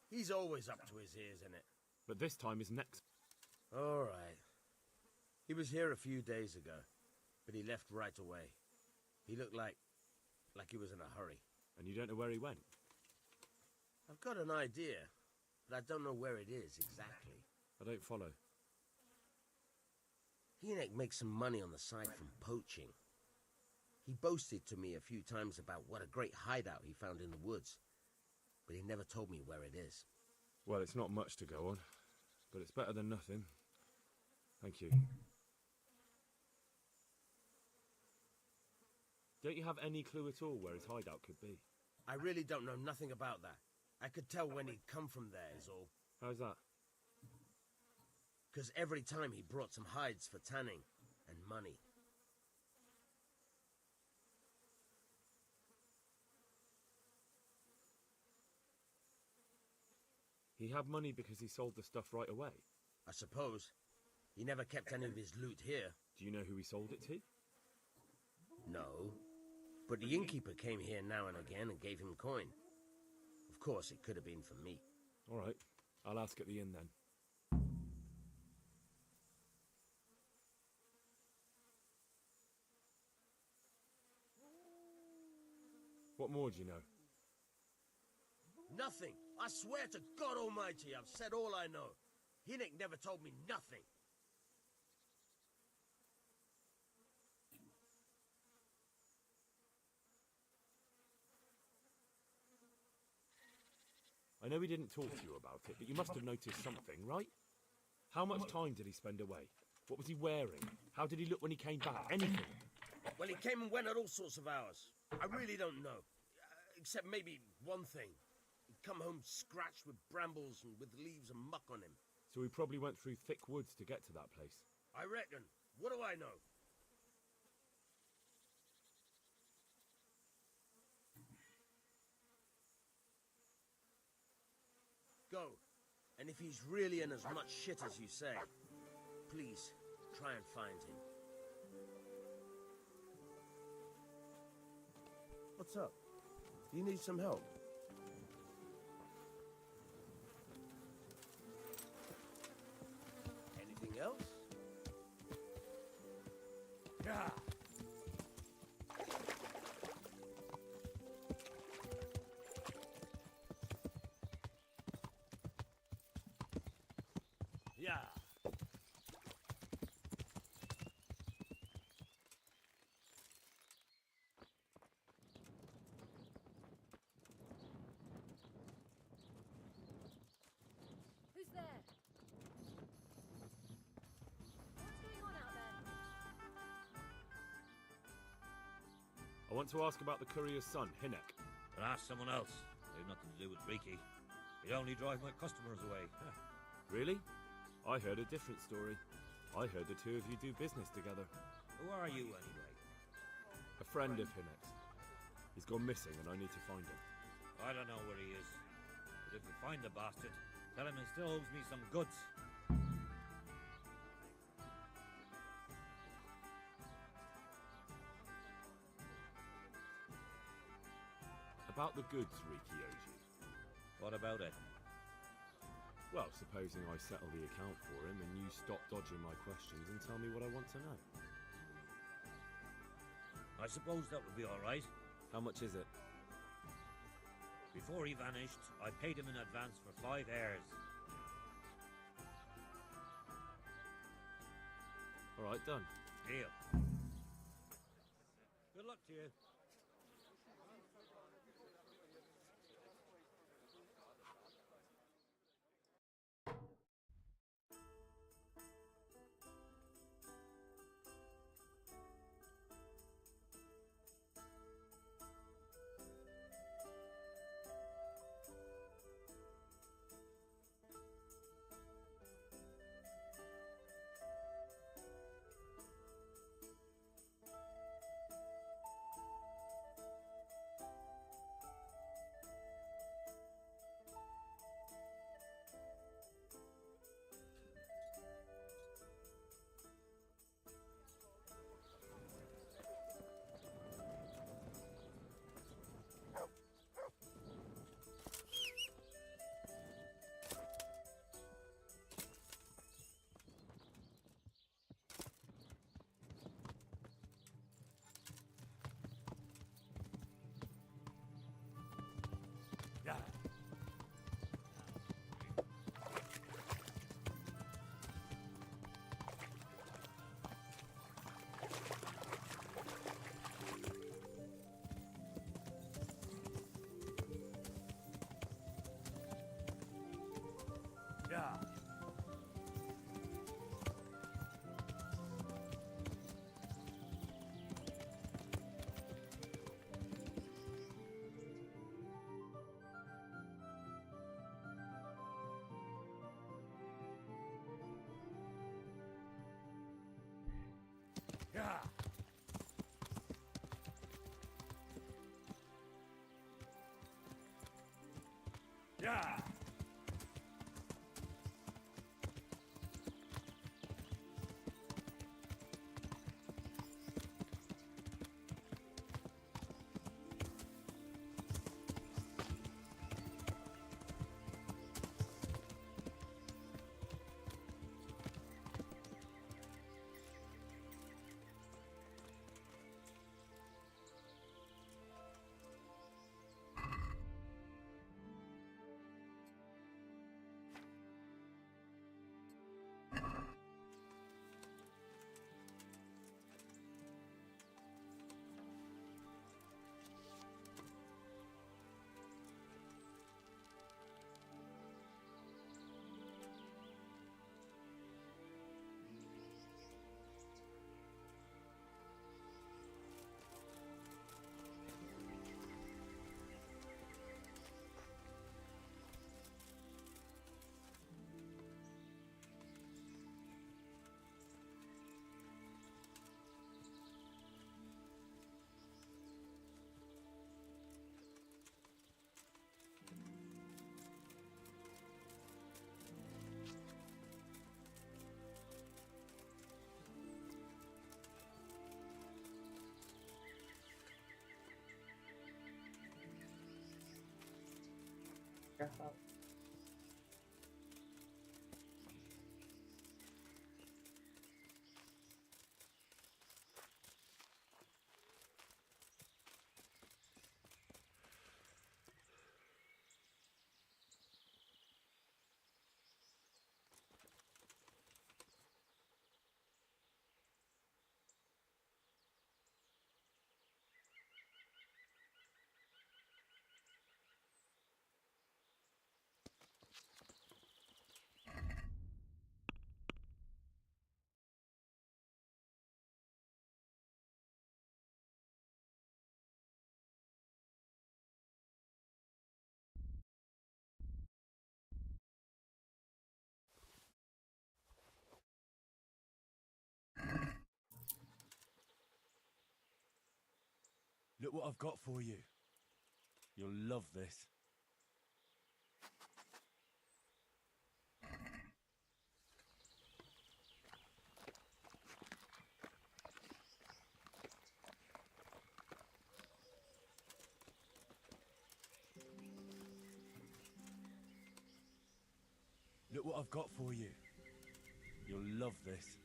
He's always up to his ears in it. But this time is next. All right. He was here a few days ago, but he left right away. He looked like he was in a hurry. And you don't know where he went? I've got an idea, but I don't know where it is exactly. I don't follow. Hynek makes some money on the side from poaching. He boasted to me a few times about what a great hideout he found in the woods, but he never told me where it is. Well, it's not much to go on, but it's better than nothing. Thank you. Don't you have any clue at all where his hideout could be? I really don't know nothing about that. I could tell when he'd come from there is all. How's that? Because every time he brought some hides for tanning and money. He had money because he sold the stuff right away? I suppose. He never kept any of his loot here. Do you know who he sold it to? No. But the innkeeper came here now and again and gave him coin. Of course, it could have been for me. All right. I'll ask at the inn then. What more do you know? Nothing. I swear to God Almighty, I've said all I know. Hinnick never told me nothing. I know he didn't talk to you about it, but you must have noticed something, right? How much time did he spend away? What was he wearing? How did he look when he came back? Anything? Well, he came and went at all sorts of hours. I really don't know. Except maybe one thing. He'd come home scratched with brambles and with leaves and muck on him. So he probably went through thick woods to get to that place. I reckon. What do I know? Go. And if he's really in as much shit as you say, please, try and find him. What's up? Do you need some help? Anything else? Yeah. Yeah. Who's there? What's going on out there? I want to ask about the courier's son, Hinnick. But ask someone else. They've nothing to do with Riki. He'd only drive my customers away. Really? I heard a different story. I heard the two of you do business together. Who are you, anyway? A friend of Hinnick's. He's gone missing and I need to find him. I don't know where he is. But if you find the bastard, tell him he still owes me some goods. About the goods Riki owes you. What about it? Well, supposing I settle the account for him and you stop dodging my questions and tell me what I want to know. I suppose that would be all right. How much is it? Before he vanished, I paid him in advance for 5 heirs. All right, done. Deal. Good luck to you. Yeah. Yeah. Yeah. Yeah. Your fault. Look what I've got for you. You'll love this. Look what I've got for you. You'll love this.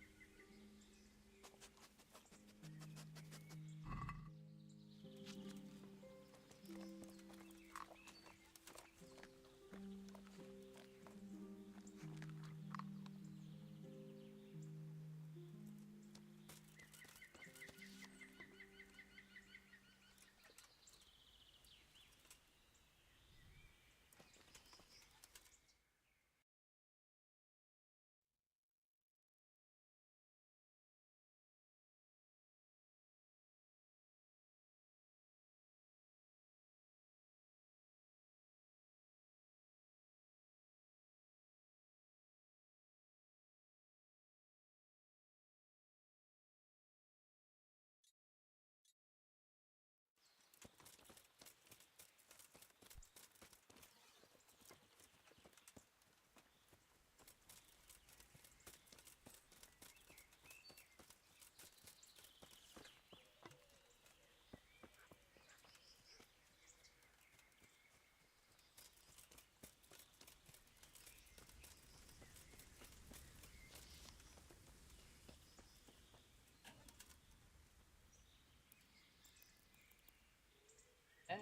The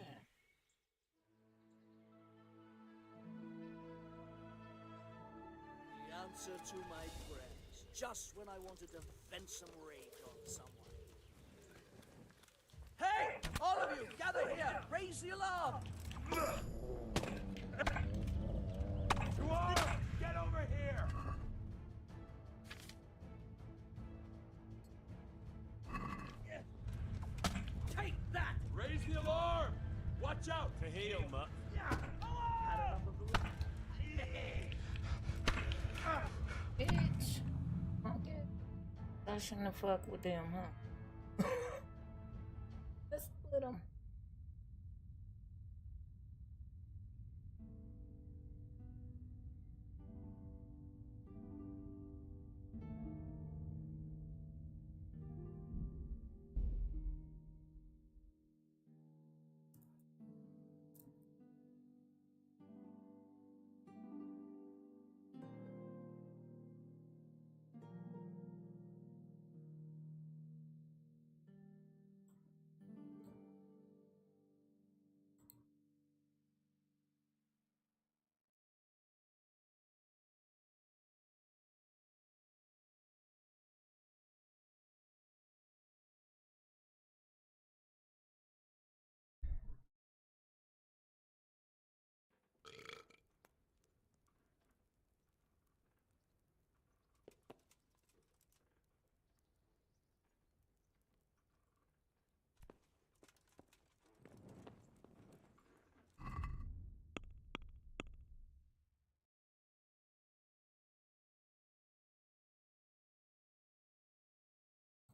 answer to my prayers, just when I wanted to vent some rage on someone. Hey! All of you, gather here! Raise the alarm! Dwarf, get over here! Take that! Raise the alarm! Watch out! To heal, Mutt. Had enough of the Bitch. Okay. I shouldn't have fucked with them, huh?